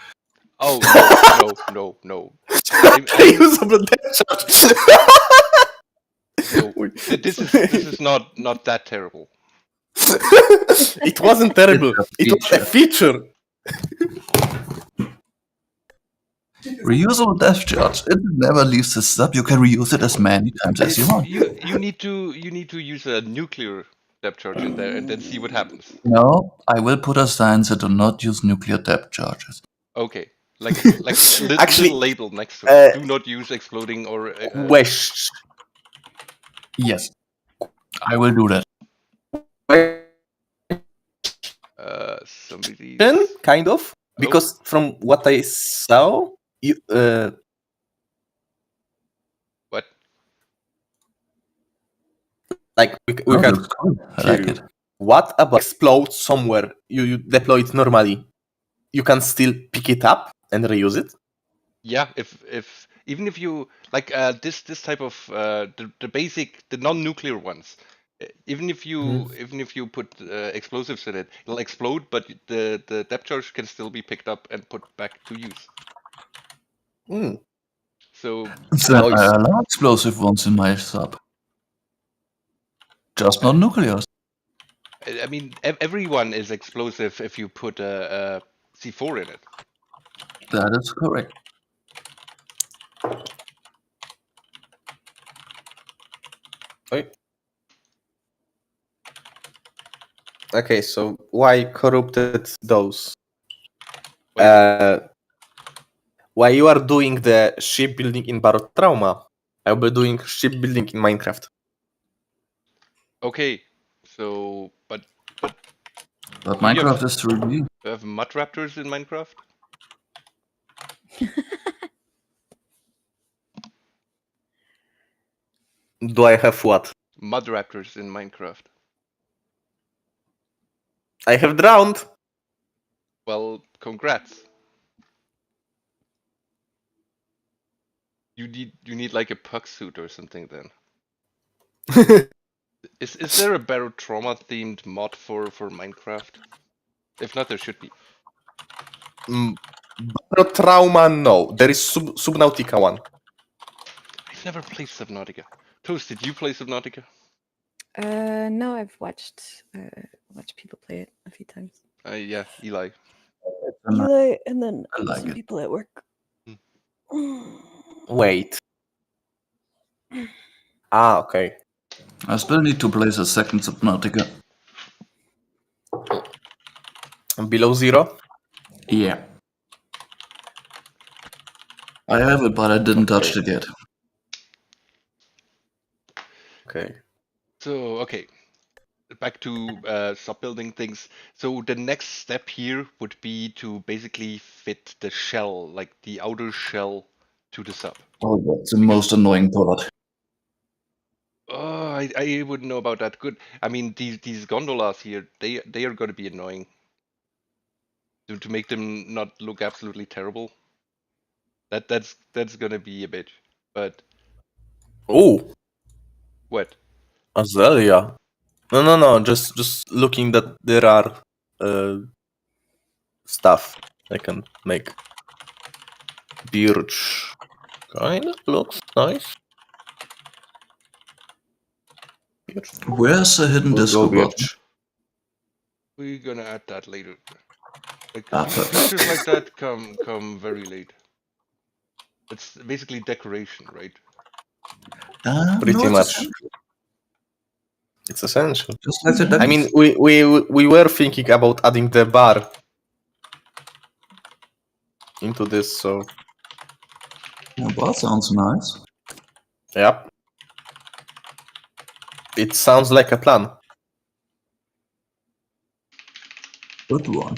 Oh no. I'm Reusable depth charge. no. This is not that terrible. It wasn't terrible. It's a It was a feature. Reusable depth charge. It never leaves the sub. You can reuse it as many times as you want. You need to use a nuclear depth charge in there and then see what happens. No, I will put a sign that do not use nuclear depth charges. Okay. Like Actually, little label next to it. Do not use exploding or Question. Yes, I will do that. somebody. Kind of, because from what I saw, you What? like we Oh, can that's cool. I hear like you. it. What about explode somewhere? You deploy it normally. You can still pick it up and reuse it. Yeah, if even if you like this type of the basic the non-nuclear ones, even if you put explosives in it, it'll explode, but the depth charge can still be picked up and put back to use. Mm. So Then I Nice. allow explosive ones in my sub. Just not nuclears. I mean everyone is explosive if you put a C4 in it. That is correct. Okay, so why corrupted those? Wait. While you are doing the shipbuilding in Barotrauma, I'll be doing shipbuilding in Minecraft. Okay, so but Minecraft is 3D. you have mud raptors in Minecraft? Do I have what? Mud raptors in Minecraft. I have drowned. Well, congrats. You need like a puck suit or something then. Is there a Barotrauma themed mod for Minecraft? If not, there should be. Barotrauma, no. There is Subnautica one. I've never played Subnautica. Toast, did you play Subnautica? No, I've watched people play it a few times. Yeah, Eli. Eli, and then I like some it. people at work. Wait. Ah, okay. I still need to place a second Subnautica. Below zero? Yeah. I have it, but I didn't touch it yet. Okay. So, okay. Back to sub-building things. So the next step here would be to basically fit the shell, like the outer shell, to the sub. Oh, that's the most annoying part. Oh, I wouldn't know about that. Good. I mean, these gondolas here, they are going to be annoying. To make them not look absolutely terrible. That's going to be a bitch. But Oh, what? Azalea. No. Just looking that there are stuff I can make. Birch. Kinda looks nice. Birch. Where's the hidden We'll disco go button? birch. We're gonna add that later. Like Perfect. features like that come very late. It's basically decoration, right? Pretty no, it's much. essential. It's essential. Just like the I duckies. mean, we were thinking about adding the bar into this, so Yeah, bar sounds nice. yep. It sounds like a plan. Good one.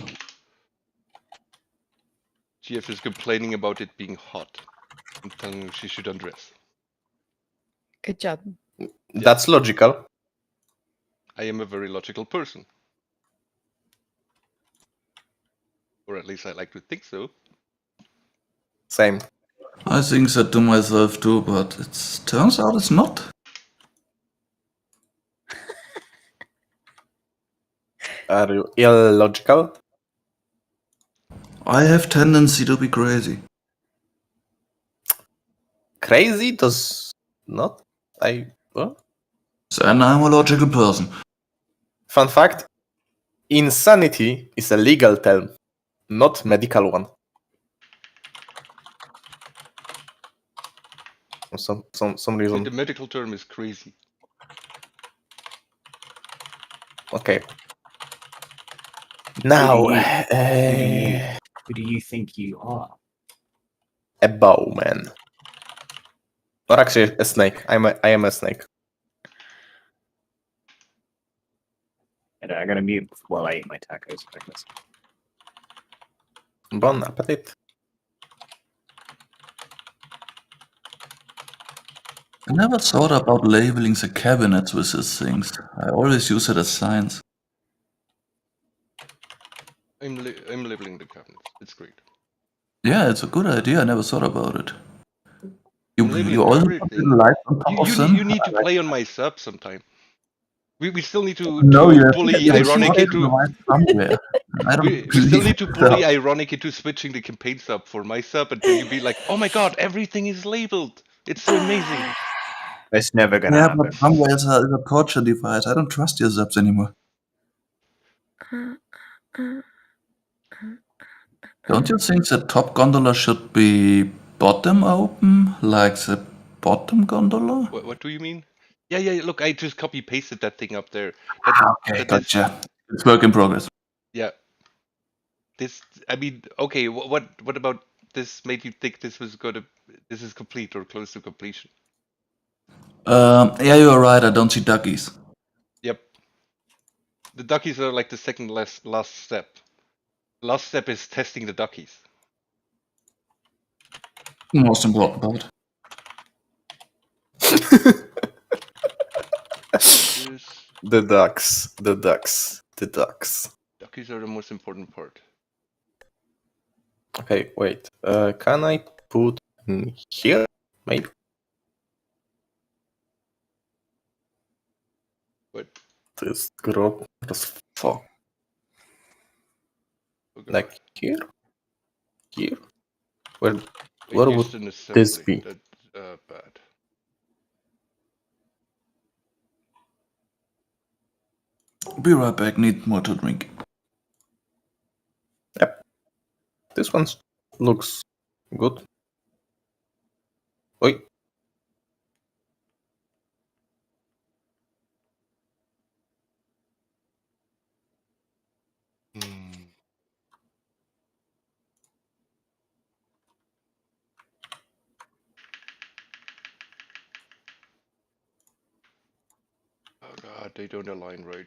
GF is complaining about it being hot. I'm telling her she should undress. Good job. That's logical. I am a very logical person. Or at least I like to think so. Same. I think that to myself too, but it turns out it's not. Are you illogical? I have tendency to be crazy. Crazy does not. What? Then I'm a logical person. Fun fact: insanity is a legal term, not medical one. For some So reason. the medical term is crazy. Okay. Now, Who do you think you are? a bowman. Or actually, a snake. I am a snake. And I'm gonna mute while I eat my tacos. I guess. Bon appetit. I never thought about labeling the cabinets with these things. I always use it as signs. I'm labeling the cabinets. It's great. Yeah, it's a good idea. I never thought about it. I'm You labeling also put everything. little lights on top of them? You need to play on my sub sometime. We still need No, you to have to bully get the ironic spot into right somewhere. I don't we still believe need to it. bully ironic into switching the campaign sub for my sub until you be like, oh my god, everything is labeled. It's so amazing. It's never gonna Yeah, happen. but somewhere is a torture device. I don't trust your subs anymore. Don't you think the top gondola should be bottom open, like the bottom gondola? What do you mean? Yeah. Look, I just copy pasted that thing up there. Okay, That this gotcha. It's work in progress. yeah. This I mean, okay. What about this made you think this is complete or close to completion? Yeah, you're right. I don't see duckies. Yep. The duckies are like the second last step. Last step is testing the duckies. Most important part. This The ducks. The ducks. The ducks. duckies are the most important part. Okay, wait. Can I put in here? Maybe. But This gross as fuck. oh god. Like here? Here? Where Wait, where used would an this assembly. be? That's bad. Be right back. Need more to drink. Yep. This one looks good. Oi. Hmm. Oh god, they don't align right.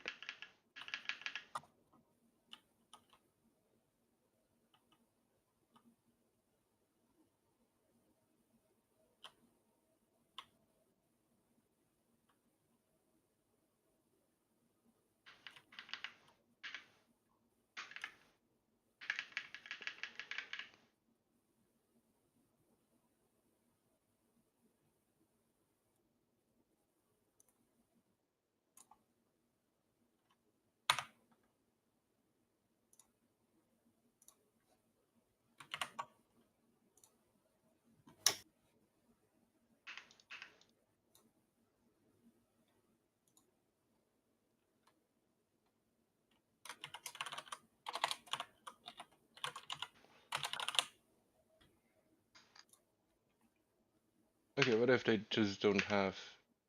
Okay, what if they just don't have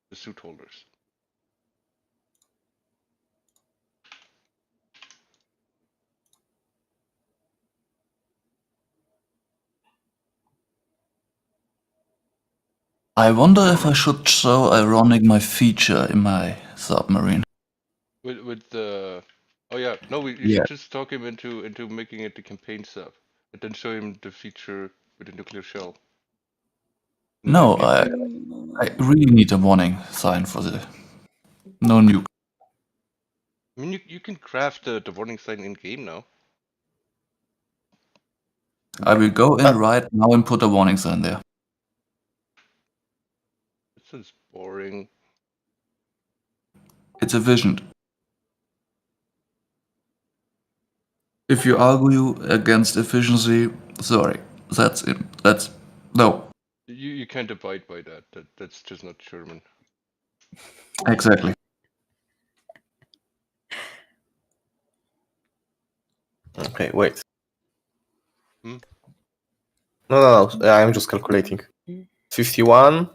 the suit holders? I wonder if I should show ironic my feature in my submarine. With the oh yeah, no, you Yeah. should just talk him into making it the campaign sub, and then show him the feature with the nuclear shell. And No, gameplay. I really need a warning sign for the no nuke. I mean, you can craft the warning sign in game now. I will go in right now and put a warning sign there. This is boring. It's efficient. If you argue against efficiency, sorry, that's it. That's no, You can't abide by that. That's just not German. exactly. Okay, wait. Hmm? No. I'm just calculating. Mm. 51.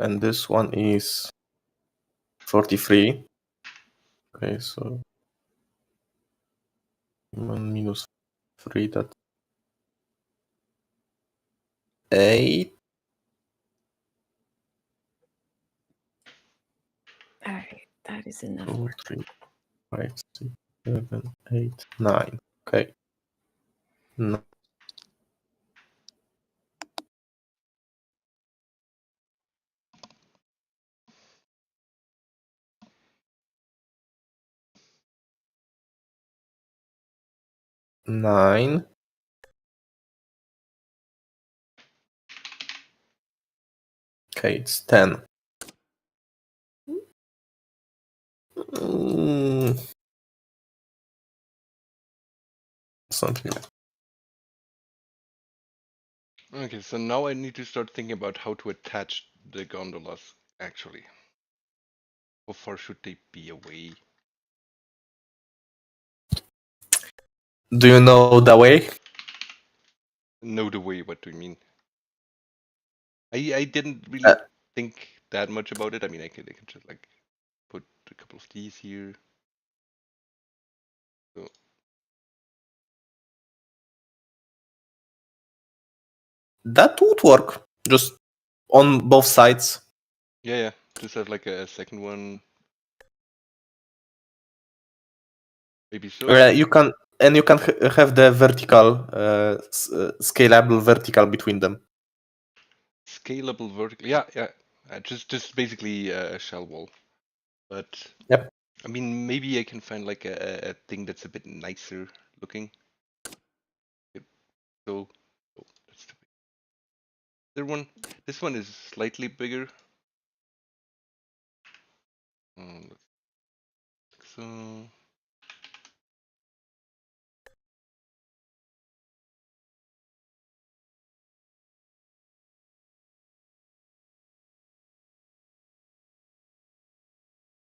And this one is 43. Okay, so minus 3, that's 8. All right, that is enough 2, work. 3, 5, 6, 7, 8, 9. Okay. No. Nine. Okay, it's 10. Something like Okay, so now I need to start thinking about how to attach the gondolas, actually. How far should they be away? Do you know the way? Know the way, what do you mean? I didn't Uh, really think that much about it. I mean, I could just like put a couple of these here. So That would work. Just on both sides. yeah, just have like a second one. Maybe so. You can have the vertical, scalable vertical between them. Scalable vertical. Yeah. Just basically a shell wall. But Yep. I mean, maybe I can find like a thing that's a bit nicer looking. So, oh, that's the other one. This one is slightly bigger. Like so.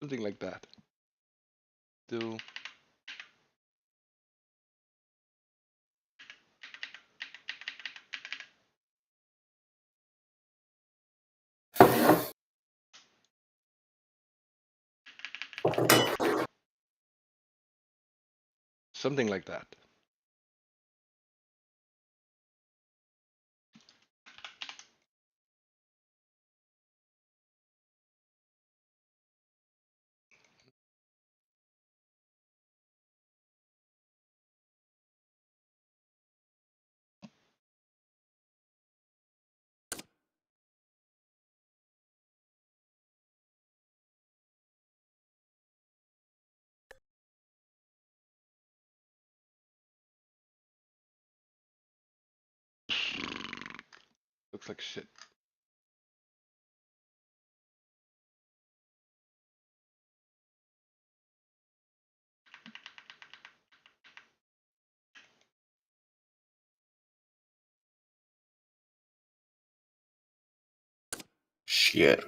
Something like that. So, something like that. Looks like shit. Shit.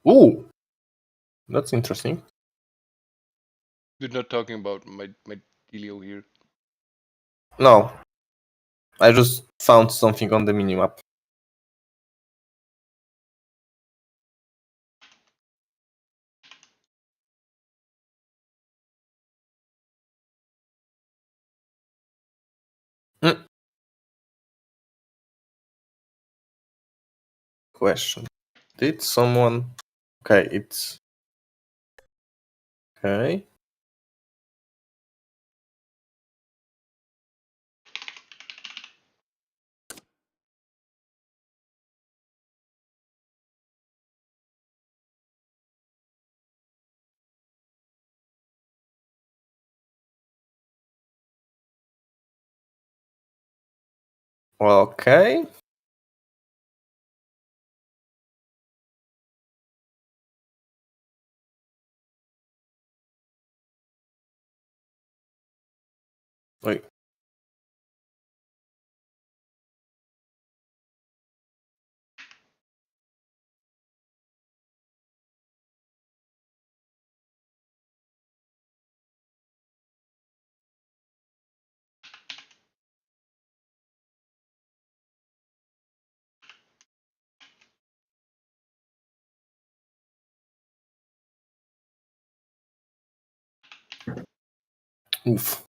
Ooh, that's interesting. We're not talking about my dealio here. No, I just found something on the minimap. Question. Did someone... Okay, it's... Okay. Okay. Wait. Oof.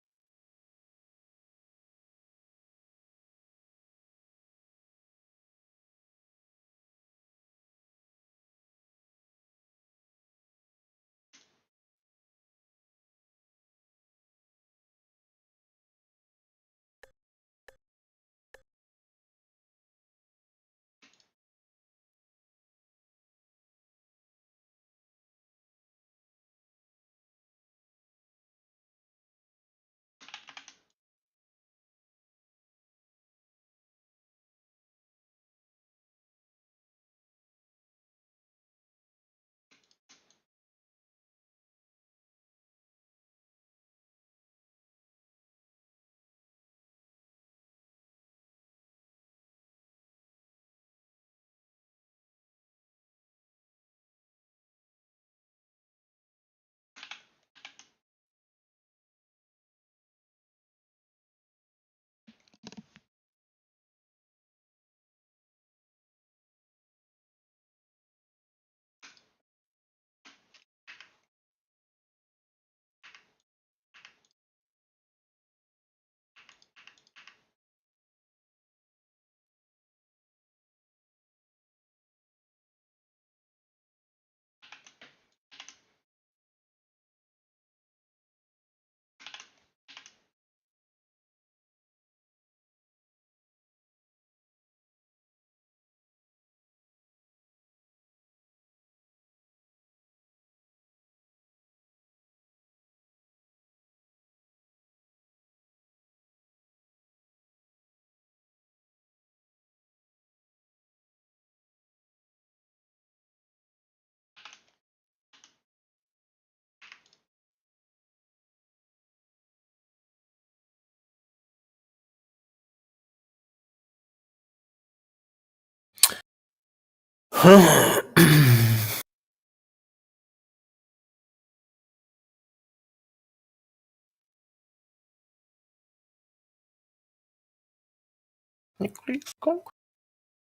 Please come.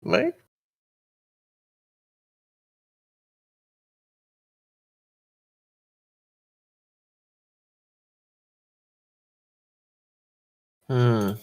Wait. Hmm.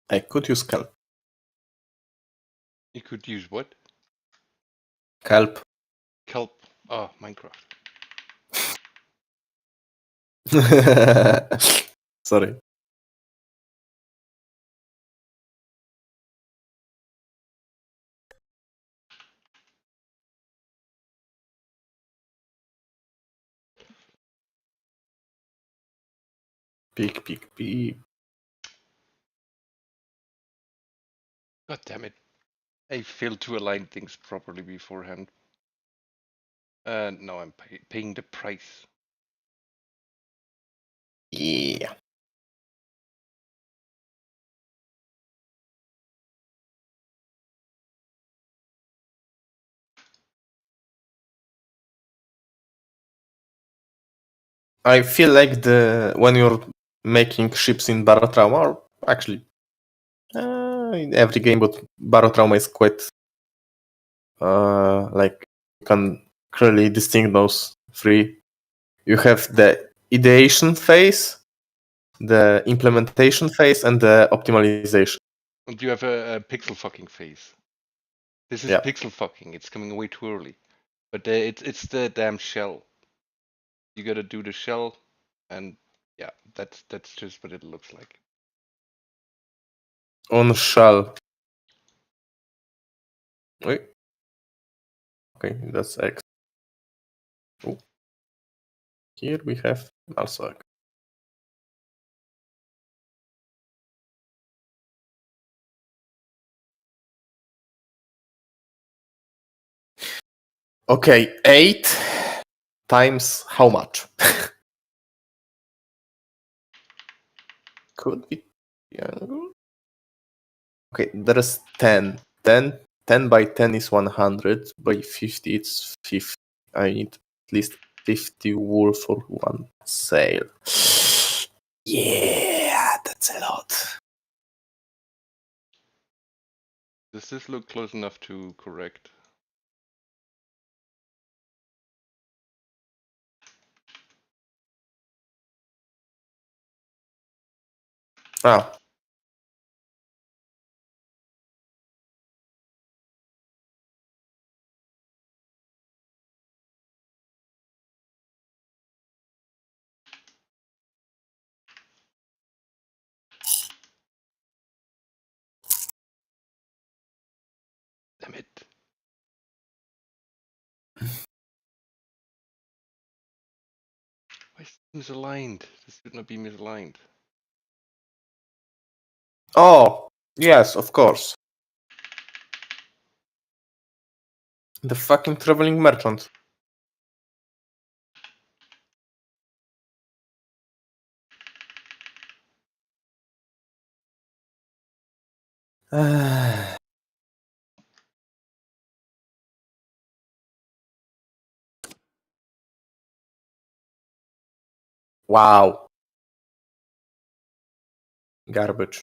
I could use kelp. You could use what? Kelp. Kelp. Oh, Minecraft. Sorry. Peek, peek, peek. God damn it. I failed to align things properly beforehand. Now I'm paying the price. Yeah. I feel like when you're making ships in Barotrauma, or actually in every game, but Barotrauma is quite like you can clearly distinguish those three. You have the ideation phase, the implementation phase, and the optimization. And you have a pixel fucking phase. This is Yeah. pixel fucking. It's coming way too early. But it's the damn shell. You gotta do the shell, and yeah, that's just what it looks like. On shell. Wait. Okay, that's X. Oh. Here we have also X. Okay, 8 times how much? Could be. Yeah. Okay, there is 10. 10 by 10 is 100. By 50, it's 50. I need at least 50 wool for one sail. Yeah, that's a lot. Does this look close enough to correct? Ah, Damn it. Why is it misaligned? This should not be misaligned. oh, yes, of course. The fucking traveling merchant. Wow. Garbage.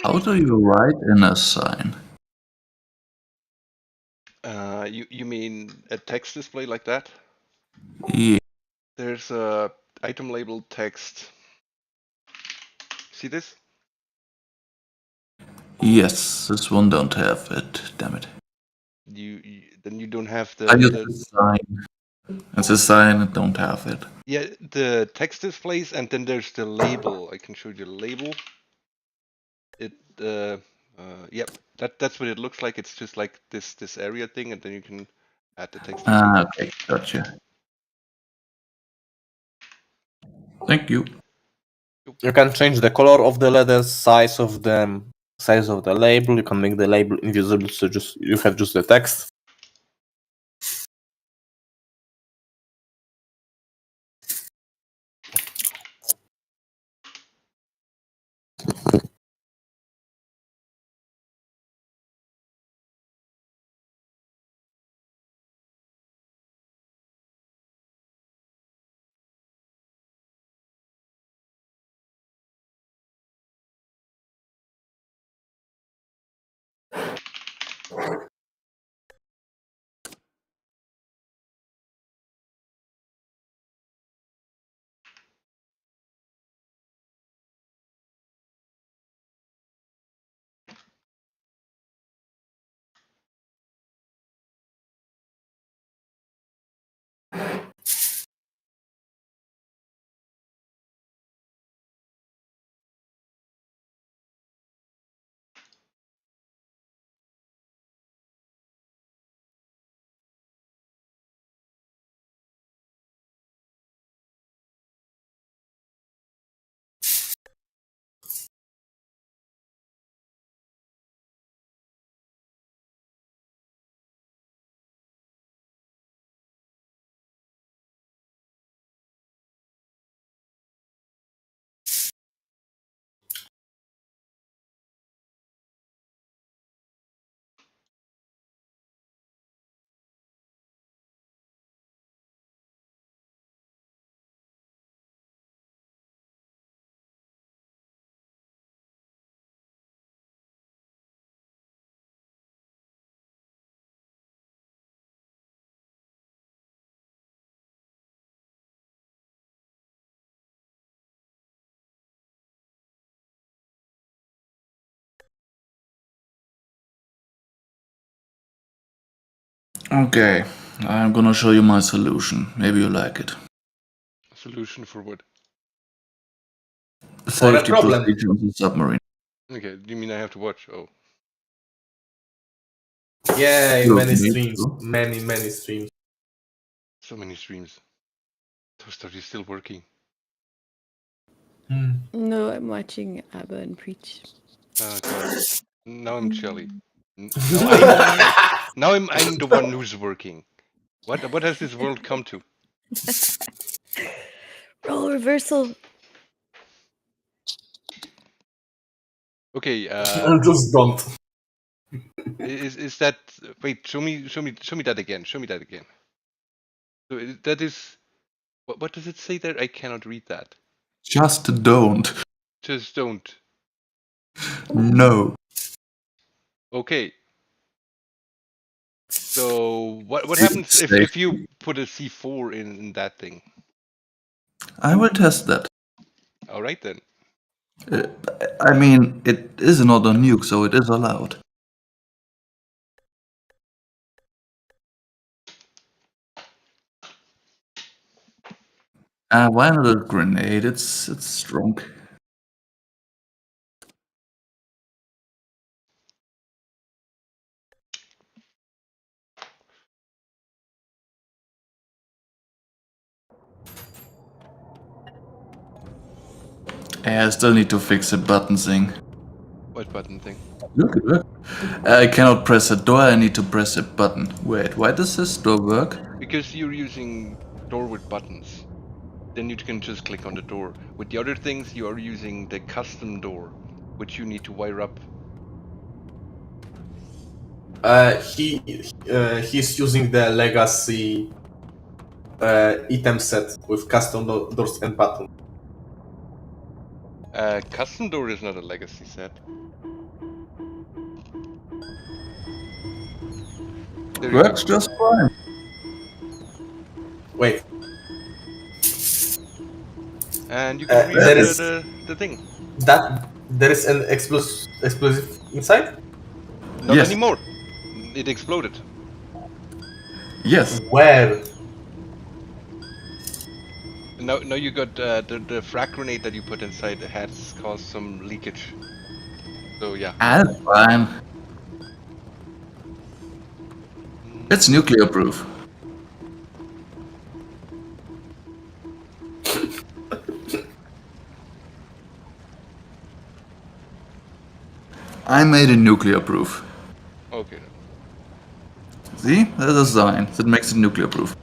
How do you write in a sign? You mean a text display like that? Yeah. There's a item label text. See this? Yes, this one don't have it. Damn it. You then you don't have I use the the sign. It's a sign. I don't have it. yeah, the text displays, and then there's the label. I can show you the label. It yep, that's what it looks like. It's just like this area thing, and then you can add the text if you want. Okay, gotcha. Thank you. You can change the color of the letters, size of them, size of the label. You can make the label invisible, so just you have just the text. Okay, I'm gonna show you my solution. Maybe you like it. Solution for what? For a Safety problem. procedure on the submarine. Okay, do you mean I have to watch? Oh, Yay, You many need streams. to. Many streams. so many streams. Toaster is still working. No, I'm watching Abba and preach. Oh god. Now I'm jelly. Now I'm the one who's working. What has this world come to? Role reversal. Okay, Just don't. is that wait, show me that again. Show me that again. So that is what does it say there? I cannot read that. Just don't. Just don't. No. Okay. So what happens It's if safe. you put a C4 in that thing? I will test that. All right then. Uh, I mean, it is not a nuke, so it is allowed. Why not a grenade? It's strong. I still need to fix a button thing. What button thing? Look. I cannot press a door, I need to press a button. Wait, why does this door work? Because you're using door with buttons. Then you can just click on the door. With the other things, you are using the custom door, which you need to wire up. He's using the legacy item set with custom doors and buttons. Custom door is not a legacy set. There you go. Works just fine. Wait, And you can rewrap there is the thing. that there is an explosive inside. Not Yes. anymore. It exploded. Yes. Where? Now you got the frag grenade that you put inside has caused some leakage. So yeah. That's fine. It's nuclear proof. I made it nuclear proof. Okay. See? There's a sign that makes it nuclear proof.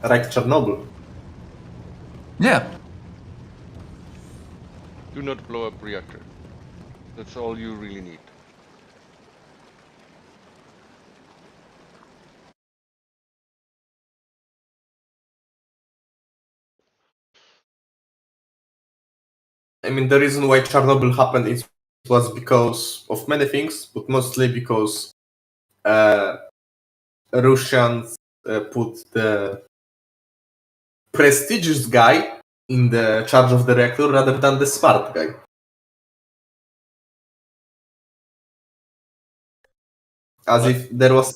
Like Chernobyl. Yeah. Do not blow up reactor. That's all you really need. I mean, the reason why Chernobyl happened it was because of many things, but mostly because Russians put the prestigious guy in the charge of the reactor rather than the smart guy. As What? if there was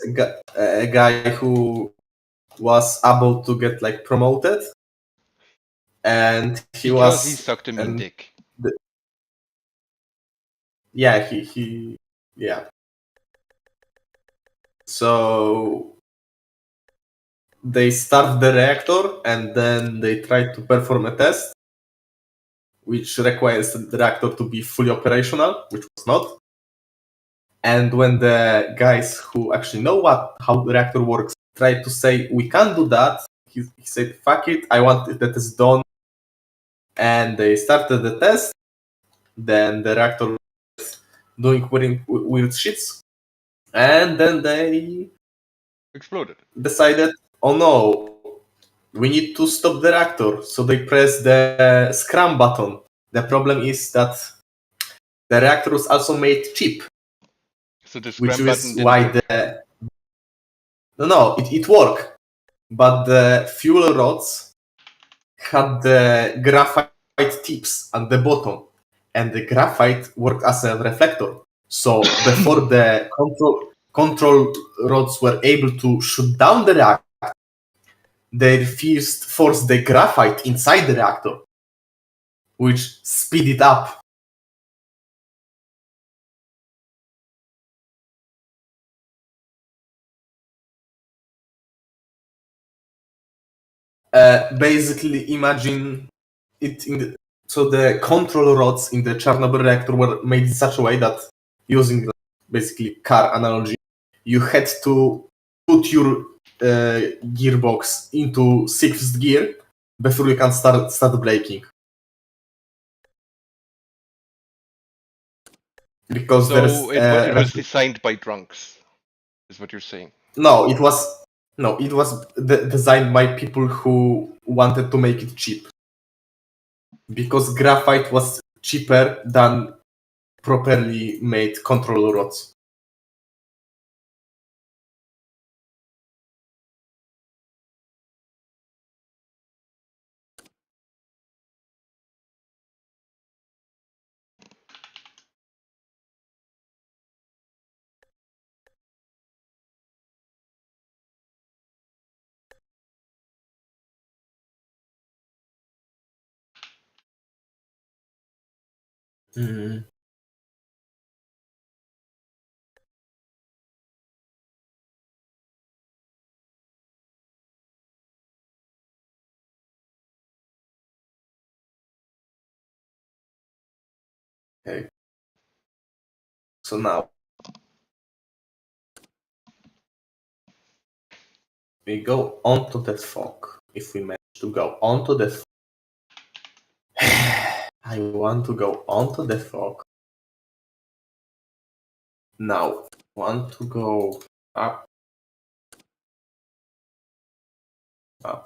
a guy who was about to get like promoted, and he Because he was, sucked a mean and dick. yeah, he yeah. So they start the reactor and then they try to perform a test, which requires the reactor to be fully operational, which was not. And when the guys who actually know how the reactor works try to say we can't do that, he said, "Fuck it, I want it that is done." And they started the test. Then the reactor was doing weird shits, and then they Exploded. decided, "Oh no, we need to stop the reactor." So they press the scram button. The problem is that the reactor was also made cheap, So the which scram is button didn't why work. it worked, but the fuel rods had the graphite tips at the bottom, and the graphite worked as a reflector. So before the control rods were able to shoot down the reactor, they first forced the graphite inside the reactor, which speed it up. Basically, imagine it so the control rods in the Chernobyl reactor were made in such a way that, using basically car analogy, you had to put your gearbox into sixth gear before you can start braking. Because So there's it was designed by drunks, is what you're saying. it was designed by people who wanted to make it cheap. Because graphite was cheaper than properly made control rods. Mm. Okay. So now we go onto that fog. If we manage to go onto the fog. I want to go onto the fog. Now, want to go up. Up.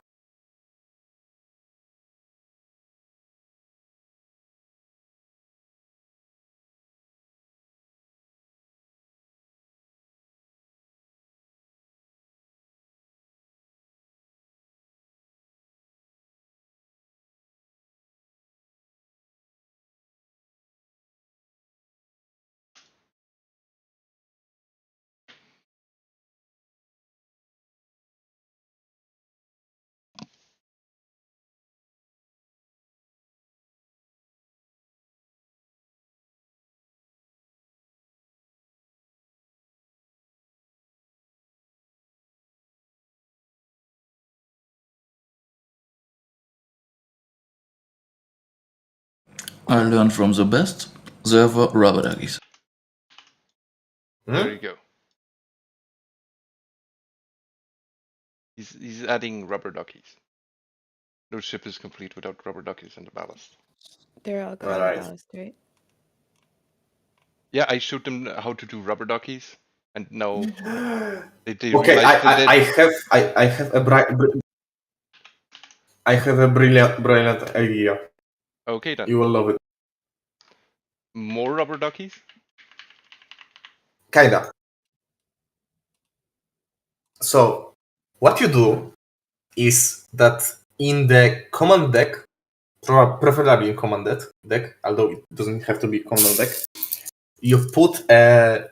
I learned from the best. There were rubber duckies. There you go. He's adding rubber duckies. No ship is complete without rubber duckies in the ballast. They're all going Alright. in ballast, right? Yeah, I showed them how to do rubber duckies, and now they Okay, realized that I have a brilliant idea. okay then. You will love it. More rubber duckies? Kinda. So what you do is that in the command deck, preferably in command deck, although it doesn't have to be command deck, you put a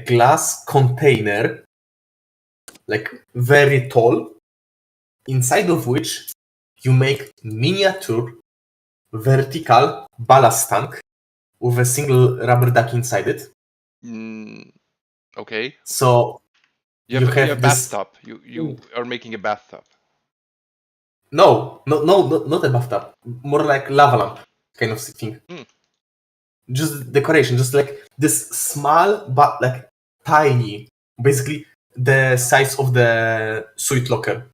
glass container, like very tall, inside of which you make miniature vertical ballast tank with a single rubber duck inside it. Okay. So you You have have this. bathtub. You are making a bathtub. No, not a bathtub. More like lava lamp kind of thing. Just decoration, just like this small but like tiny, basically the size of the suit locker.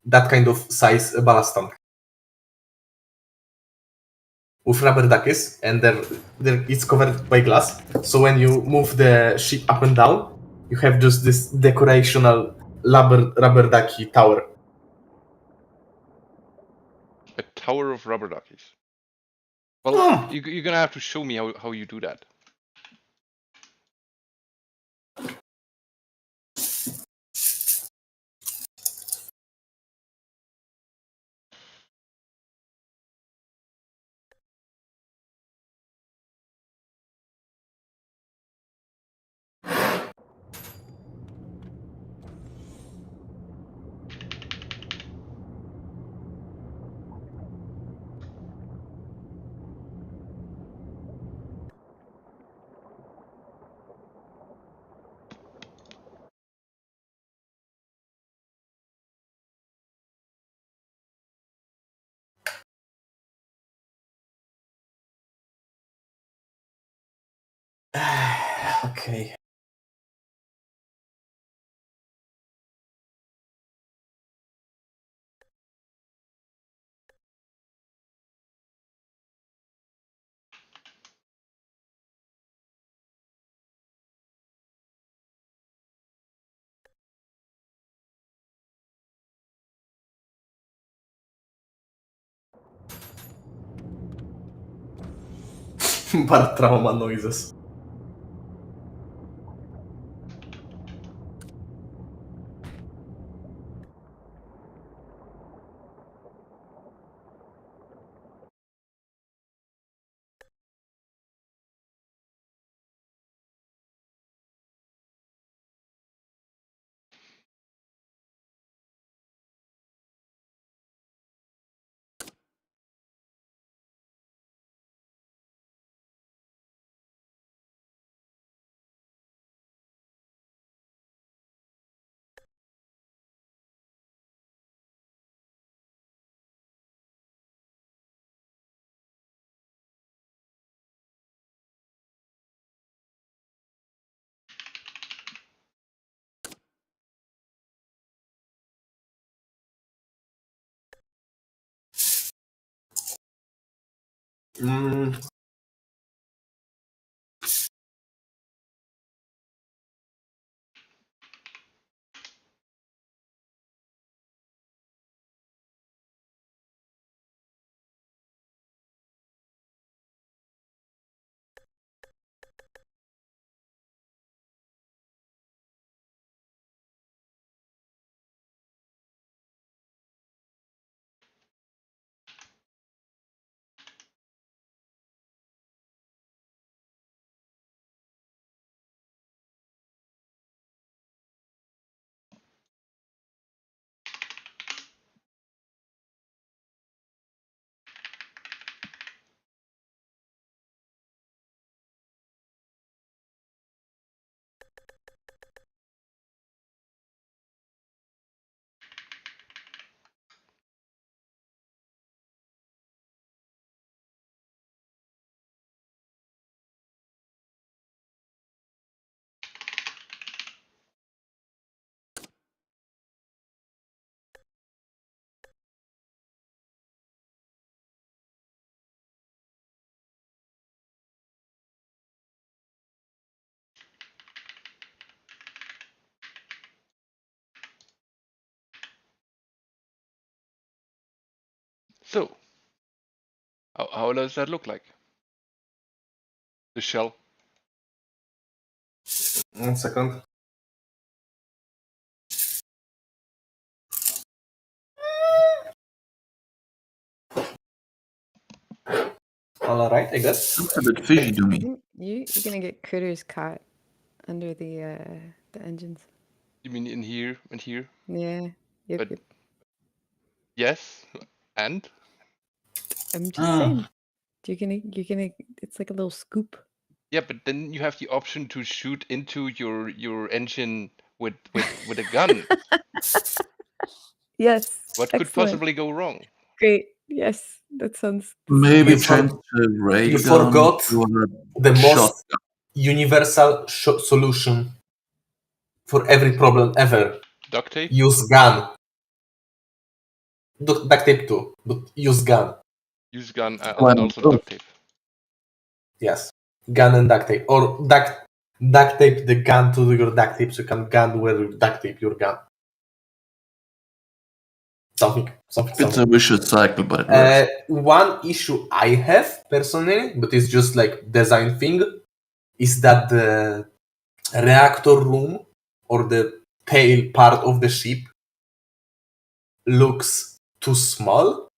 That kind of size ballast tank with rubber duckies, and there it's covered by glass. So when you move the ship up and down, you have just this decorational rubber ducky tower. A tower of rubber duckies. Well, you're gonna have to show me how you do that. Okay. Barotrauma noises. So, How does that look like? The shell. 1 second. All right, I guess. Looks a bit fishy to me. You're gonna get critters caught under the engines. You mean in here and here? Yeah. Yep. But- Yep. Yes, and I'm just saying. You're gonna. It's like a little scoop. yeah, but then you have the option to shoot into your engine with a gun. Yes. What could Excellent. possibly go wrong? Great. Yes. That sounds. Maybe You change the ray you gun forgot to the a most shotgun. universal solution for every problem ever. Duct tape? Use gun. Duct tape too, but use gun. Use gun Why and not also both? duct tape. Yes, gun and duct tape, or duct tape the gun to your duct tape so you can gun where you duct tape your gun. Something. It's a vicious cycle, but it works. One issue I have personally, but it's just like design thing, is that the reactor room or the tail part of the ship looks too small.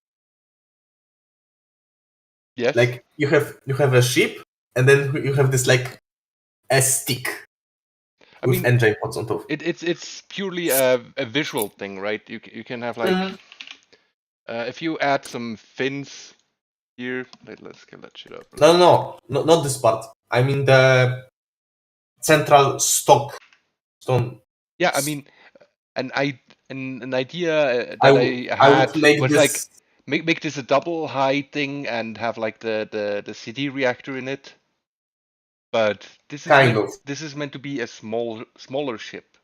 Yes. Like you have a ship, and then you have this like a stick I with mean, engine pods on top. it's purely a visual thing, right? You can have like if you add some fins here. Let's get that shit up. No, not this part. I mean the central stone. Yeah, I mean, an idea that I had would make was this like make this a double height thing and have like the CD reactor in it. But this is meant to be a smaller ship.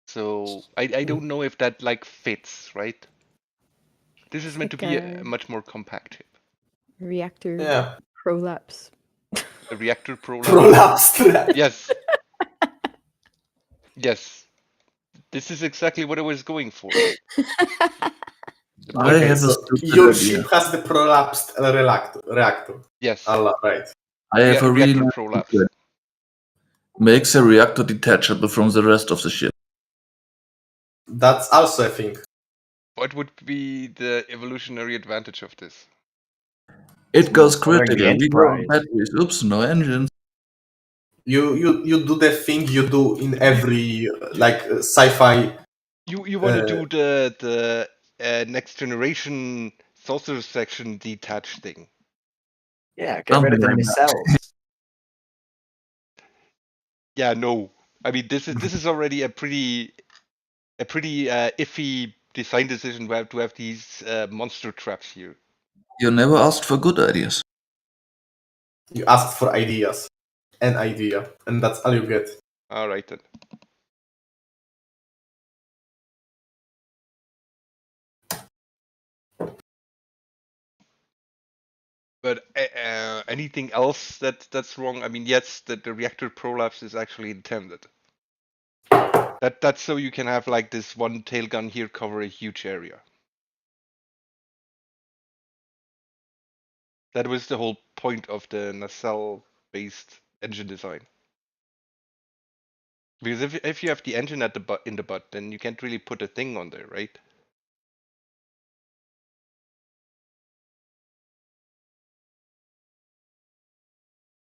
So I don't know if that like fits, right? This is meant to be a much more compact ship. Reactor prolapse. A reactor prolapse. prolapsed. Yes. Yes. This is exactly what I was going for. I have a So stupid your idea. ship has the prolapsed reactor. Yes. Allah, right. I have a really reactor nice prolapse. secret. Makes a reactor detachable from the rest of the ship. That's also a thing. What would be the evolutionary advantage of this? It goes Following the critical. We go on Enterprise. batteries. Oops, no engines. You do the thing you do in every sci-fi. You want to do the next generation saucer section detach thing. Yeah, get rid of the Something like nacelles. Yeah, no. I mean, this is already a pretty iffy design decision to have these monster traps here. You never asked for good ideas. You asked for ideas, an idea, and that's all you get. All right then. But anything else that's wrong? I mean, yes, the reactor prolapse is actually intended. That's so you can have like this one tail gun here cover a huge area. That was the whole point of the nacelle-based engine design. Because if you have the engine at in the butt, then you can't really put a thing on there, right?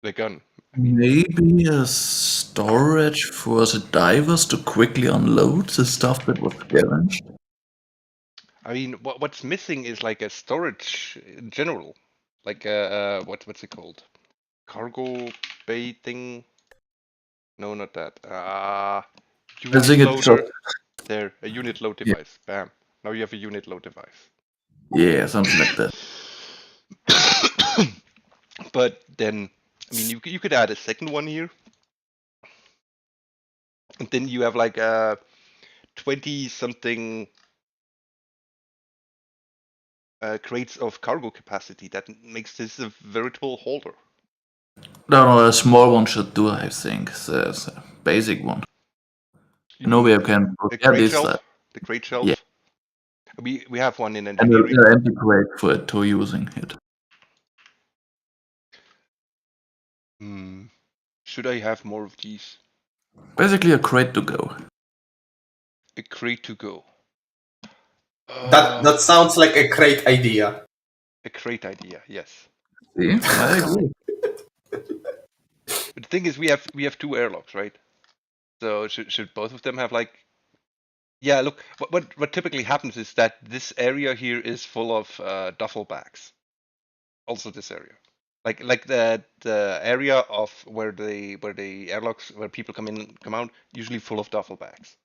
The gun. I mean, Maybe a storage for the divers to quickly unload the stuff that was scavenged. I mean, what's missing is like a storage in general, like what's it called? Cargo bay thing? No, not that. I think Unit it's loader. just, There, a unit load Yeah. device. Bam. Now you have a unit load device. yeah, something like that. But then, I mean, you could add a second one here, and then you have like a 20-something crates of cargo capacity. That makes this a veritable holder. No, a small one should do, I think. The basic one. You No, mean we can put the yeah, crate this shelf? The crate shelf? Yeah. We have one in and engineering. an empty crate for it to using it. should I have more of these? Basically a crate to go. A crate to go. That sounds like a great idea. A crate idea, yes. See? I agree. But the thing is, we have two airlocks, right? So should both of them have like? Yeah, look. What typically happens is that this area here is full of duffel bags. Also, this area, like the area of where the airlocks where people come in come out, usually full of duffel bags.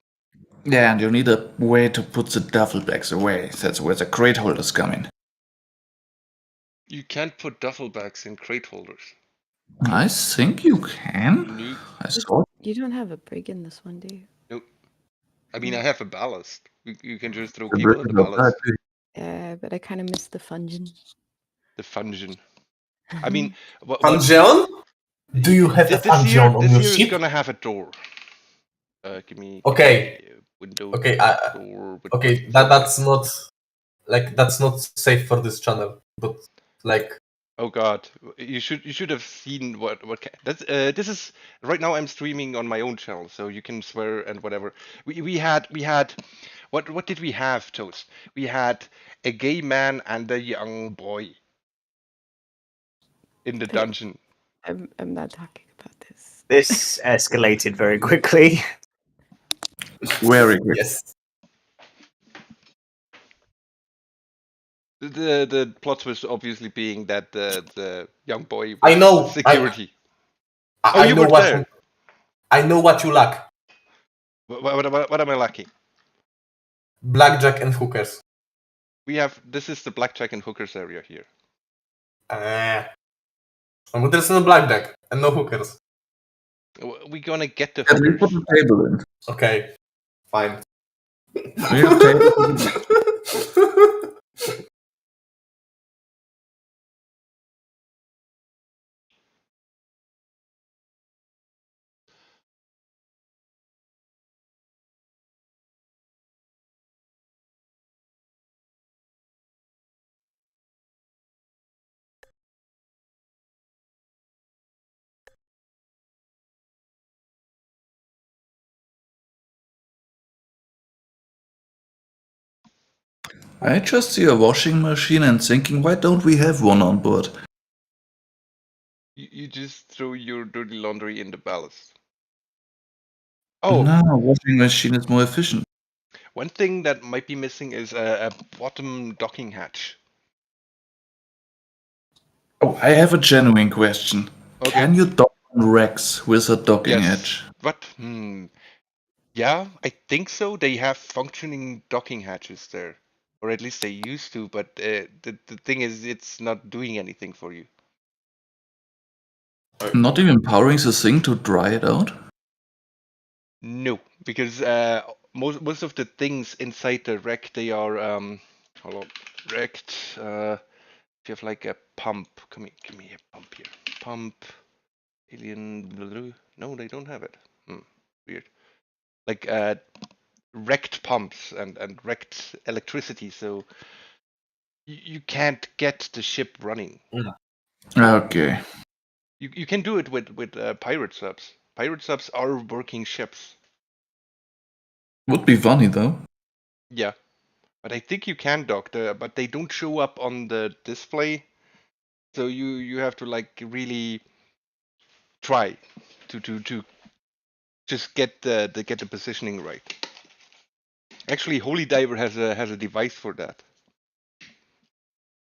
Yeah, and you need a way to put the duffel bags away. That's where the crate holders come in. You can't put duffel bags in crate holders. I think you can. No, I saw. You don't have a brig in this one, do you? no. I mean, I have a ballast. You can just throw The people in the ballast. Yeah, but I kind of miss the fungin. The fungeon. I mean, what Fungeon? Do you have a fungeon on this your year is ship? gonna have a door. Give me Okay. a window Okay, door. okay, that's not safe for this channel. But like, Oh God, you should have seen that's this is right now. I'm streaming on my own channel, so you can swear and whatever. We had what did we have, Toast? We had a gay man and a young boy in the dungeon. I'm not talking about this. This escalated very quickly. Very good. yes. The plot twist obviously being that the young boy I was know. security. I Oh, you know were what there. I know what you lack. What am I lacking? Blackjack and hookers. This is the blackjack and hookers area here. But there's no blackjack and no hookers. We're gonna get the At least hookers. put the table in. Okay, fine. We have tables. I just see a washing machine and thinking, why don't we have one on board? You just throw your dirty laundry in the ballast. Oh, No, washing machine is more efficient. one thing that might be missing is a bottom docking hatch. Oh, I have a genuine question. Okay. Can you dock on racks with a docking Yes. edge? What? Yeah, I think so. They have functioning docking hatches there, or at least they used to. But the thing is, it's not doing anything for you. Not even powering the thing to dry it out? No, because most of the things inside the wreck they are hold on, wrecked. If you have like a pump, come here, give me a pump here. Pump, alien. Blah, blah, blah. No, they don't have it. Weird. Like wrecked pumps and wrecked electricity, so you can't get the ship running. Okay. You can do it with pirate subs. Pirate subs are working ships. Would be funny though. Yeah, but I think you can dock but they don't show up on the display. So you have to like really try to just get the positioning right. Actually, Holy Diver has a device for that.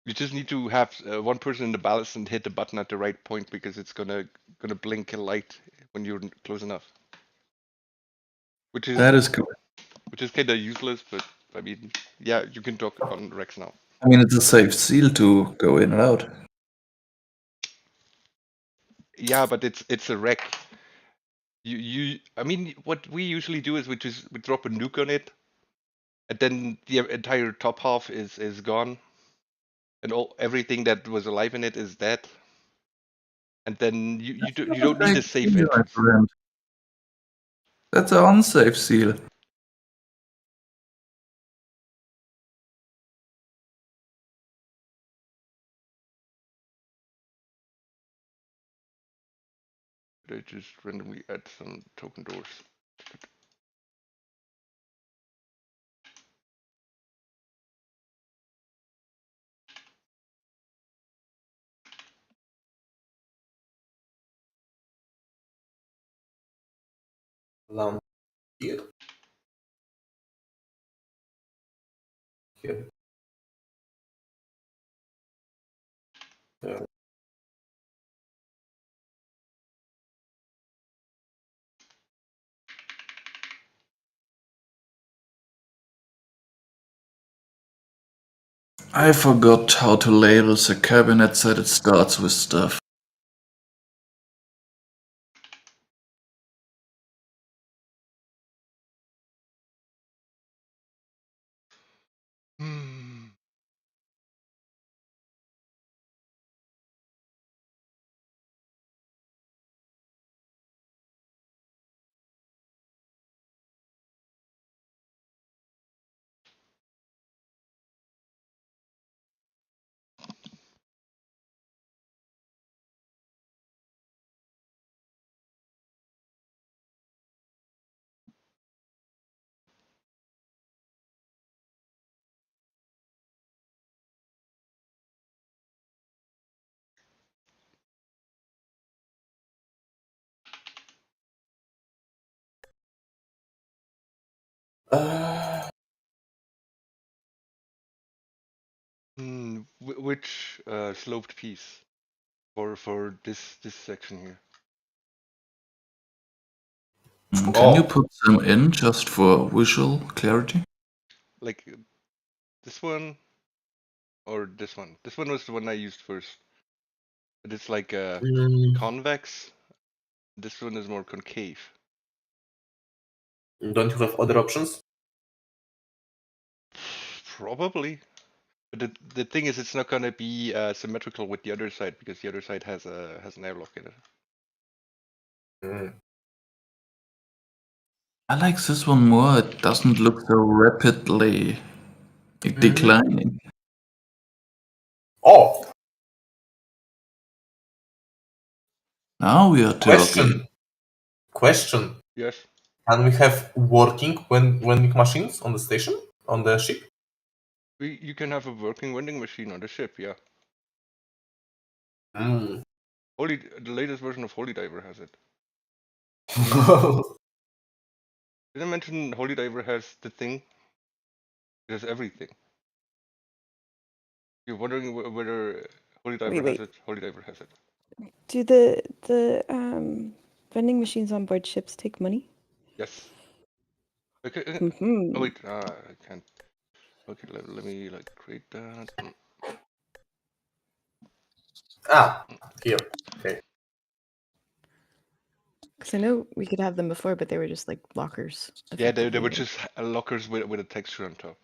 You just need to have one person in the ballast and hit the button at the right point because it's gonna blink a light when you're close enough. Which is That is cool. kind of useless, but I mean, yeah, you can dock on Rex now. I mean, it's a safe seal to go in and out. Yeah, but it's a wreck. I mean, what we usually do is we drop a nuke on it, and then the entire top half is gone, and everything that was alive in it is dead. And then you don't need a safe Seal, my entrance. friend. That's an unsafe seal. Could I just randomly add some token doors? Lamp here. Here. There. I forgot how to label the cabinet that it starts with stuff. Hmm. Which sloped piece for this section here? Can you Oh, put them in just for visual clarity? Like this one or this one? This one was the one I used first. But it's like convex. This one is more concave. don't you have other options? Probably. But the thing is, it's not gonna be symmetrical with the other side because the other side has an airlock in it. Mm. I like this one more. It doesn't look so rapidly declining. Oh, Now we are talking. question. Yes. Can we have working vending machines on the station, on the ship? You can have a working vending machine on the ship, yeah. Mm. The latest version of Holy Diver has it. Did I mention Holy Diver has the thing? It has everything. You're wondering whether Holy Diver has Wait. it? Holy Diver has it. Do the vending machines on board ships take money? Yes. Okay. Mm-hmm. Oh wait, I can't. Okay, let me like create that. Ah, here. Okay. Because I know we could have them before, but they were just like lockers. Yeah, they Effectively, were right? just lockers with a texture on top.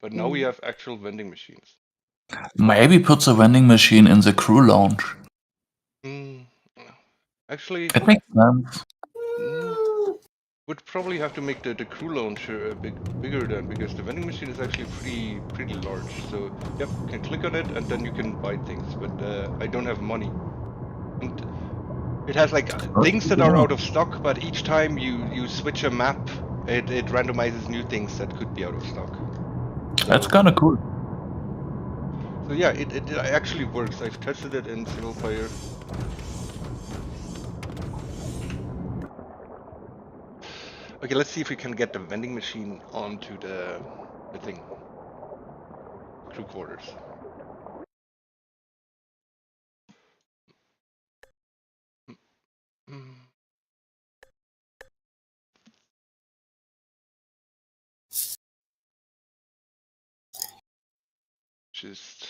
But now we have actual vending machines. Maybe put the vending machine in the crew lounge. Actually, It makes sense. would probably have to make the crew launcher a bit bigger then, because the vending machine is actually pretty large. So yep, you can click on it and then you can buy things. But I don't have money, and it has like things that are Yeah. out of stock. But each time you switch a map, it randomizes new things that could be out of stock. That's So kind of cool. so yeah, it actually works. I've tested it in single player. Okay, let's see if we can get the vending machine onto the thing. Crew quarters. Just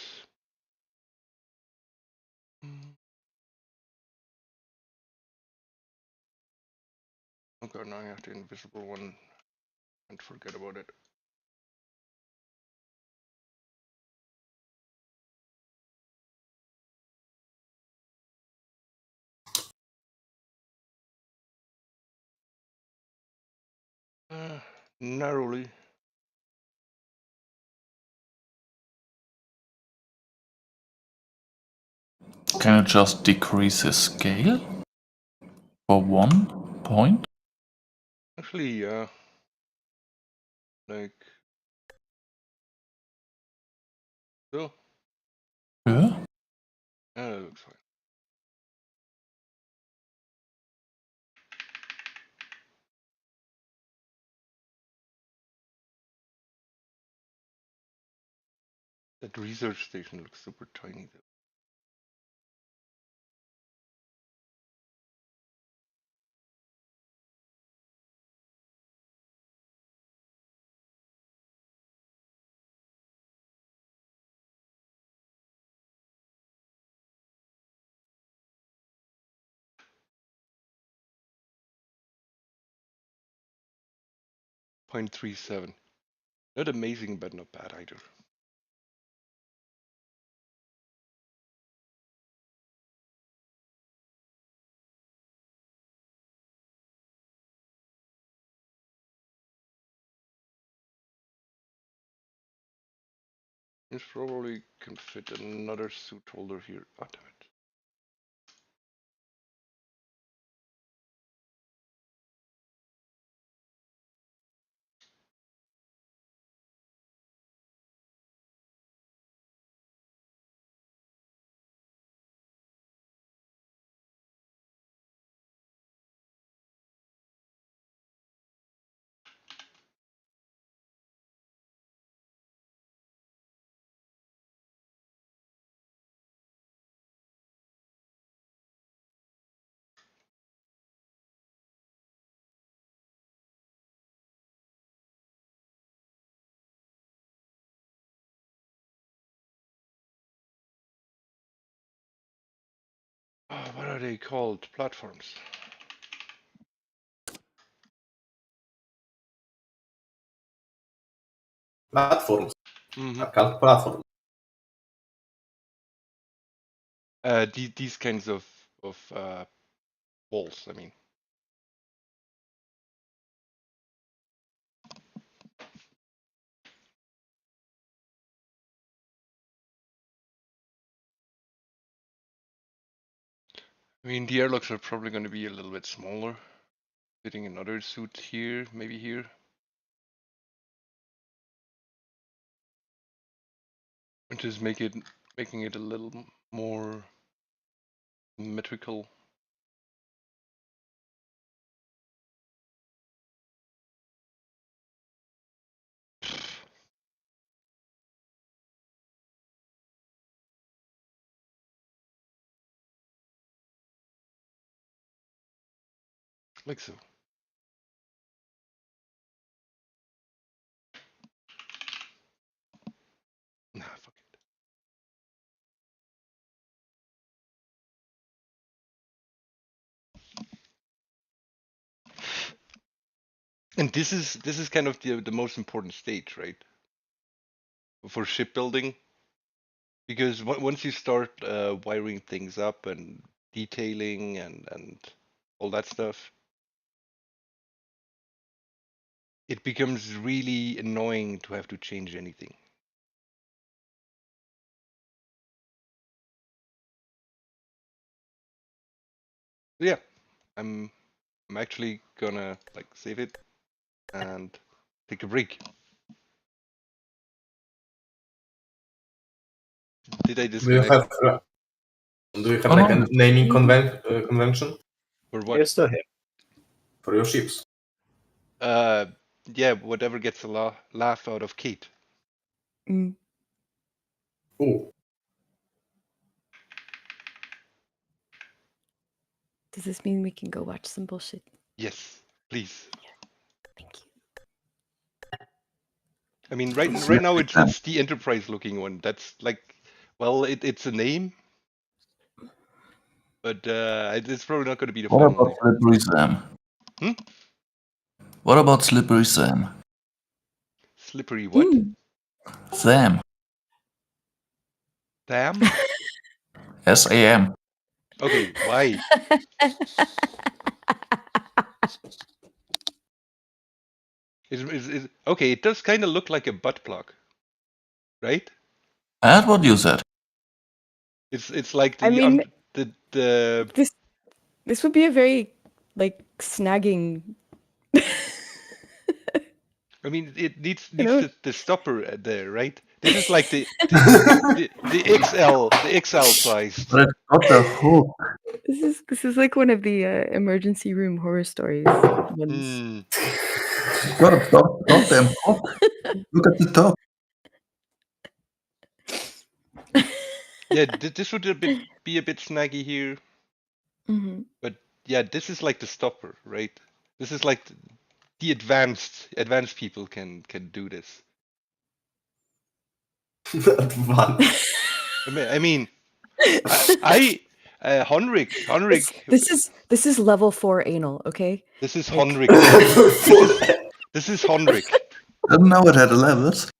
okay, now I have the invisible one and forget about it. Narrowly. Can you just decrease the scale? For 1 point? Actually, yeah. Like so. Yeah. Yeah, that looks fine. That research station looks super tiny though. .37. Not amazing, but not bad either. This probably can fit another suit holder here. Oh, damn it. Oh, what are they called? Platforms. Platforms. Mm-hmm. Are called platforms. These kinds of walls, I mean. I mean, the airlocks are probably going to be a little bit smaller. Fitting another suit here, maybe here. And just making it a little more symmetrical. Like so. Nah, fuck it. And this is kind of the most important stage, right? For shipbuilding, because once you start wiring things up and detailing and all that stuff, it becomes really annoying to have to change anything. So yeah, I'm actually gonna like save it and take a break. Did I Do you disconnect? have Oh like a no. naming convention Or You're what? still here. for your ships? Uh, yeah, whatever gets a laugh out of Kate. Mm. Ooh. Does this mean we can go watch some bullshit? Yes, please. Thank you. I mean, right now it's the Enterprise looking one. That's like, well, it's a name, but it's probably not going to be the What final about name. Slippery Sam? Hmm? What about Slippery Sam? Slippery what? Mm. Sam. Sam? SAM. Okay, why? Okay, it does kind of look like a butt plug, right? That's what you said. It's like I mean, the this would be a very like snagging. I mean, it needs know- the stopper there, right? This is like the XL sized. But it's got a hook. This is like one of the emergency room horror stories ones. Hmm. It's got a goddamn hook. Look at the top. Yeah, this would be a bit snaggy here, Mhm. but yeah, this is like the stopper, right? This is like the advanced people can do this. Advanced. I mean, Honrik, This is level 4 anal, okay? this is Like- Honrik. This is Honrik. I didn't know it had levels.